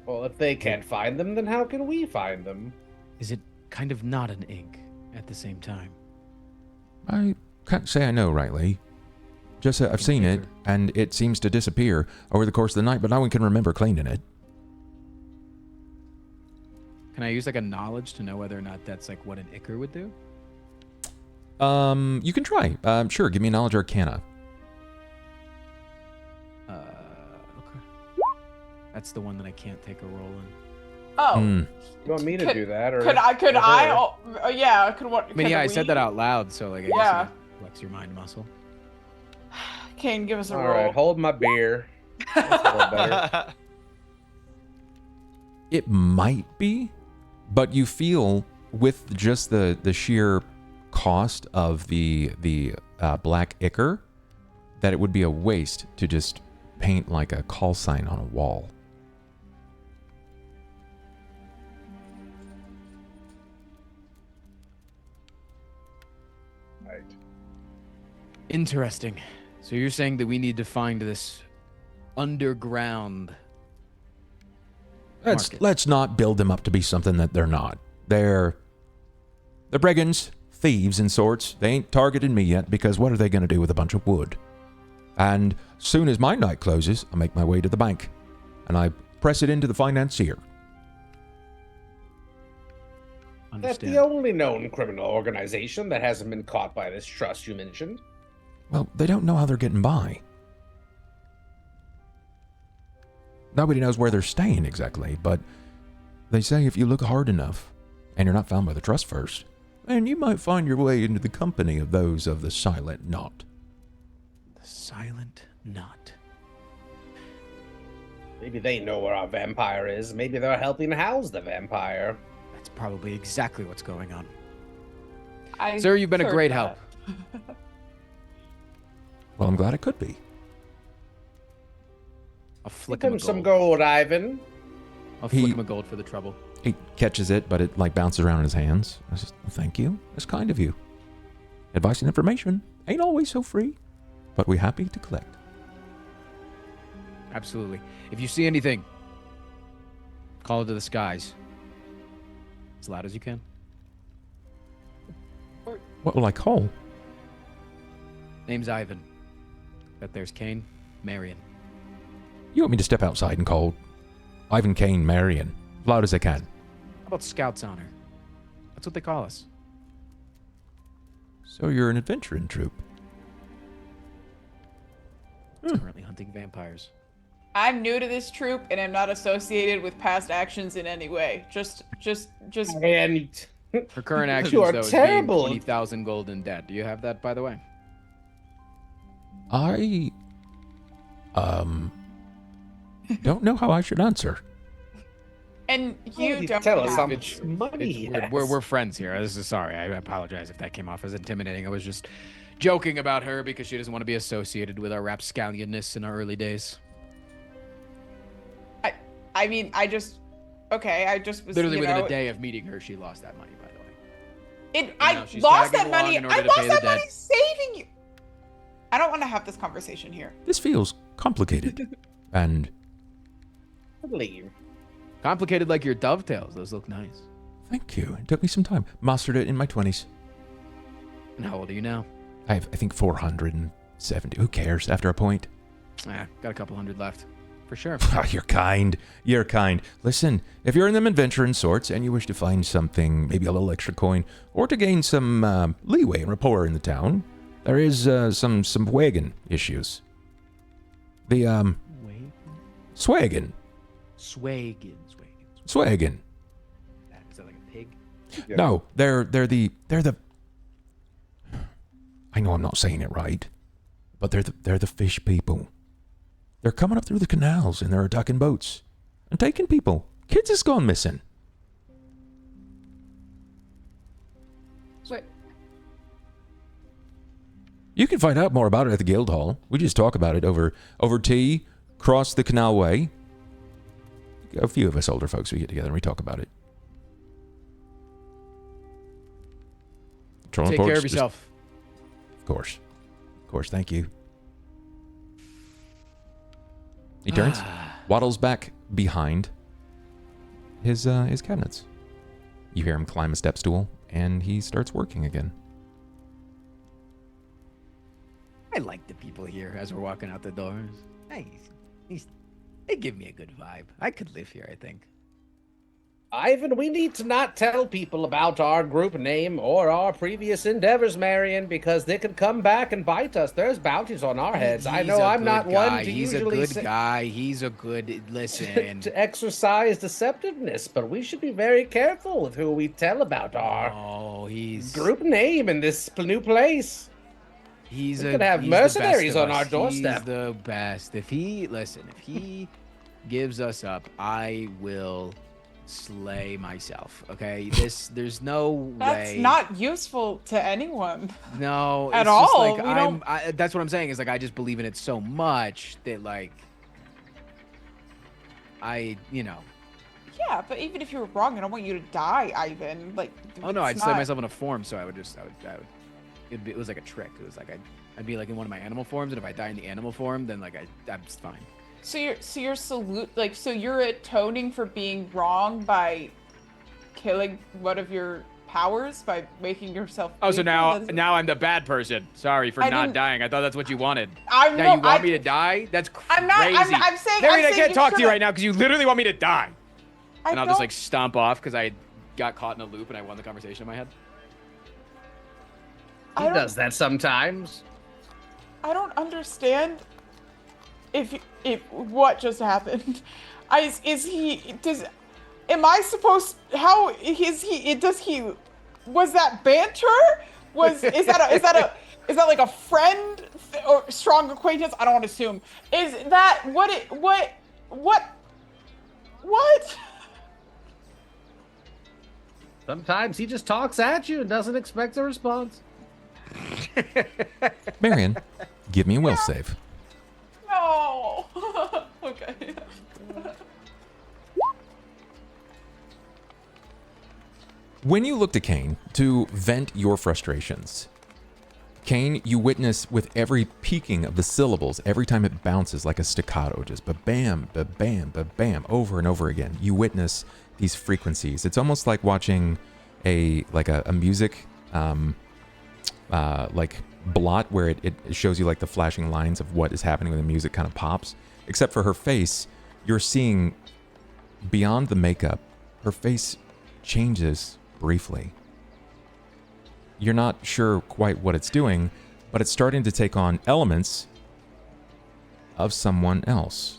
Well, if they can't find them, then how can we find them? Is it kind of not an ink at the same time? I can't say I know rightly. Just that I've seen it, and it seems to disappear over the course of the night, but no one can remember cleaning it. Can I use like a knowledge to know whether or not that's like what an ichor would do? You can try. Sure, give me a knowledge arcana. Okay. That's the one that I can't take a roll in. Oh. Hmm. You want me to do that, or Could I? or her? Yeah. Could what? I mean, yeah, I said that out loud, so like, I guess Yeah. you flex your mind muscle. Cain, give us a All roll. right, hold my beer. That's a little better. It might be, but you feel with just the sheer cost of the black ichor that it would be a waste to just paint like a call sign on a wall. Right. Interesting. So you're saying that we need to find this underground market. Let's not build them up to be something that they're not. They're brigands, thieves in sorts. They ain't targeted me yet because what are they going to do with a bunch of wood? And soon as my night closes, I make my way to the bank and I press it into the financier. That's Understand. the only known criminal organization that hasn't been caught by this trust you mentioned. Well, they don't know how they're getting by. Nobody knows where they're staying exactly, but they say if you look hard enough and you're not found by the trust first, then you might find your way into the company of those of the Silent Knot. The Silent Knot. Maybe they know where our vampire is. Maybe they're helping house the vampire. That's probably exactly what's going on. I Sir, you've been a heard great that. help. Well, I'm glad it could be. I'll flick Give him him a some gold. gold, Ivan. I'll flick He- him a gold for the trouble. He catches it, but it like bounces around in his hands. I says, well, thank you. That's kind of you. Advice and information ain't always so free, but we're happy to collect. Absolutely. If you see anything, call it to the skies. As loud as you can. What will I call? Name's Ivan. Bet there's Cain, Marian. You want me to step outside and call Ivan, Cain, Marian, as loud as I can? How about Scout's Honor? That's what they call us. So you're an adventuring troop. Currently hunting vampires. I'm new to this troop and I'm not associated with past actions in any way. Just. And Her current actions, You are though, is terrible. being 20,000 gold in debt. Do you have that, by the way? I don't know how I should answer. And you don't tell us have how to. much money he We're, has. we're friends here. This is sorry. I apologize if that came off as intimidating. I was just joking about her because she doesn't want to be associated with our rapscallionness in our early days. I mean, I just was Literally you within know, a day of meeting her, she lost that money, by the way. I now she's lost tagging that along money. in order I to lost pay the that money debt. saving you. I don't want to have this conversation here. This feels complicated. And Leave. Complicated like your dovetails. Those look nice. thank you. It took me some time. Mastered it in my 20s. And how old are you now? I have, I think, 470. Who cares after a point? Got a couple hundred left. For sure. Oh, you're kind. You're kind. Listen, if you're in them adventuring sorts and you wish to find something, maybe a little extra coin, or to gain some leeway and rapport in the town, there is some wagon issues. The Wait. swaggin. Swaggin. Swaggin. Is that like a pig? Yeah. No, they're the I know I'm not saying it right, but they're the fish people. They're coming up through the canals and they're attacking boats and taking people. Kids has gone missing. Wait. You can find out more about it at the guild hall. We just talk about it over tea, cross the canal way. A few of us older folks, we get together and we talk about it. Trolling Take care Porks of just- yourself. Of course, thank you. He turns, waddles back behind his cabinets. You hear him climb a step stool, and he starts working again. I like the people here as we're walking out the doors. Hey, they give me a good vibe. I could live here, I think. Ivan, we need to not tell people about our group name or our previous endeavors, Marian, because they could come back and bite us. There's bounties on our heads. I know I'm not one to He's usually a good guy. He's a good listen. to exercise deceptiveness, but we should be very careful with who we tell about our he's group name in this new place. He's We could have mercenaries the best of on our us. doorstep. He's the best. If he gives us up, I will slay myself. Okay, there's no That's way. not useful to anyone. No, at it's just all. like We don't- that's what I'm saying. Is like I just believe in it so much that like Yeah, but even if you were wrong, I don't want you to die, Ivan. Like, Oh no, it's I'd slay not- myself in a form, so I would. It was like a trick. It was like I'd be like in one of my animal forms, and if I die in the animal form, then like I'm just fine. So you're atoning for being wrong by killing one of your powers by making yourself. Oh, so lethal? now I'm the bad person. Sorry for I not didn't- dying. I thought that's what you wanted. I'm Now no, you want me to die? That's crazy. I'm not. I'm saying. Marian, I'm I saying can't you talk to you should've- right now because you literally want me to die. And I'll just don't- like stomp off because I got caught in a loop and I won the conversation in my head. I He don't- does that sometimes. I don't understand if what just happened. Am I supposed, how is he, was that banter? Is that like a friend or strong acquaintance? I don't want to assume. Is that what? Sometimes he just talks at you and doesn't expect a response. Marian, give me a will save. No. Okay. When you look to Cain to vent your frustrations, Cain, you witness with every peaking of the syllables, every time it bounces like a staccato, just ba-bam, ba-bam, ba-bam, over and over again. You witness these frequencies. It's almost like watching a music like blot where it shows you like the flashing lines of what is happening when the music kind of pops. Except for her face, you're seeing beyond the makeup, her face changes briefly. You're not sure quite what it's doing, but it's starting to take on elements of someone else.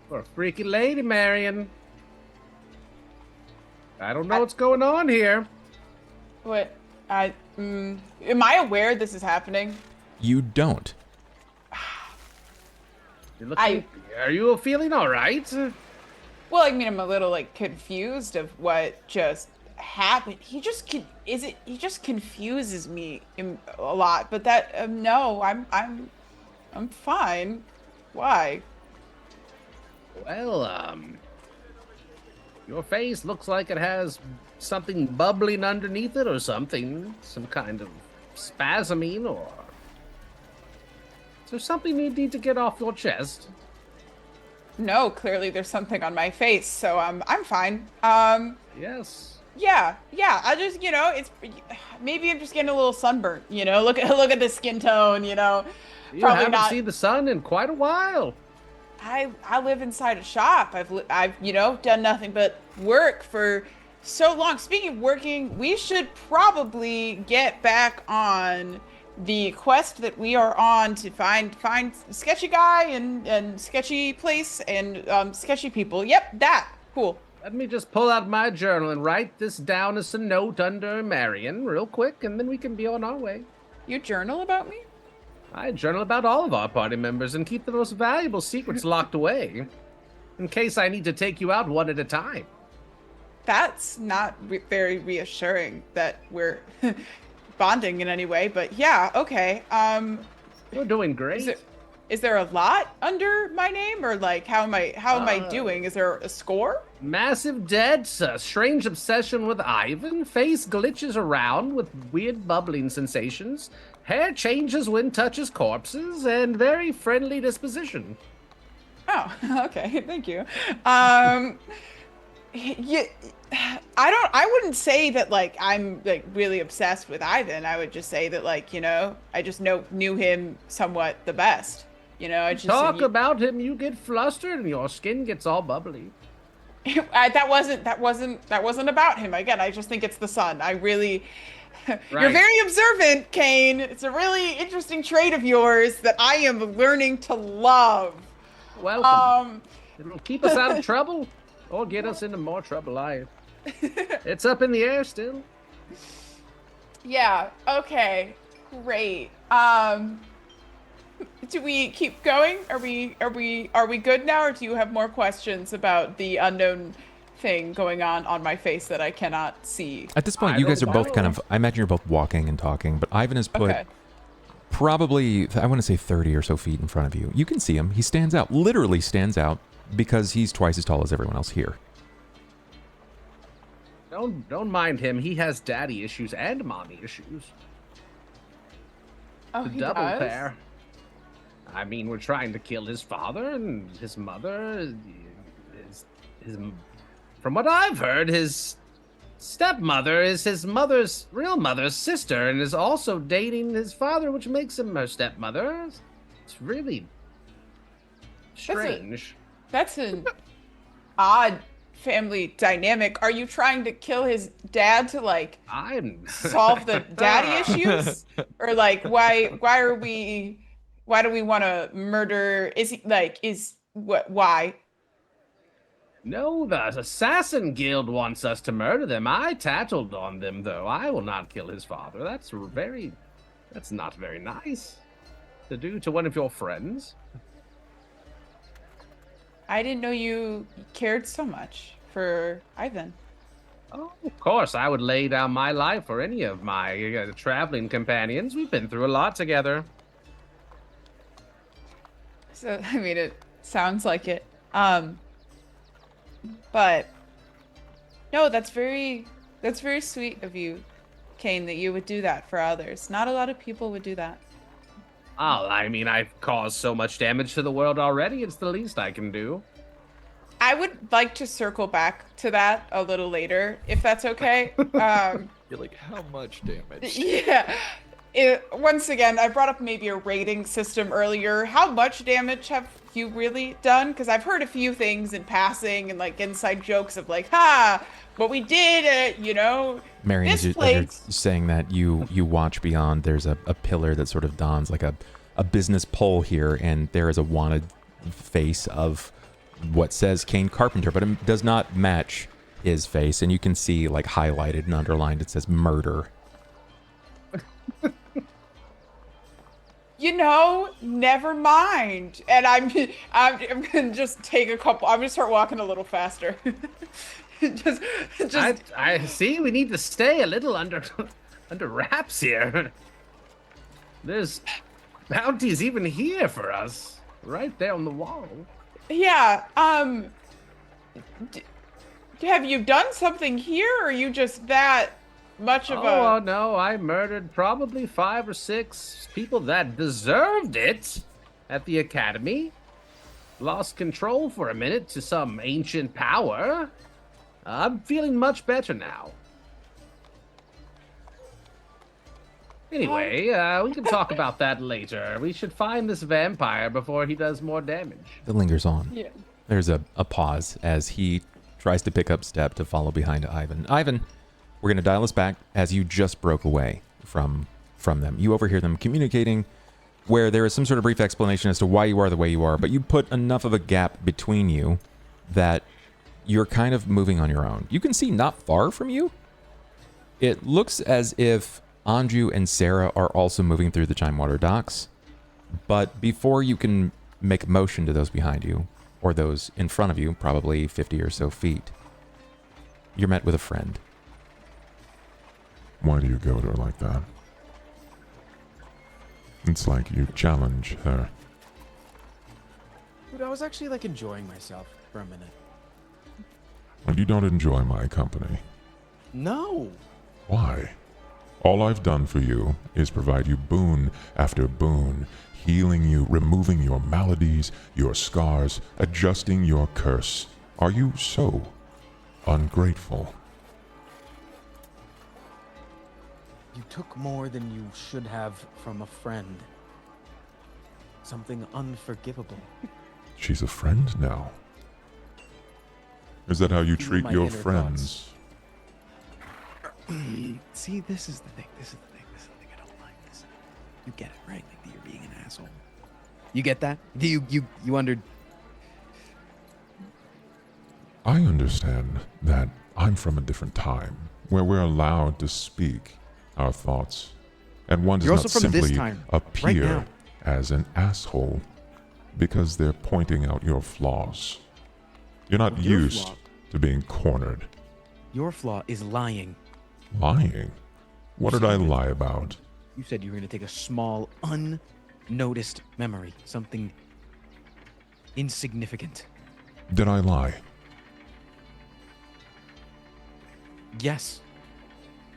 For a freaky lady, Marian. I don't know what's going on here. What? Am I aware this is happening? You don't. You're looking, are you feeling all right? Well, I mean, I'm a little like confused of what just happened. He just confuses me a lot. But that no, I'm fine. Why? Well, your face looks like it has something bubbling underneath it or something. Some kind of spasming or... Is there something you need to get off your chest? No, clearly there's something on my face, so I'm fine. Yes. Yeah. I just, it's maybe I'm just getting a little sunburnt. Look at the skin tone. You Probably haven't not. seen the sun in quite a while. I live inside a shop. I've done nothing but work for so long. Speaking of working, we should probably get back on the quest that we are on to find sketchy guy and sketchy place and sketchy people. Yep, that. Cool. Let me just pull out my journal and write this down as a note under Marian real quick, and then we can be on our way. You journal about me? I journal about all of our party members and keep the most valuable secrets locked away, in case I need to take you out one at a time. That's not very reassuring that we're bonding in any way, but yeah, okay. You're doing great. Is there a lot under my name, or like how am I doing? Is there a score? Massive debts, a strange obsession with Ivan, face glitches around with weird bubbling sensations, hair changes when touches corpses, and very friendly disposition. Oh, okay, thank you. I wouldn't say that like I'm like really obsessed with Ivan. I would just say that like, I just knew him somewhat the best. I just Talk about him, you get flustered and your skin gets all bubbly. That wasn't about him. Again, I just think it's the sun. I really, you're Right. very observant, Cain. It's a really interesting trait of yours that I am learning to love. Welcome. It'll keep us out of trouble or get us into more trouble. It's up in the air still. Yeah. Okay. Great. Do we keep going? Are we good now, or do you have more questions about the unknown thing going on my face that I cannot see? At this point, I you guys are don't both kind know. of, I imagine you're both walking and talking, but Ivan has put Okay. probably, I want to say 30 or so feet in front of you. You can see him. He stands out, literally stands out, because he's twice as tall as everyone else here. Don't mind him. He has daddy issues and mommy issues. Oh, The he double does? pair. I mean, we're trying to kill his father and his mother. From what I've heard, his stepmother is his real mother's sister and is also dating his father, which makes him her stepmother. It's really strange. That's an odd family dynamic. Are you trying to kill his dad to like I'm solve the daddy issues, or like why do we want to murder? Why? No, the assassin guild wants us to murder them. I tattled on them, though. I will not kill his father. That's not very nice to do to one of your friends. I didn't know you cared so much for Ivan. Oh, of course, I would lay down my life for any of my traveling companions. We've been through a lot together. So I mean, it sounds like it. But no, that's very sweet of you, Cain, that you would do that for others. Not a lot of people would do that. Oh, I mean, I've caused so much damage to the world already. It's the least I can do. I would like to circle back to that a little later, if that's okay. You're like, how much damage? Yeah. Once again, I brought up maybe a rating system earlier. How much damage have you really done? Because I've heard a few things in passing and like inside jokes of like, but we did it, Marian, this as you're place. saying that, you watch beyond. There's a pillar that sort of dawns like a business pole here, and there is a wanted face of what says Cain Carpenter, but it does not match his face, and you can see like highlighted and underlined it says murder. Never mind. And I'm gonna just take a couple. I'm gonna start walking a little faster. just. I see. We need to stay a little under wraps here. There's bounties even here for us, right there on the wall. Yeah. Have you done something here, or are you just that much of Oh a? no, I murdered probably 5 or 6 people that deserved it at the academy. Lost control for a minute to some ancient power. I'm feeling much better now. Anyway, we can talk about that later. We should find this vampire before he does more damage. It lingers on. Yeah. There's a pause as he tries to pick up step to follow behind Ivan. Ivan, we're going to dial us back as you just broke away from them. You overhear them communicating where there is some sort of brief explanation as to why you are the way you are, but you put enough of a gap between you that you're kind of moving on your own. You can see not far from you. It looks as if Anju and Sera are also moving through the Chimewater docks, but before you can make a motion to those behind you, or those in front of you, probably 50 or so feet, you're met with a friend. Why do you go at her like that? It's like you challenge her. Dude, I was actually like enjoying myself for a minute. And you don't enjoy my company. No. Why? All I've done for you is provide you boon after boon, healing you, removing your maladies, your scars, adjusting your curse. Are you so ungrateful? You took more than you should have from a friend. Something unforgivable. She's a friend now. Is that how you Feel treat my your inner friends? See, this is the thing. This is the thing I don't like. You get it, right? Like that you're being an asshole. You get that? Do you under? I understand that I'm from a different time, where we're allowed to speak our thoughts, and one does You're not also from this simply time, right appear now. as an asshole because they're pointing out your flaws. You're not Your used flaw. to being cornered. Your flaw is lying. Lying? What did I lie about? You said you were going to take a small, unnoticed memory, something insignificant. Did I lie? Yes,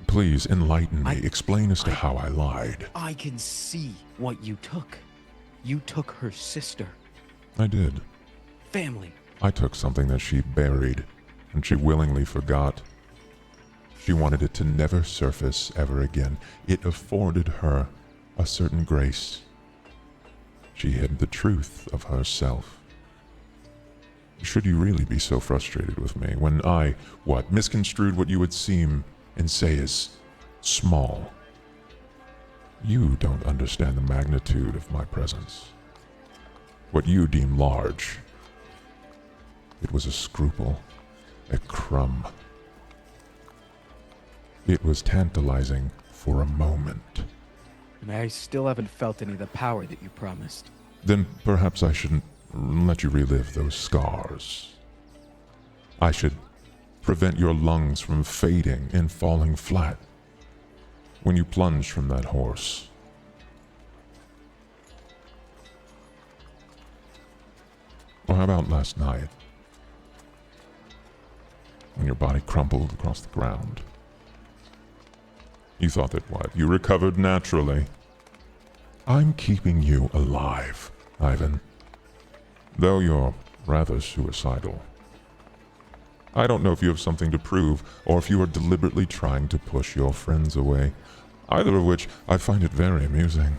Please enlighten me. Explain as to how I lied. I can see what you took. You took her sister, I did. family. I took something that she buried, and she willingly forgot. She wanted it to never surface ever again. It afforded her a certain grace. She hid the truth of herself. Should you really be so frustrated with me when I, misconstrued what you would seem and say is small? You don't understand the magnitude of my presence. What you deem large, it was a scruple, a crumb. It was tantalizing for a moment. And I still haven't felt any of the power that you promised. Then perhaps I shouldn't let you relive those scars. I should prevent your lungs from fading and falling flat when you plunged from that horse. Or how about last night, when your body crumpled across the ground? You thought that you recovered naturally. I'm keeping you alive, Ivan. Though you're rather suicidal. I don't know if you have something to prove, or if you are deliberately trying to push your friends away. Either of which, I find it very amusing.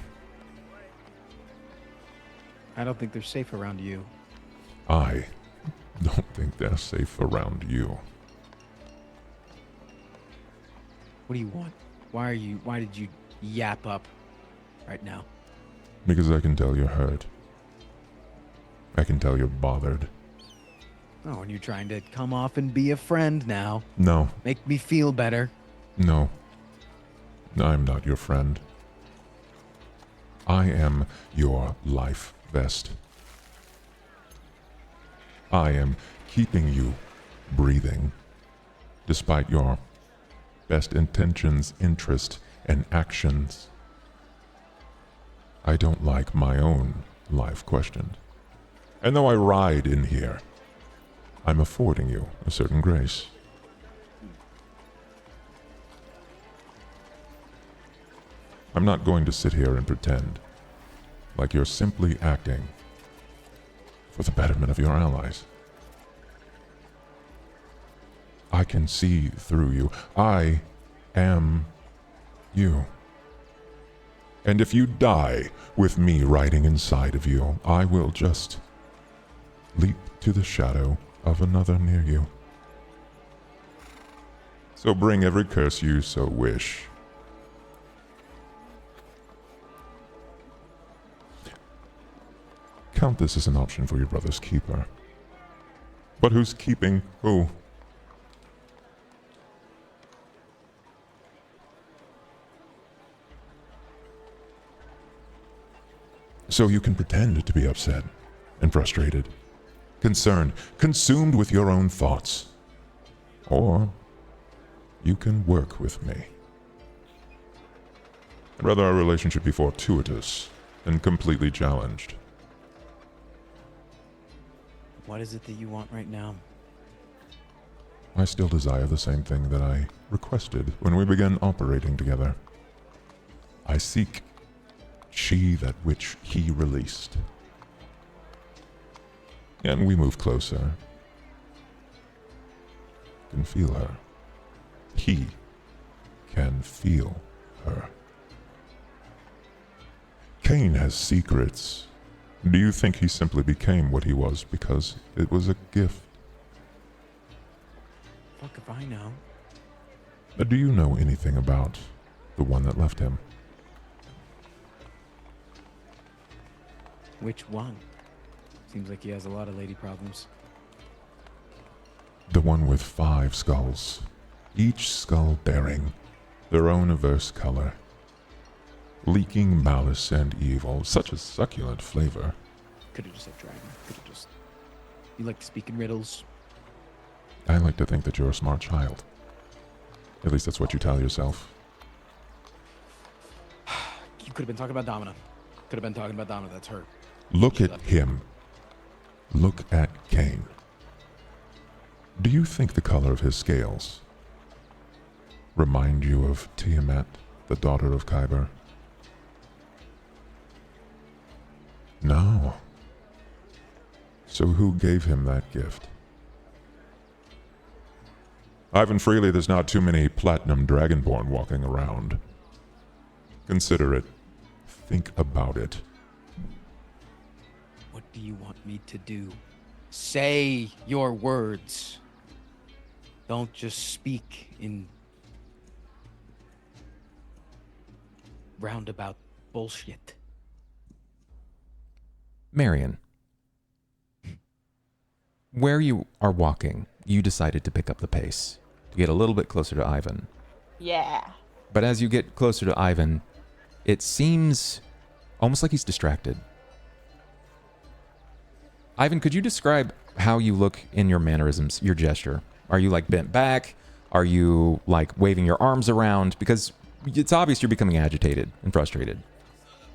I don't think they're safe around you. I don't think they're safe around you. What do you want? Why did you yap up right now? Because I can tell you're hurt. I can tell you're bothered. Oh, and you're trying to come off and be a friend now. No, Make me feel better. no. I'm not your friend. I am your life vest. I am keeping you breathing, despite your best intentions, interest, and actions. I don't like my own life questioned. And though I ride in here, I'm affording you a certain grace. I'm not going to sit here and pretend like you're simply acting for the betterment of your allies. I can see through you. I am you. And if you die with me riding inside of you, I will just leap to the shadow of another near you. So bring every curse you so wish. Count this as an option for your brother's keeper. But who's keeping who? So you can pretend to be upset and frustrated, concerned, consumed with your own thoughts. Or you can work with me. I'd rather our relationship be fortuitous than completely challenged. What is it that you want right now? I still desire the same thing that I requested when we began operating together. I seek she that which he released. And we move closer. Can feel her. He can feel her. Cain has secrets. Do you think he simply became what he was because it was a gift? Fuck if I know. Do you know anything about the one that left him? Which one? Seems like he has a lot of lady problems. The one with 5 skulls, each skull bearing their own averse color, leaking malice and evil, such a succulent flavor. Could have just said dragon. Could have just. You like to speak in riddles? I like to think that you're a smart child. At least that's what you tell yourself. You could have been talking about Domina. Could have been talking about Domina. That's her. Look She at left. him. Look at Cain. Do you think the color of his scales remind you of Tiamat, the daughter of Kyber? No. So who gave him that gift? Ivan Freely, there's not too many platinum dragonborn walking around. Consider it. Think about it. What do you want me to do? Say your words. Don't just speak in roundabout bullshit. Marian, where you are walking, you decided to pick up the pace to get a little bit closer to Ivan. Yeah. But as you get closer to Ivan, it seems almost like he's distracted. Ivan, could you describe how you look in your mannerisms, your gesture? Are you like bent back? Are you like waving your arms around? Because it's obvious you're becoming agitated and frustrated.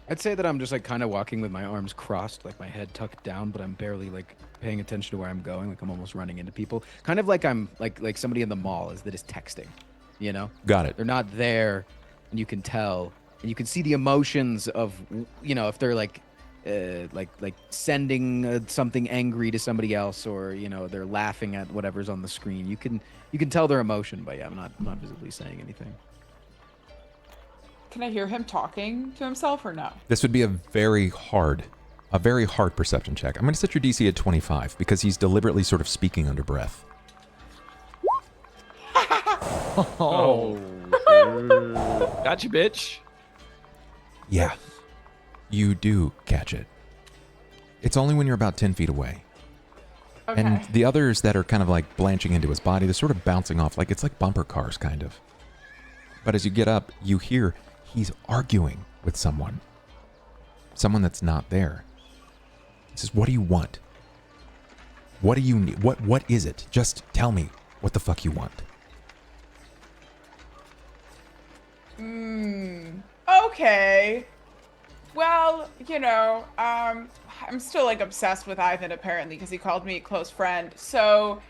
I'd say that I'm just like kind of walking with my arms crossed, like my head tucked down, but I'm barely like paying attention to where I'm going. Like I'm almost running into people. Kind of like I'm like somebody in the mall that is texting, you know? Got it. They're not there, and you can tell, and you can see the emotions of, you know, if they're like sending something angry to somebody else, or you know they're laughing at whatever's on the screen. You can tell their emotion, but yeah, I'm not visibly saying anything. Can I hear him talking to himself or no? This would be a very hard perception check. I'm going to set your DC at 25 because he's deliberately sort of speaking under breath. Oh. Gotcha, bitch. Yeah, you do catch it. It's only when you're about 10 feet away. Okay. And the others that are kind of like blanching into his body, they're sort of bouncing off, like it's like bumper cars, kind of. But as you get up, you hear he's arguing with someone. Someone that's not there. He says, "What do you want? What do you need? What is it? Just tell me what the fuck you want." Okay. Well, you know, I'm still like obsessed with Ivan apparently because he called me a close friend. So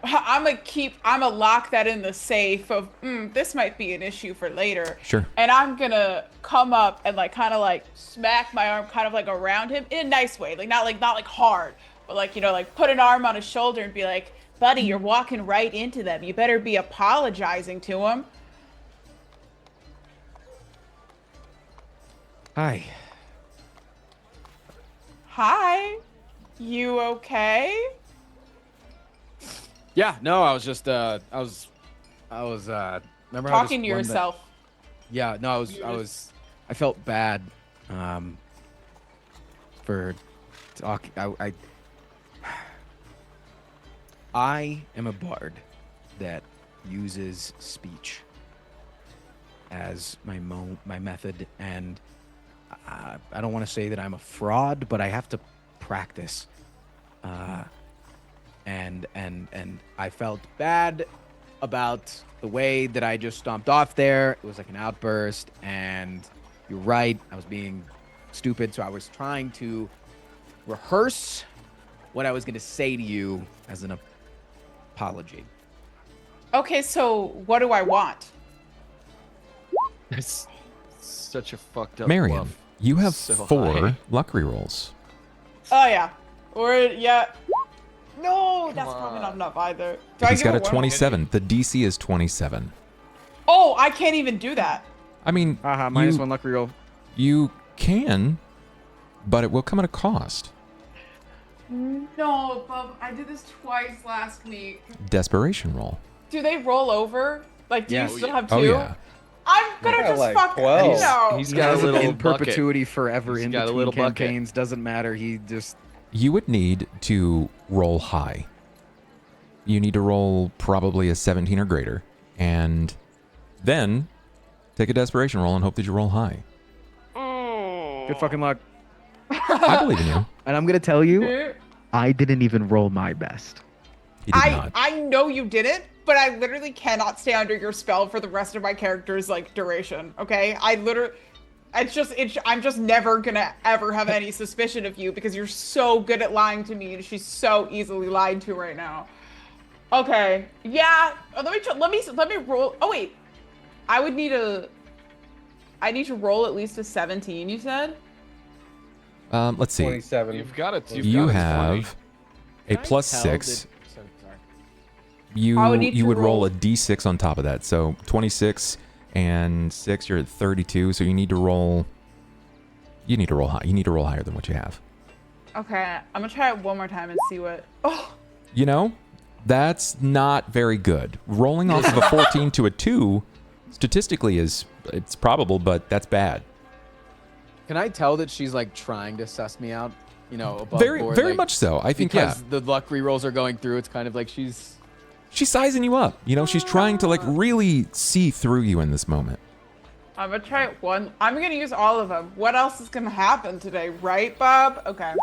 I'm gonna lock that in the safe of this might be an issue for later. Sure. And I'm gonna come up and like kind of like smack my arm kind of like around him in a nice way, like not like hard, but like, you know, like put an arm on his shoulder and be like, "Buddy, you're walking right into them. You better be apologizing to him." Hi. Hi. You okay? Yeah, no, I was just I was remember how this Talking to one yourself. Yeah, no, I felt bad for talking. I am a bard that uses speech as my method, and I don't want to say that I'm a fraud, but I have to practice. And I felt bad about the way that I just stomped off there. It was like an outburst, and you're right, I was being stupid, so I was trying to rehearse what I was going to say to you as an apology. Okay, so what do I want? It's such a fucked up Marian, bluff. you have So 4 high. luck rerolls. Oh yeah. Or yeah. No, that's probably not enough either. Do I He's give got a her one? 27. The DC is 27. Oh, I can't even do that. I mean, Minus you- 1 luck reroll. You can, but it will come at a cost. No, Bub, I did this twice last week. Desperation roll. Do they roll over? Like, do Yeah. you still have 2? Oh yeah. I'm gonna got just like fuck 12. you know. He's got a Has them little in bucket. perpetuity forever He's in got a between little bucket. campaigns. Doesn't matter. He just You would need to roll high. You need to roll probably a 17 or greater, and then take a desperation roll and hope that you roll high. good fucking luck. I believe in you. And I'm gonna tell you, Dude, I didn't even roll my best. He did not. I know you didn't, but I literally cannot stay under your spell for the rest of my character's like duration. Okay, I'm just never gonna ever have any suspicion of you because you're so good at lying to me, and she's so easily lied to right now. Okay, yeah. Let me roll. Oh wait, I need to roll at least a 17. You said. Let's see. 27. You've got it. You have a plus Tell 6. that- so- sorry. I would need You to would roll roll- a d6 on top of that. So 26 and 6, you're at 32. So you need to roll. You need to roll high. You need to roll higher than what you have. Okay, I'm gonna try it one more time and see what. Oh, You know, that's not very good. Rolling off of a 14 to a 2, statistically it's probable, but that's bad. Can I tell that she's like trying to suss me out? You know, above Very, board, very like, much so. I think because the luck rerolls are going through. It's kind of like she's sizing you up. You know, she's trying to like really see through you in this moment. I'm gonna try it one. I'm gonna use all of them. What else is gonna happen today, right, Bob? Okay.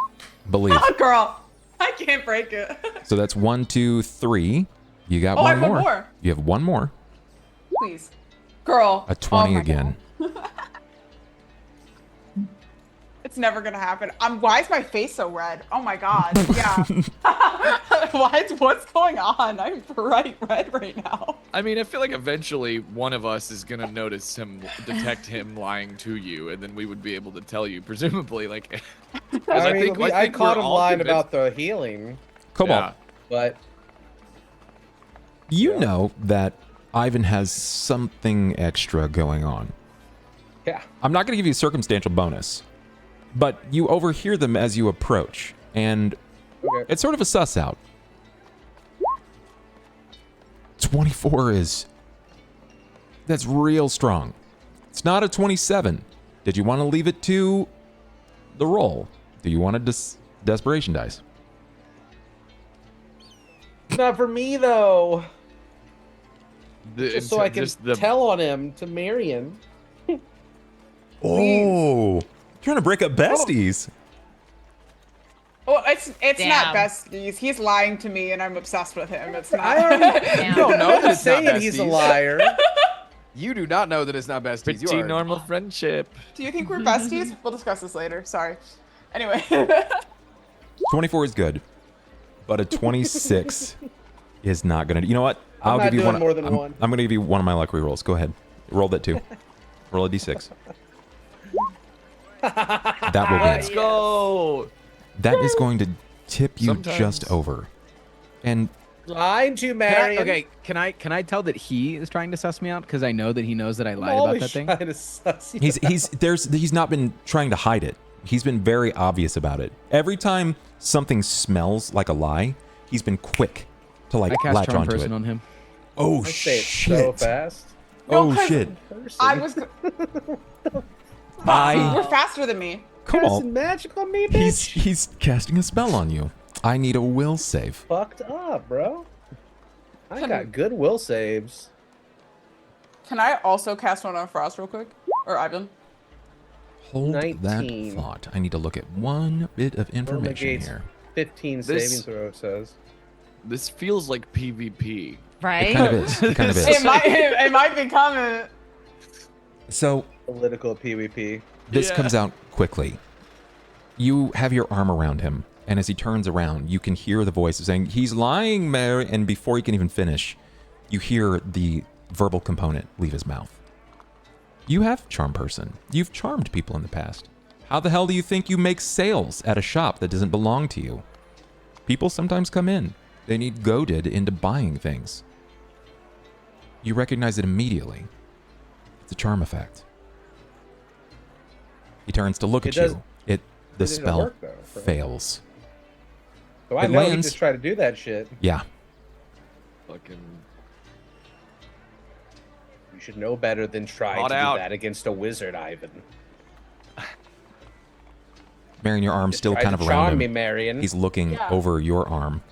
Believe. Oh, girl, I can't break it. So that's 1, 2, 3. You got Oh, I one have more. one more. You have one more. Please, girl. A 20 oh my again. God. It's never gonna happen. Why is my face so red? Oh my God. Yeah. What's going on? I'm bright red right now. I mean, I feel like eventually one of us is gonna notice him, detect him lying to you, and then we would be able to tell you, presumably. Like, 'cause I mean, I think caught we're him all lying convinced- about the healing, Cobalt, but you know that Ivan has something extra going on. yeah. I'm not going to give you a circumstantial bonus, but you overhear them as you approach, and Okay. it's sort of a suss out. 24 that's real strong. It's not a 27. Did you want to leave it to the roll? Do you want a desperation dice? Not for me though. Just so I can just the- tell on him to Marian. Oh, trying to break up besties. Well, it's not Damn. besties. He's lying to me, and I'm obsessed with him. It's not. I already Damn. don't know that I'm it's not saying he's a besties. liar. You do not know that it's not besties. You pretty are normal friendship. Do you think we're besties? We'll discuss this later. Sorry. Anyway. 24 is good, but a 26 is not gonna. You know what? I'm not give you doing one. more than I'm, one. I'm gonna give you one of my luck rerolls. Go ahead. Roll that 2. Roll a d6. That will Let's be. go. That is going to tip you Sometimes. just over. And Lying to Marian. Can I tell that he is trying to suss me out because I know that he knows that I I'm lied about always that thing? trying to suss you he's not been trying to hide it. He's been very obvious about it. Every time something smells like a lie, he's been quick to like I cast latch charm onto person it. on him. Oh I say it shit! so fast. Oh No, 'cause shit! Person. I was. You're faster than me. Come Casting on. magic on me, bitch. He's casting a spell on you. I need a will save. Fucked up, bro. I Can- got good will saves. Can I also cast one on Frost real quick? Or Ivan? Hold 19. that thought. I need to look at one bit of information negates here. 15 This- saving throw, it says. This feels like PvP. Right? It kind of is. It kind of is. It might be coming. So Political PvP. this Yeah. comes out quickly. You have your arm around him, and as he turns around, you can hear the voice saying, "He's lying, Mary." And before he can even finish, you hear the verbal component leave his mouth. You have charm person. You've charmed people in the past. How the hell do you think you make sales at a shop that doesn't belong to you? People sometimes come in. They need goaded into buying things. You recognize it immediately. It's a charm effect. He turns to look It at does- you. The it didn't spell work, though, for him. fails. So I It know he lands- just tried to do that shit. Yeah. Fucking. should know better than try Caught to out. do that against a wizard, Ivan. Marian, your arm's still Try kind to of around charm him. me, Marian. He's looking Yeah. over your arm.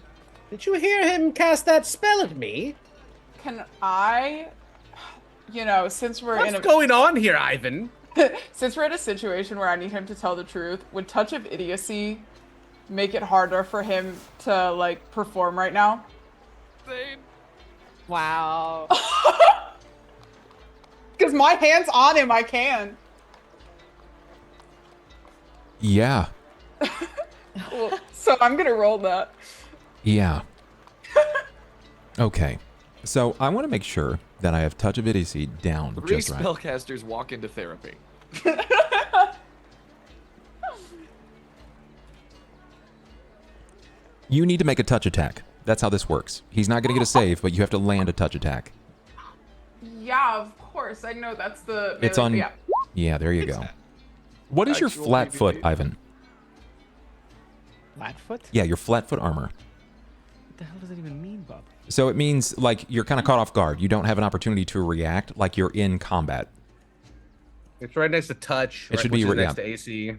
Did you hear him cast that spell at me? Can I, since we're What's going on here, Ivan? since we're in a situation where I need him to tell the truth, would Touch of Idiocy make it harder for him to perform right now? Wow. Because my hand's on him, I can. Yeah. Well, so I'm gonna roll that. Yeah. Okay. So I want to make sure that I have Touch of Idiocy down 3 just right. spellcasters walk into therapy. You need to make a touch attack. That's how this works. He's not going to get a save, but you have to land a touch attack. Yeah, of course. I know that's the. It's on. Yeah. Yeah, there you go. What is your Actual flat PvP. foot, Ivan? Flatfoot? Yeah, your flat foot armor. What the hell does that even mean, Bub? So it means like you're kind of caught off guard. You don't have an opportunity to react like you're in combat. It's right next to touch. It should be which is yeah. next to AC.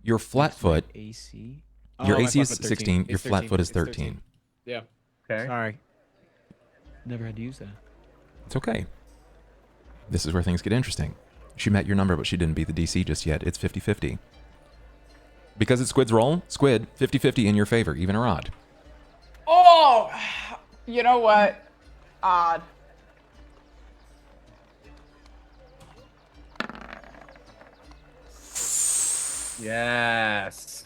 Your flat foot, AC? your Oh, my AC is flat foot 16, your It's flat 13. foot is It's 13. Yeah. Okay. Sorry. Never had to use that. It's okay. This is where things get interesting. She met your number, but she didn't beat the DC just yet. It's 50-50. Because it's Squid's roll, Squid, 50-50 in your favor, even or odd. Oh, you know what? Odd. Yes.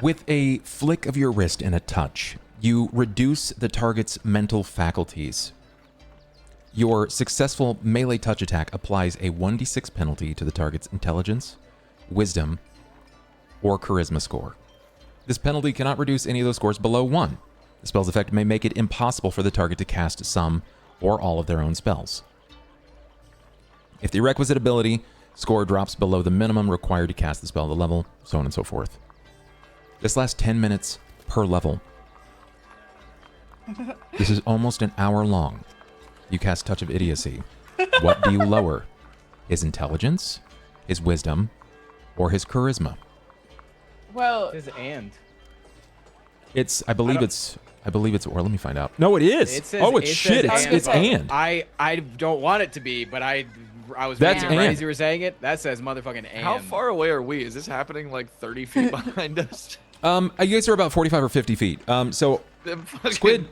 With a flick of your wrist and a touch, you reduce the target's mental faculties. Your successful melee touch attack applies a 1d6 penalty to the target's intelligence, wisdom, or charisma score. This penalty cannot reduce any of those scores below 1. The spell's effect may make it impossible for the target to cast some or all of their own spells. If the requisite ability score drops below the minimum required to cast the spell at the level, so on and so forth. This lasts 10 minutes per level. This is almost an hour long. You cast Touch of Idiocy. What do you lower? His intelligence, his wisdom, or his charisma? Well, It says and. It's, I believe it's, or let me find out. No, it is. It says, Oh, it's it shit. says It's and. and. I don't want it to be, but I was That's reading it right and. as you were saying it. That says motherfucking and. How far away are we? Is this happening like 30 feet behind us? You guys are about 45 or 50 feet. So, Them fucking- Squid,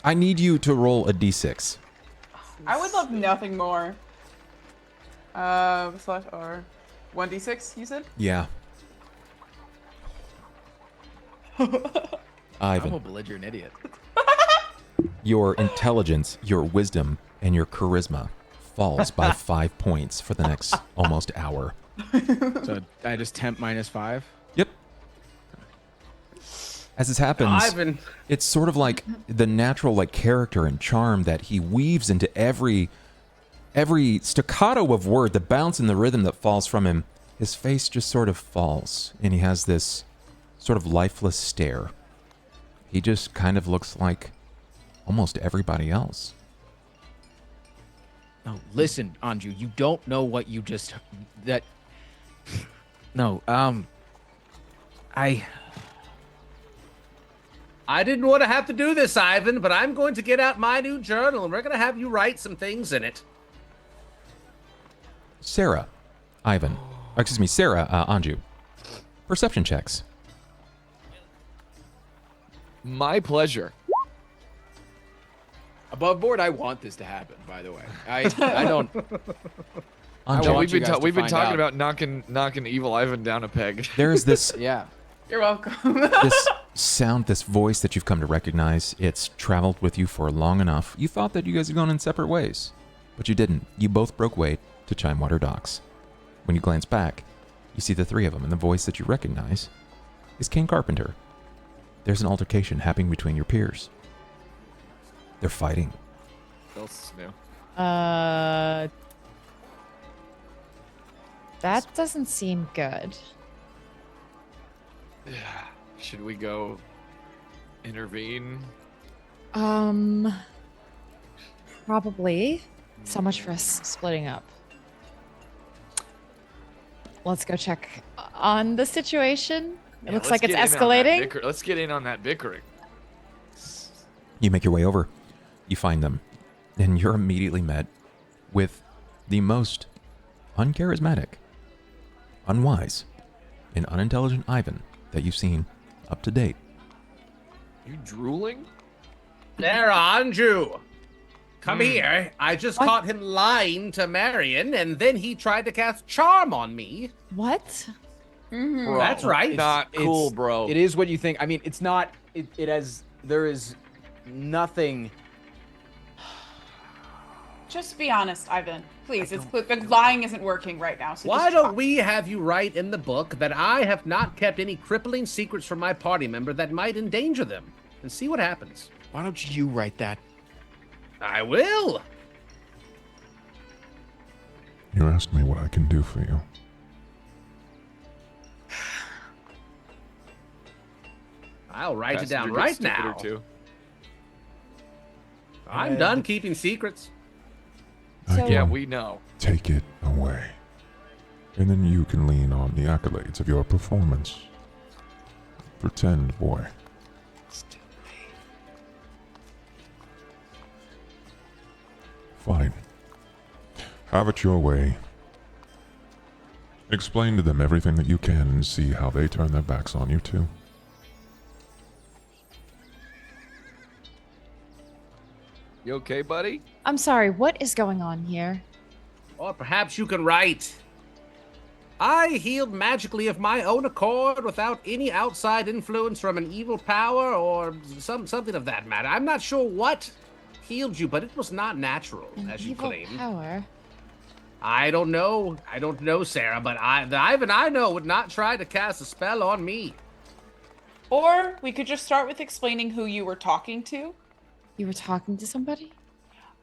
I need you to roll a d6. I would love nothing more. Slash R. 1d6, you said? Yeah. I'm Ivan, a belligerent idiot. your intelligence, your wisdom, and your charisma falls by 5 points for the next almost hour. So I just temp -5. Yep. As this happens, Ivan. it's sort of like the natural like character and charm that he weaves into every staccato of word, the bounce and the rhythm that falls from him. His face just sort of falls, and he has this sort of lifeless stare. He just kind of looks like almost everybody else. No, listen, Anju, you don't know what you just that. No, I didn't want to have to do this, Ivan, but I'm going to get out my new journal and we're going to have you write some things in it. Sera, Ivan, excuse me, Sera, Anju. Perception checks. My pleasure. above board. I want this to happen. By the way, I don't. I Anju, No, want you guys to we've been find talking out. about knocking evil Ivan down a peg. there's this Yeah. You're welcome. this sound, this voice that you've come to recognize. It's traveled with you for long enough. You thought that you guys had gone in separate ways, but you didn't. You both broke way to Chimewater Docks. When you glance back, you see the three of them, and the voice that you recognize is Cain Carpenter. There's an altercation happening between your peers. They're fighting. What else is new? That doesn't seem good. Should we go intervene? Probably. So much for us splitting up. Let's go check on the situation. It Yeah, looks let's like it's get in on that escalating. Let's get in on that bickering. You make your way over. You find them. And you're immediately met with the most uncharismatic, unwise, and unintelligent Ivan that you've seen up to date. You drooling? There, Anju. Come here. I just What? caught him lying to Marian, and then he tried to cast charm on me. What? Bro, That's right. Not cool, It's- bro. It is what you think. I mean, it's not. It has. There is nothing. Just be honest, Ivan. Please, it's lying isn't working right now. So Why just don't talk. we have you write in the book that I have not kept any crippling secrets from my party member that might endanger them, and see what happens? Why don't you write that? I will. You asked me what I can do for you. I'll write it down Passenger right gets stupider, now. Too. I'm done keeping secrets. I So- can Yeah, we know. take it away. And then you can lean on the accolades of your performance. Pretend, boy. Fine. Have it your way. Explain to them everything that you can and see how they turn their backs on you, too. You okay, buddy? I'm sorry, what is going on here? Or perhaps you can write. I healed magically of my own accord without any outside influence from an evil power or something of that matter. I'm not sure what healed you, but it was not natural, An as you evil claim. power. I don't know. I don't know, Sarah, but the Ivan I know would not try to cast a spell on me. Or we could just start with explaining who you were talking to. You were talking to somebody?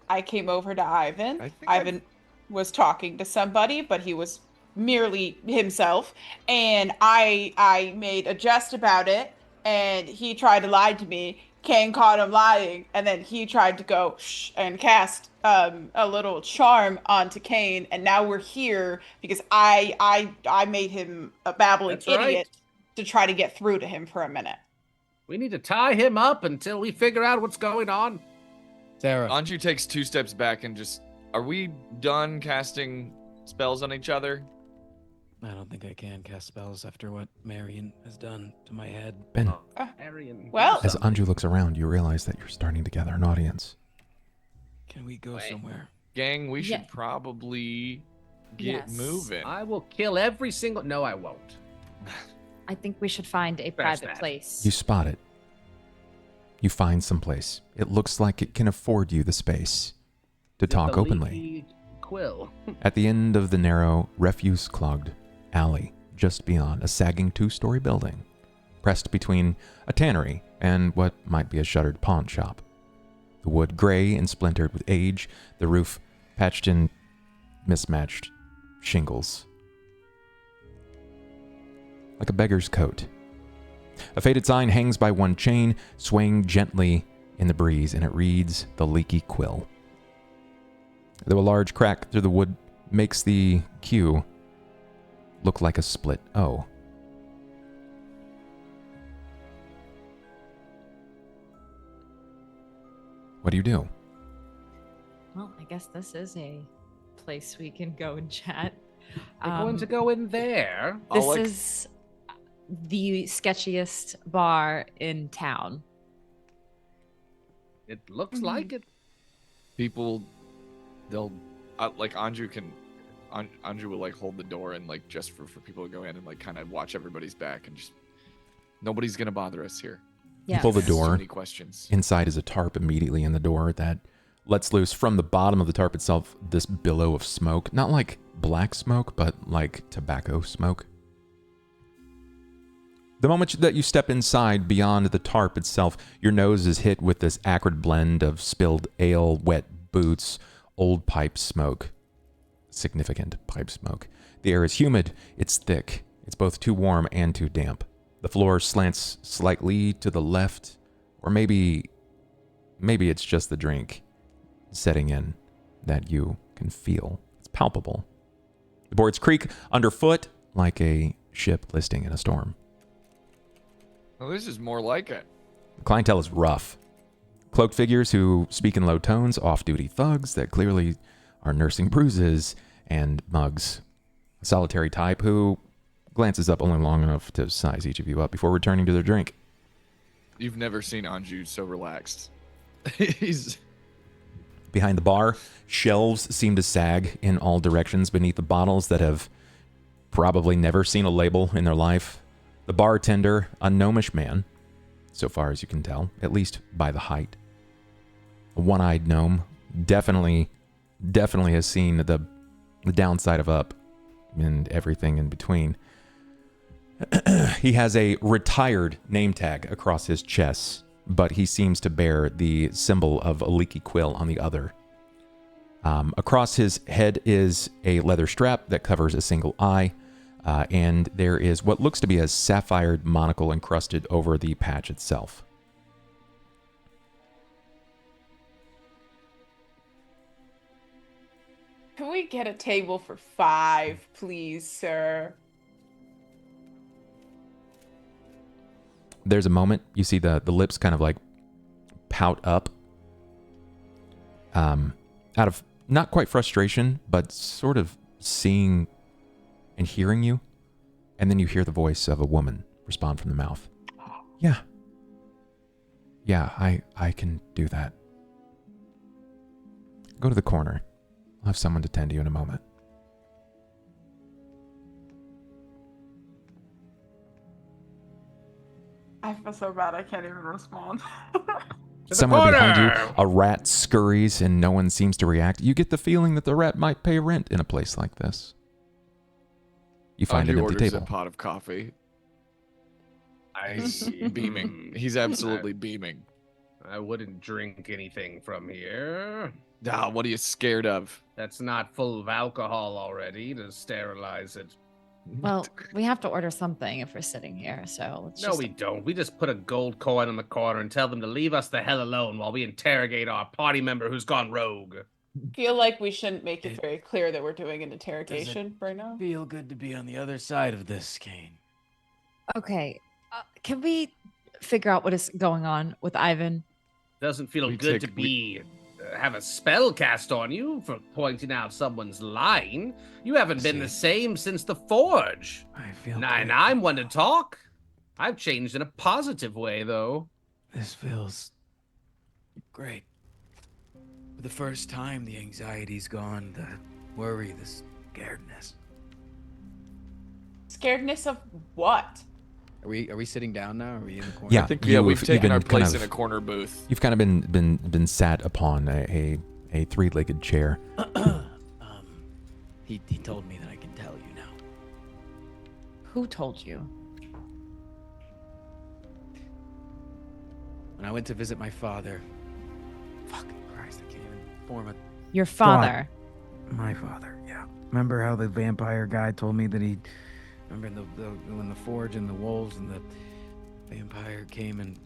I came over to Ivan. I think Ivan was talking to somebody, but he was merely himself. And I made a jest about it, and he tried to lie to me. Cain caught him lying, and then he tried to go shh and cast a little charm onto Cain. And now we're here because I made him a babbling That's right. idiot to try to get through to him for a minute. We need to tie him up until we figure out what's going on. Sarah. Anju takes 2 steps back and just, are we done casting spells on each other? I don't think I can cast spells after what Marian has done to my head. Ben, Marian, Well- as Anju looks around, you realize that you're starting to gather an audience. Can we go Wait. somewhere? Gang, we should Yeah. probably get Yes. moving. I will kill every single. No, I won't. I think we should find a That's private bad. place. You spot it. You find someplace. It looks like it can afford you the space to talk The openly. leaky Quill. At the end of the narrow, refuse-clogged alley, just beyond a sagging 2-story building, pressed between a tannery and what might be a shuttered pawn shop. The wood gray and splintered with age, the roof patched in mismatched shingles. Like a beggar's coat. A faded sign hangs by one chain, swaying gently in the breeze, and it reads, "The Leaky Quill." Though a large crack through the wood makes the Q look like a split O. What do you do? Well, I guess this is a place we can go and chat. We're going to go in there. This I'll, like- is the sketchiest bar in town. It looks like it. People, they'll, like Anju can, Anju will like hold the door and like just for people to go in and like kind of watch everybody's back and just, nobody's gonna bother us here. Yes. pull the So door. many questions. Inside is a tarp immediately in the door that lets loose from the bottom of the tarp itself this billow of smoke. Not like black smoke, but like tobacco smoke. The moment that you step inside beyond the tarp itself, your nose is hit with this acrid blend of spilled ale, wet boots, old pipe smoke. Significant pipe smoke. The air is humid, it's thick, it's both too warm and too damp. The floor slants slightly to the left, or maybe it's just the drink setting in. that you can feel. It's palpable. The boards creak underfoot like a ship listing in a storm. Well, this is more like it. The clientele is rough. Cloaked figures who speak in low tones, off-duty thugs that clearly are nursing bruises, and mugs. A solitary type who glances up only long enough to size each of you up before returning to their drink. You've never seen Anju so relaxed. He's... Behind the bar, shelves seem to sag in all directions beneath the bottles that have probably never seen a label in their life. The bartender, a gnomish man, so far as you can tell, at least by the height. A one-eyed gnome, definitely has seen the downside of up and everything in between. He has a retired name tag across his chest, but he seems to bear the symbol of a leaky quill on the other. Across his head is a leather strap that covers a single eye, and there is what looks to be a sapphire monocle encrusted over the patch itself. Can we get a table for 5, please, sir? There's a moment you see the lips kind of like pout up, out of not quite frustration, but sort of seeing and hearing you, and then you hear the voice of a woman respond from the mouth. Yeah, I can do that. Go to the corner. I'll have someone to tend to you in a moment. I feel so bad I can't even respond. Somewhere behind you, a rat scurries and no one seems to react. You get the feeling that the rat might pay rent in a place like this. You find an empty orders table. a pot of coffee. He's beaming. He's absolutely beaming. I wouldn't drink anything from here. Ah, what are you scared of? That's not full of alcohol already to sterilize it. Well, we have to order something if we're sitting here, so let's No, we don't. We just put a gold coin on the corner and tell them to leave us the hell alone while we interrogate our party member who's gone rogue. Feel like we shouldn't make it very clear that we're doing an interrogation right now. Feel good to be on the other side of this, Cain. Okay, can we figure out what is going on with Ivan? Doesn't feel good to have a spell cast on you for pointing out someone's line. You haven't been the same since the Forge. I feel And I'm one to talk. I've changed in a positive way, though. This feels great. For the first time, the anxiety's gone, the worry, the scaredness. Scaredness of what? Are we sitting down now? Are we in the corner? Yeah, I think you've we've taken been our kind place of- in a corner booth. You've kind of been sat upon a three-legged chair. He told me that I can tell you now. Who told you? When I went to visit my father. Fucking Christ, I can't even form a. Your father. My father, yeah. Remember how the vampire guy told me that he. Remember when the Forge and the wolves and the vampire came and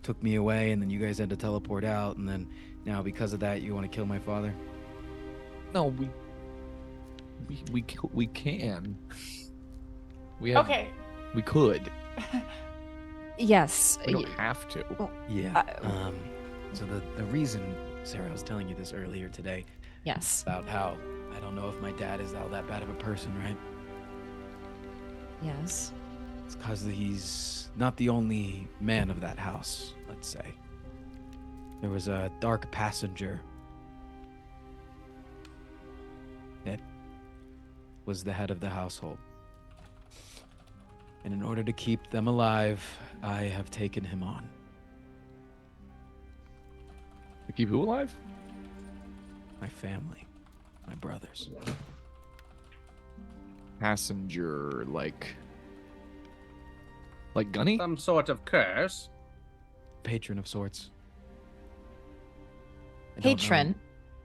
took me away, and then you guys had to teleport out, and then now because of that you want to kill my father? No, we can. We have, Okay. We could. Yes. We don't have to. Yeah. So the reason Sera was telling you this earlier today Yes. about how I don't know if my dad is all that bad of a person, right? Yes. It's because he's not the only man of that house, let's say. There was a dark passenger that was the head of the household. And in order to keep them alive, I have taken him on. To keep who alive? My family, my brothers. Passenger, like Gunny? Some sort of curse. Patron of sorts. I don't know- Patron.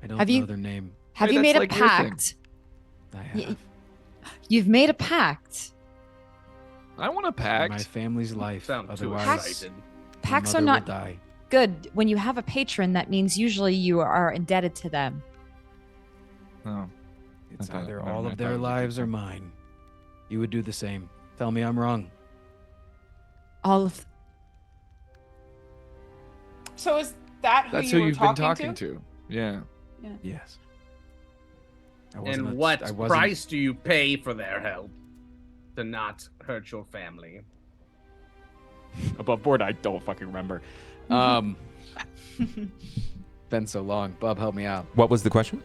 I don't Have know you- their name. Have Hey, you that's made a like your thing. pact? I Y- have. You've made a pact. I want a For pact. my family's life. Sound too Otherwise, excited. my Pacts are mother will not die. good. When you have a patron, that means usually you are indebted to them. Oh. It's Okay, either never all mind. of their That was a lives or good mine. You would do the same. Tell me I'm wrong. All of So is that who That's you who were you've been talking to. Yeah. Yes. And what I wasn't- price do you pay for their help to not hurt your family? Above board, I don't fucking remember. Been so long. Bub, help me out. What was the question?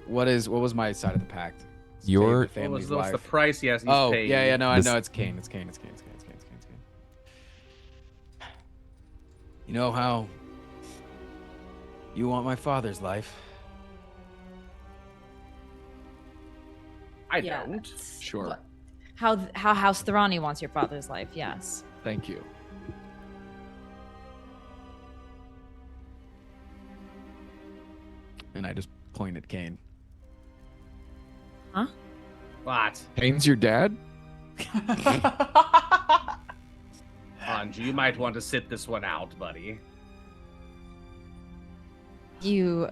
What was my side of the pact? Save Your- the What family's was life. the price? Yes, he's Oh, paid. yeah, no, I This- know it's Cain. It's Cain. You know how you want my father's life? I Yeah. don't. Sure. how House Thorani wants your father's life. Yes. Thank you. And I just point at Cain. What? Cain's your dad? Anju, you might want to sit this one out, buddy. You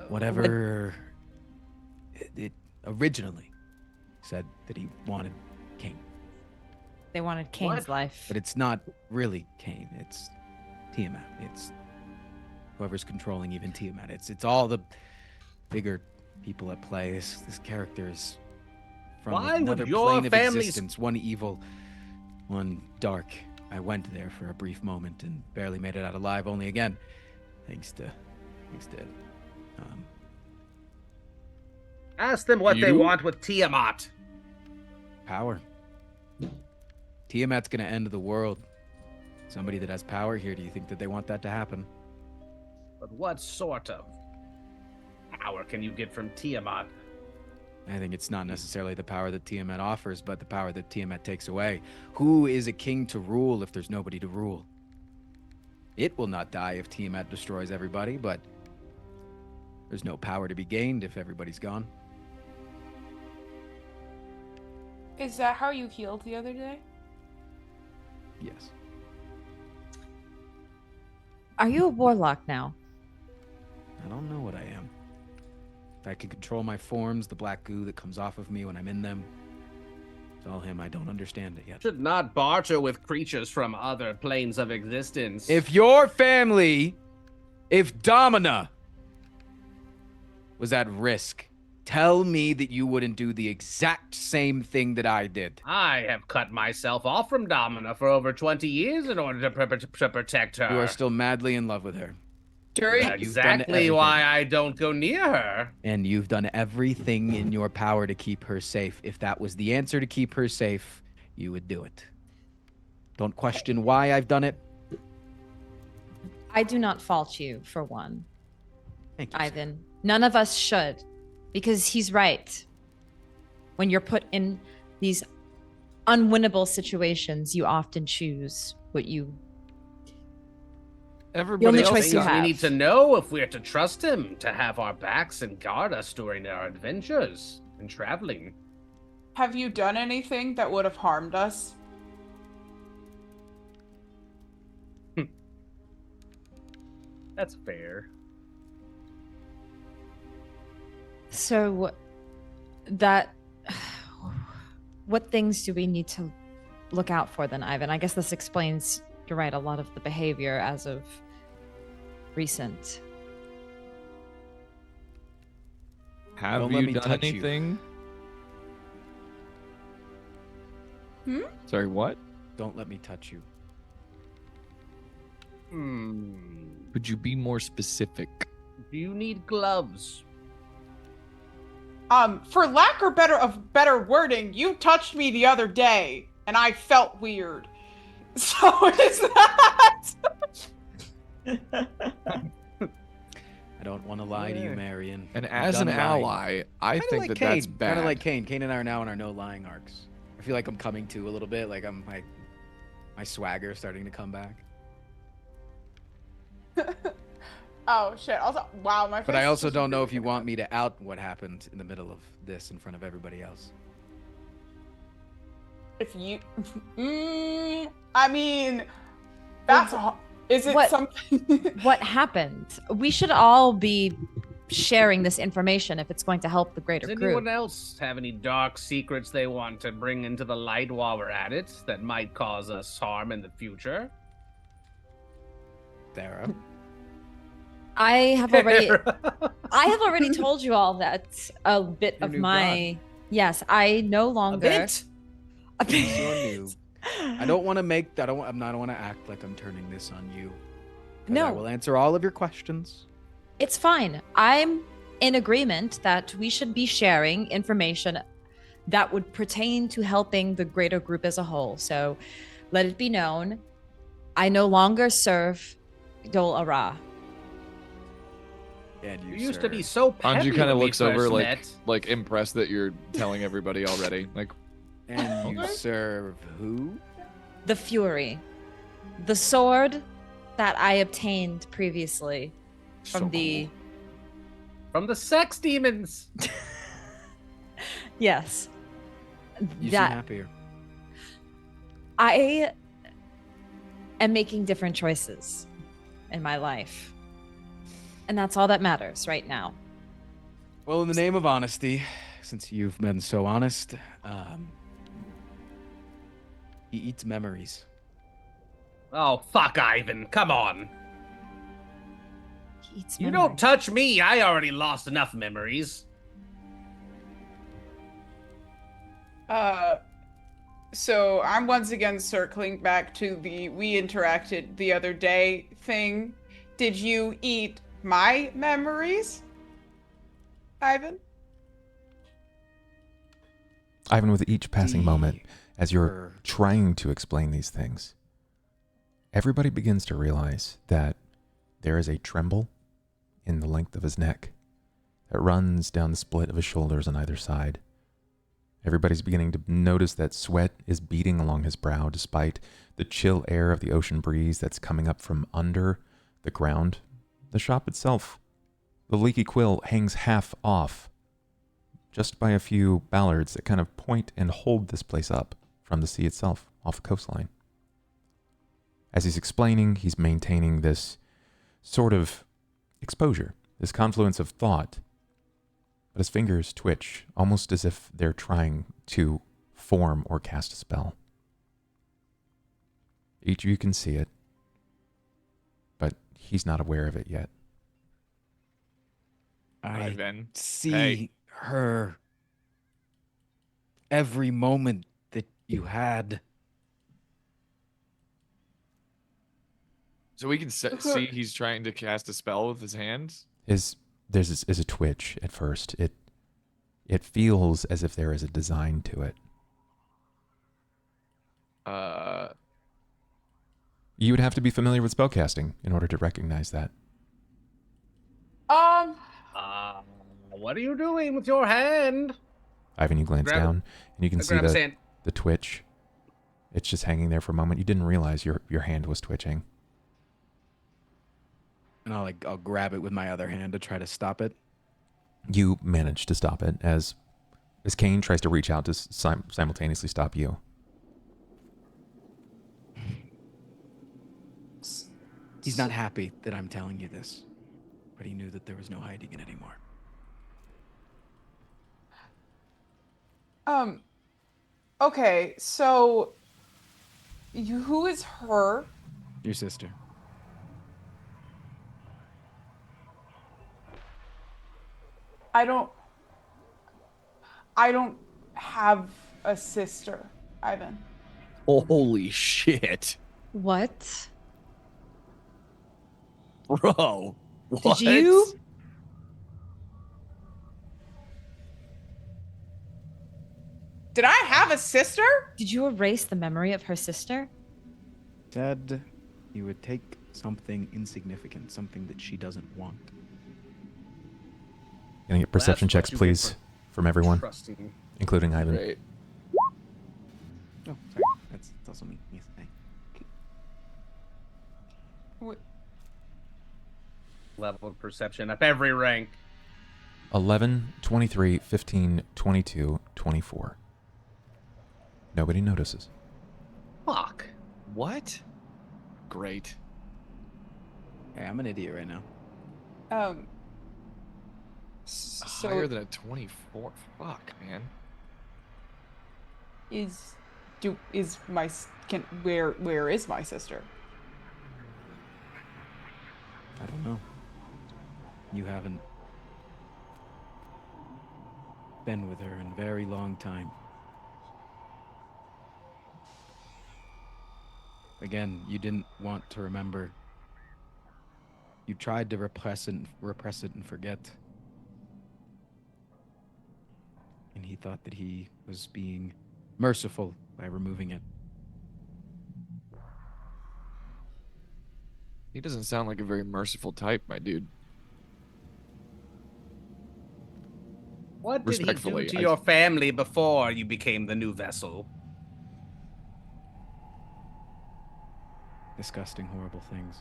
Whatever it originally said that he wanted Cain. they wanted Cain's What? life. But it's not really Cain. It's Tiamat. It's whoever's controlling even Tiamat. It's all the bigger people at play. This character is from Why would another your plane of family's- existence. One evil, one dark. I went there for a brief moment and barely made it out alive. Only again, thanks to Ask them what they You? want with Tiamat. power. Tiamat's gonna end the world. Somebody that has power here. Do you think that they want that to happen? But what sort of power can you get from Tiamat? I think it's not necessarily the power that Tiamat offers, but the power that Tiamat takes away. Who is a king to rule if there's nobody to rule? It will not die if Tiamat destroys everybody, but there's no power to be gained if everybody's gone. Is that how you healed the other day? Yes. Are you a warlock now? I don't know what I am. If I can control my forms, the black goo that comes off of me when I'm in them, it's all him. I don't understand it yet. Should not barter with creatures from other planes of existence. If your family, if Domina was at risk, tell me that you wouldn't do the exact same thing that I did. I have cut myself off from Domina for over 20 years in order to protect her. You are still madly in love with her. During You've done exactly everything. why I don't go near her. And you've done everything in your power to keep her safe. If that was the answer to keep her safe, you would do it. Don't question why I've done it. I do not fault you for one, Thank you. Sera. Ivan. None of us should, because he's right. When you're put in these unwinnable situations, you often choose what you. Everybody only else choice you Things have. we need to know if we're to trust him to have our backs and guard us during our adventures and traveling. Have you done anything that would have harmed us? That's fair. So, that. What things do we need to look out for then, Ivan? I guess this explains, you're right, a lot of the behavior as of recent. Have Don't let you me done touch you. anything? Sorry, what? Don't let me touch you. Could you be more specific? Do you need gloves? For lack of better wording, you touched me the other day, and I felt weird. So is that? I don't want to lie to you, Marian. And You've as an done lying. ally, I Kinda think like that Cain. that's bad. Kind of like Cain. Cain and I are now in our no lying arcs. I feel like I'm coming to a little bit. Like my swagger starting to come back. Oh shit! Also, wow, my. But face I is also just don't know really if you big want enough. me to out what happened in the middle of this in front of everybody else. If you, I mean, that's. Is it what- something? What happened? We should all be sharing this information if it's going to help the greater Does group. anyone else have any dark secrets they want to bring into the light while we're at it that might cause us harm in the future? Sera. I have already told you all that a bit Your of new my yes, I no A longer bit? a It's your bit. new. I don't want to act like I'm turning this on you. 'Cause I No. will answer all of your questions. It's fine. I'm in agreement that we should be sharing information that would pertain to helping the greater group as a whole. So let it be known, I no longer serve Dol Ara. And You used to be so peppy Anju kind when of we looks over first like met. like impressed that you're telling everybody already. Like, And you Okay. serve who? The Fury. The sword that I obtained previously from So the From the sex demons. yes. You seem that happier. I am making different choices in my life. And that's all that matters right now. Well, in the name of honesty, since you've been so honest, he eats memories. Oh, fuck, Ivan. Come on. He eats You memories. don't touch me. I already lost enough memories. So I'm once again circling back to the we interacted the other day thing. Did you eat my memories, Ivan? Ivan, with each passing moment, as you're Her. trying to explain these things, everybody begins to realize that there is a tremble in the length of his neck that runs down the split of his shoulders on either side. Everybody's beginning to notice that sweat is beating along his brow despite the chill air of the ocean breeze that's coming up from under the ground. The shop itself, the leaky quill hangs half off, just by a few ballards that kind of point and hold this place up from the sea itself, off the coastline. As he's explaining, he's maintaining this sort of exposure, this confluence of thought, but his fingers twitch, almost as if they're trying to form or cast a spell. Each of you can see it, but he's not aware of it yet. I Ivan. see Hey. her every moment that you had. So we can see he's trying to cast a spell with his hands. There's a twitch at first. It feels as if there is a design to it. You would have to be familiar with spellcasting in order to recognize that. What are you doing with your hand? Ivan, you glance Grab it. down and you can see Grab his hand. the twitch. It's just hanging there for a moment. You didn't realize your hand was twitching. And I'll grab it with my other hand to try to stop it. You manage to stop it as Cain tries to reach out to simultaneously stop you. He's not happy that I'm telling you this, but he knew that there was no hiding it anymore. Okay, so who is her? Your sister. I don't have a sister, Ivan. Holy shit, What? bro! Did What? you? Did I have a sister? Did you erase the memory of her sister? Said you would take something insignificant, something that she doesn't want. Can I get perception That's what checks, you get please, from everyone, Trusting. including Ivan? Great. Oh, sorry. That's also me. Yes, hey. Level of perception up every rank. 11, 23, 15, 22, 24. Nobody notices. Fuck. What? Great. Hey, I'm an idiot right now. Higher than a 24. Fuck, man. Where is my sister? I don't know. You haven't been with her in a very long time. Again, you didn't want to remember. You tried to repress it and forget. And he thought that he was being merciful by removing it. He doesn't sound like a very merciful type, my dude. What did he do Respectfully, to your family before you became the new vessel? Disgusting, horrible things.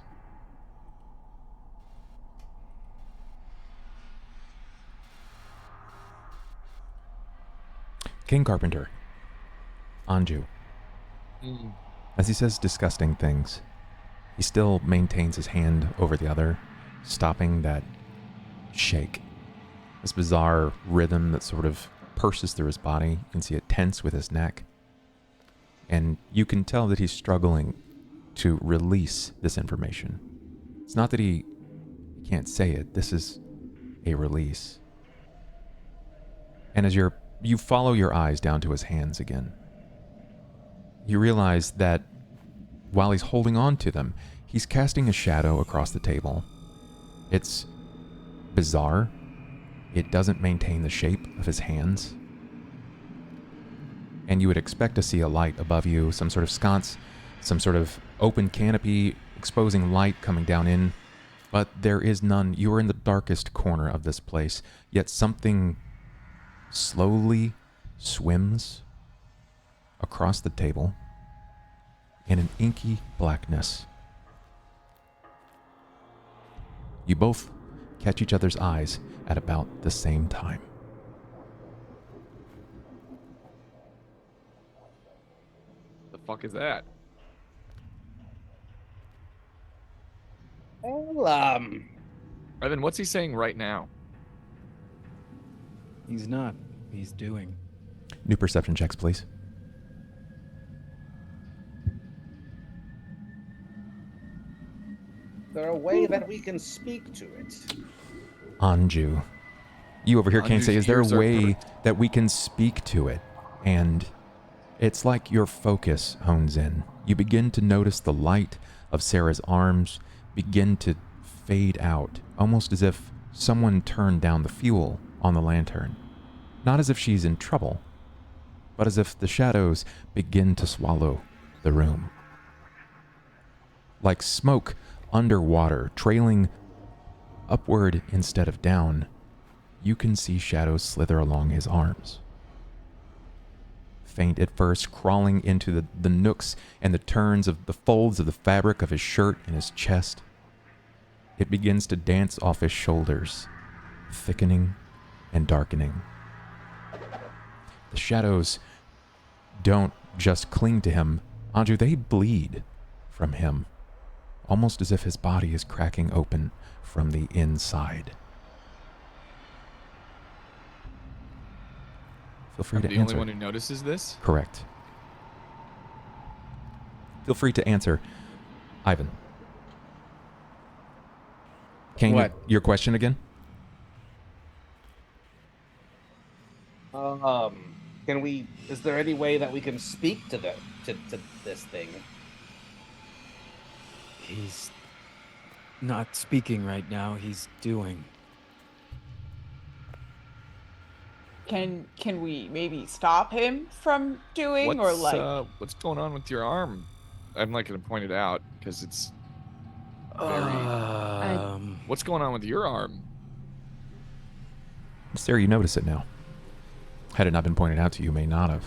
King Carpenter. Anju. As he says disgusting things, he still maintains his hand over the other, stopping that shake. This bizarre rhythm that sort of pulses through his body. You can see it tense with his neck. And you can tell that he's struggling to release this information. It's not that he can't say it. This is a release. And as you follow your eyes down to his hands again, you realize that while he's holding on to them, he's casting a shadow across the table. It's bizarre. It doesn't maintain the shape of his hands. And you would expect to see a light above you, some sort of sconce, some sort of open canopy exposing light coming down in, but there is none. You are in the darkest corner of this place, yet something slowly swims across the table in an inky blackness. You both catch each other's eyes at about the same time. The fuck is that? Well, Evan, what's he saying right now? He's not. He's doing. New perception checks, please. is there a way that we can speak to it? Anju. You over here can't Anju's say, is there a ears are way that we can speak to it? And it's like your focus hones in. You begin to notice the light of Sera's arms begin to fade out, almost as if someone turned down the fuel on the lantern. Not as if she's in trouble, but as if the shadows begin to swallow the room. Like smoke underwater, trailing upward instead of down, you can see shadows slither along his arms. Faint at first, crawling into the nooks and the turns of the folds of the fabric of his shirt and his chest. It begins to dance off his shoulders, thickening and darkening. The shadows don't just cling to him, Anju, they bleed from him, almost as if his body is cracking open from the inside. Feel free I'm to the answer. only one who notices this? Correct. Feel free to answer, Ivan. Cain, What? your question again? Can we? Is there any way that we can speak to this thing? He's not speaking right now. He's doing. Can we maybe stop him from doing, or like? What's going on with your arm? I'm not gonna point it out because it's very. What's going on with your arm? Sera, you notice it now. Had it not been pointed out to you, you may not have.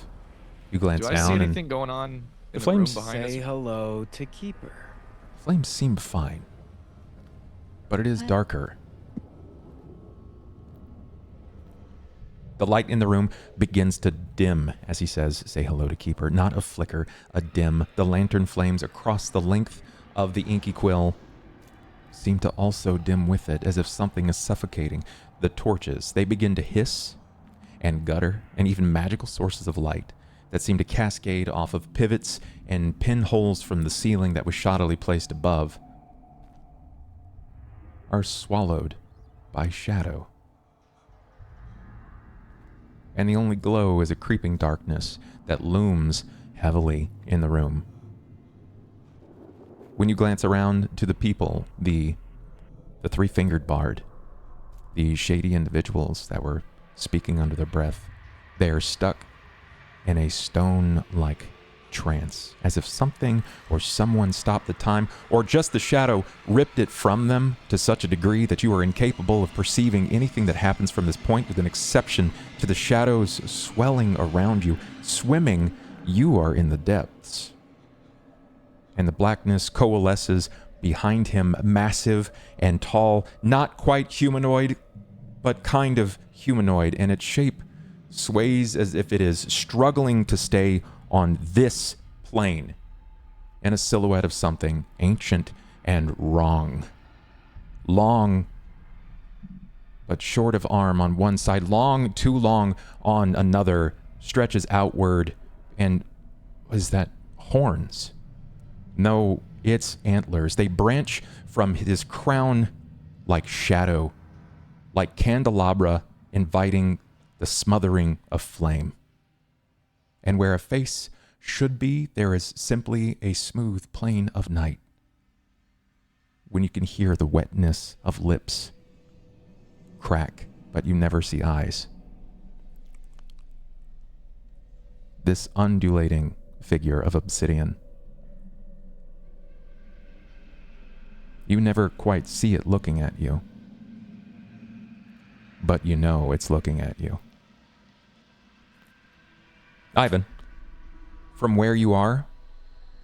You glance Do I down see and anything going on the in the room flames behind Say us? hello to Keeper. flames seem fine, but it is darker. The light in the room begins to dim as he says, say hello to Keeper. Not a flicker, a dim. The lantern flames across the length of the inky quill seem to also dim with it, as if something is suffocating. the torches, they begin to hiss and gutter, and even magical sources of light that seem to cascade off of pivots and pinholes from the ceiling that was shoddily placed above are swallowed by shadow. And the only glow is a creeping darkness that looms heavily in the room. When you glance around to the people, the three-fingered bard, the shady individuals that were speaking under their breath, they are stuck in a stone-like trance, as if something or someone stopped the time, or just the shadow ripped it from them to such a degree that you are incapable of perceiving anything that happens from this point, with an exception to the shadows swelling around you. Swimming, you are in the depths. And the blackness coalesces behind him, massive and tall, not quite humanoid, but kind of humanoid, and its shape sways as if it is struggling to stay on this plane, in a silhouette of something ancient and wrong. Long, but short of arm on one side, long, too long on another, stretches outward, and is that horns? No, it's antlers. They branch from his crown like shadow, like candelabra inviting the smothering of flame. And where a face should be, there is simply a smooth plain of night. When you can hear the wetness of lips crack, but you never see eyes. This undulating figure of obsidian. You never quite see it looking at you, but you know it's looking at you. Ivan, from where you are,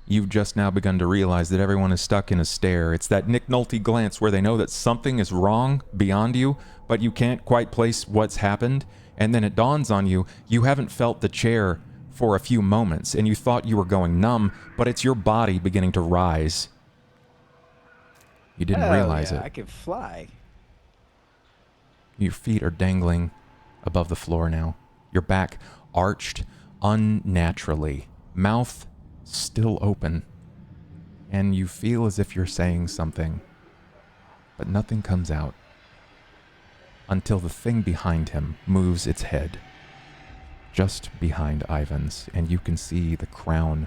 you've just now begun to realize that everyone is stuck in a stare. It's that Nick Nolte glance where they know that something is wrong beyond you, but you can't quite place what's happened, and then it dawns on you, you haven't felt the chair for a few moments, and you thought you were going numb, but it's your body beginning to rise. You didn't realize it. I can fly. Your feet are dangling above the floor now. Your back arched unnaturally. Mouth still open. And you feel as if you're saying something. But nothing comes out. Until the thing behind him moves its head. Just behind Ivan's. And you can see the crown.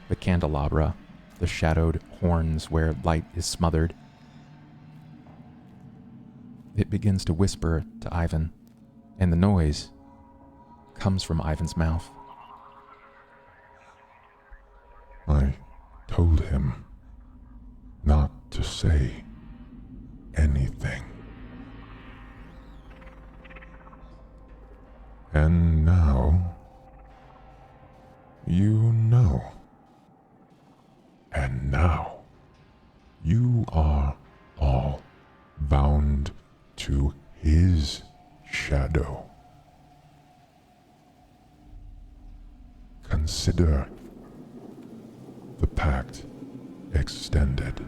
The candelabra. The shadowed horns where light is smothered. It begins to whisper to Ivan, and the noise comes from Ivan's mouth. I told him not to say anything. And now you know. And now you are all bound to his shadow. Consider the pact extended.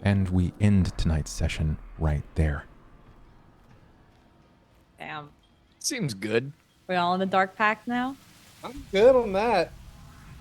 And we end tonight's session right there. Damn. Seems good. We all in the dark pact now? I'm good on that.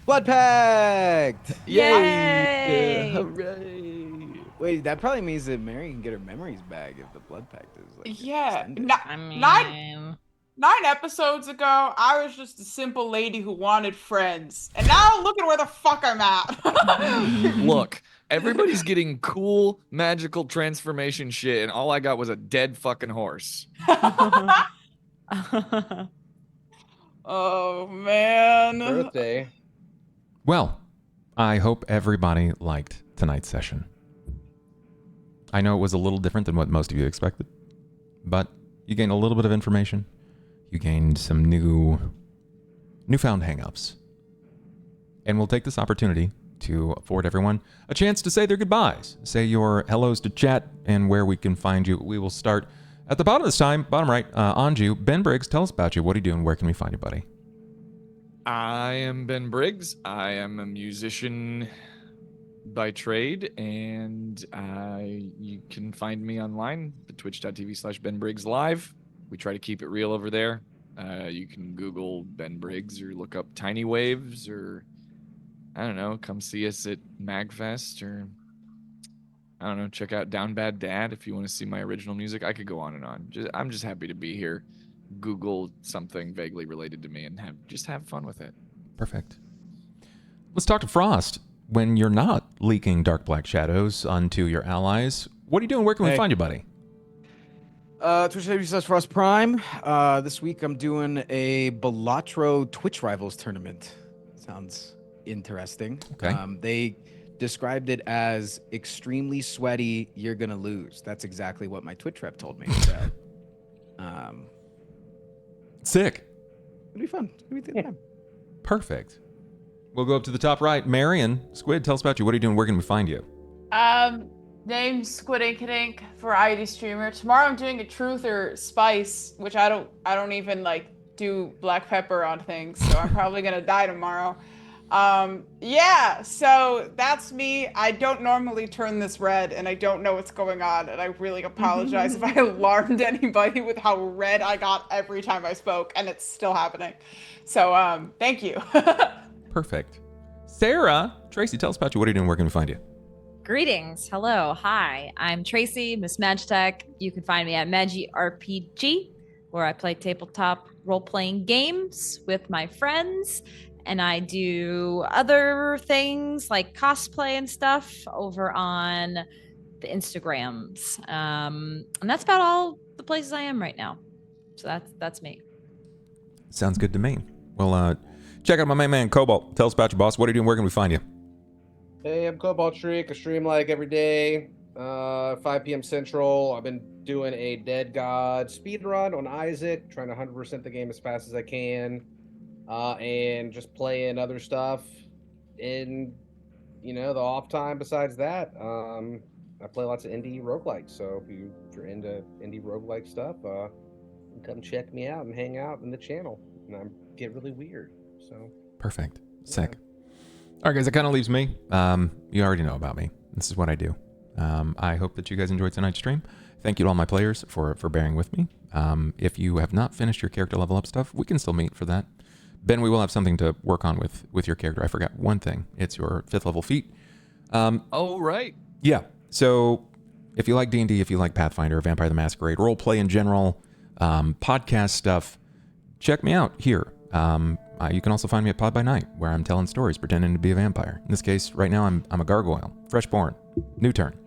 Blood Pact! Yay! Hooray! Wait, that probably means that Marian can get her memories back if the Blood Pact is like Yeah. extended. I mean, Nine episodes ago, I was just a simple lady who wanted friends. And now look at where the fuck I'm at. Look, everybody's getting cool magical transformation shit, and all I got was a dead fucking horse. Oh, man. Birthday. Well, I hope everybody liked tonight's session. I know it was a little different than what most of you expected, but you gained a little bit of information. You gained some newfound hang-ups. And we'll take this opportunity to afford everyone a chance to say their goodbyes. Say your hellos to chat and where we can find you. We will start at the bottom of this time, bottom right, Anju. BenBriggs, tell us about you. What are you doing? Where can we find you, buddy? I am BenBriggs. I am a musician by trade, and you can find me online at twitch.tv/benbriggslive. We try to keep it real over there. You can Google Ben Briggs or look up Tiny Waves, or I don't know, come see us at MagFest, or I don't know, check out Down Bad Dad if you want to see my original music. I could go on and on. I'm just happy to be here. Google something vaguely related to me and have fun with it. Perfect. Let's talk to Frost. When you're not leaking dark black shadows onto your allies, what are you doing? Where can we find you, buddy? Twitch.tv/FrostPrime. This week I'm doing a Balatro Twitch Rivals tournament. Sounds interesting. Okay. They described it as extremely sweaty, you're gonna lose. That's exactly what my Twitch rep told me. So, Sick. it'll be fun. It'll be a good time. Perfect. We'll go up to the top right. Marian, Squid, tell us about you. What are you doing? Where can we find you? Name's Squidinkidink, variety streamer. Tomorrow I'm doing a truth or spice, which I don't even like do black pepper on things, so I'm probably gonna die tomorrow. Yeah, so that's me. I don't normally turn this red, and I don't know what's going on, and I really apologize if I alarmed anybody with how red I got every time I spoke, and it's still happening. So, thank you. Perfect. Sera, Tracy, tell us about you. What are you doing? Where can we find you? Greetings. Hello. Hi. I'm Tracy, Miss Magitech. You can find me at MagiRPG, where I play tabletop role-playing games with my friends. And I do other things like cosplay and stuff over on the Instagrams. And that's about all the places I am right now. So that's me. Sounds good to me. Well, check out my main man, Cobalt. Tell us about you, boss. What are you doing? Where can we find you? Hey, I'm CobaltStreak. I stream like every day, 5 p.m. Central. I've been doing a Dead God speedrun on Isaac, trying to 100% the game as fast as I can, and just playing other stuff in, the off time besides that. I play lots of indie roguelikes, so if you're into indie roguelike stuff, come check me out and hang out in the channel, and I get really weird. So Perfect. Sick. All right, guys, that kind of leaves me. You already know about me. This is what I do. I hope that you guys enjoyed tonight's stream. Thank you to all my players for bearing with me. If you have not finished your character level up stuff, we can still meet for that. Ben, we will have something to work on with your character. I forgot one thing. It's your 5th level feat. Oh, right. Yeah. So if you like D&D, if you like Pathfinder, Vampire the Masquerade, role play in general, podcast stuff, check me out here. You can also find me at Pod by Night, where I'm telling stories, pretending to be a vampire. In this case, right now, I'm a gargoyle, freshborn, new turn.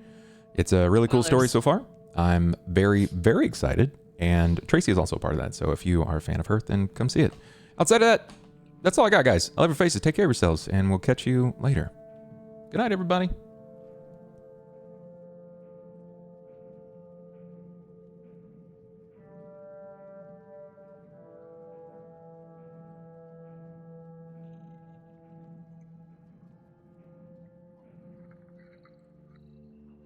It's a really cool story so far. I'm very, very excited, and Tracy is also a part of that. So if you are a fan of her, then come see it. Outside of that, that's all I got, guys. I love your faces. Take care of yourselves, and we'll catch you later. Good night, everybody.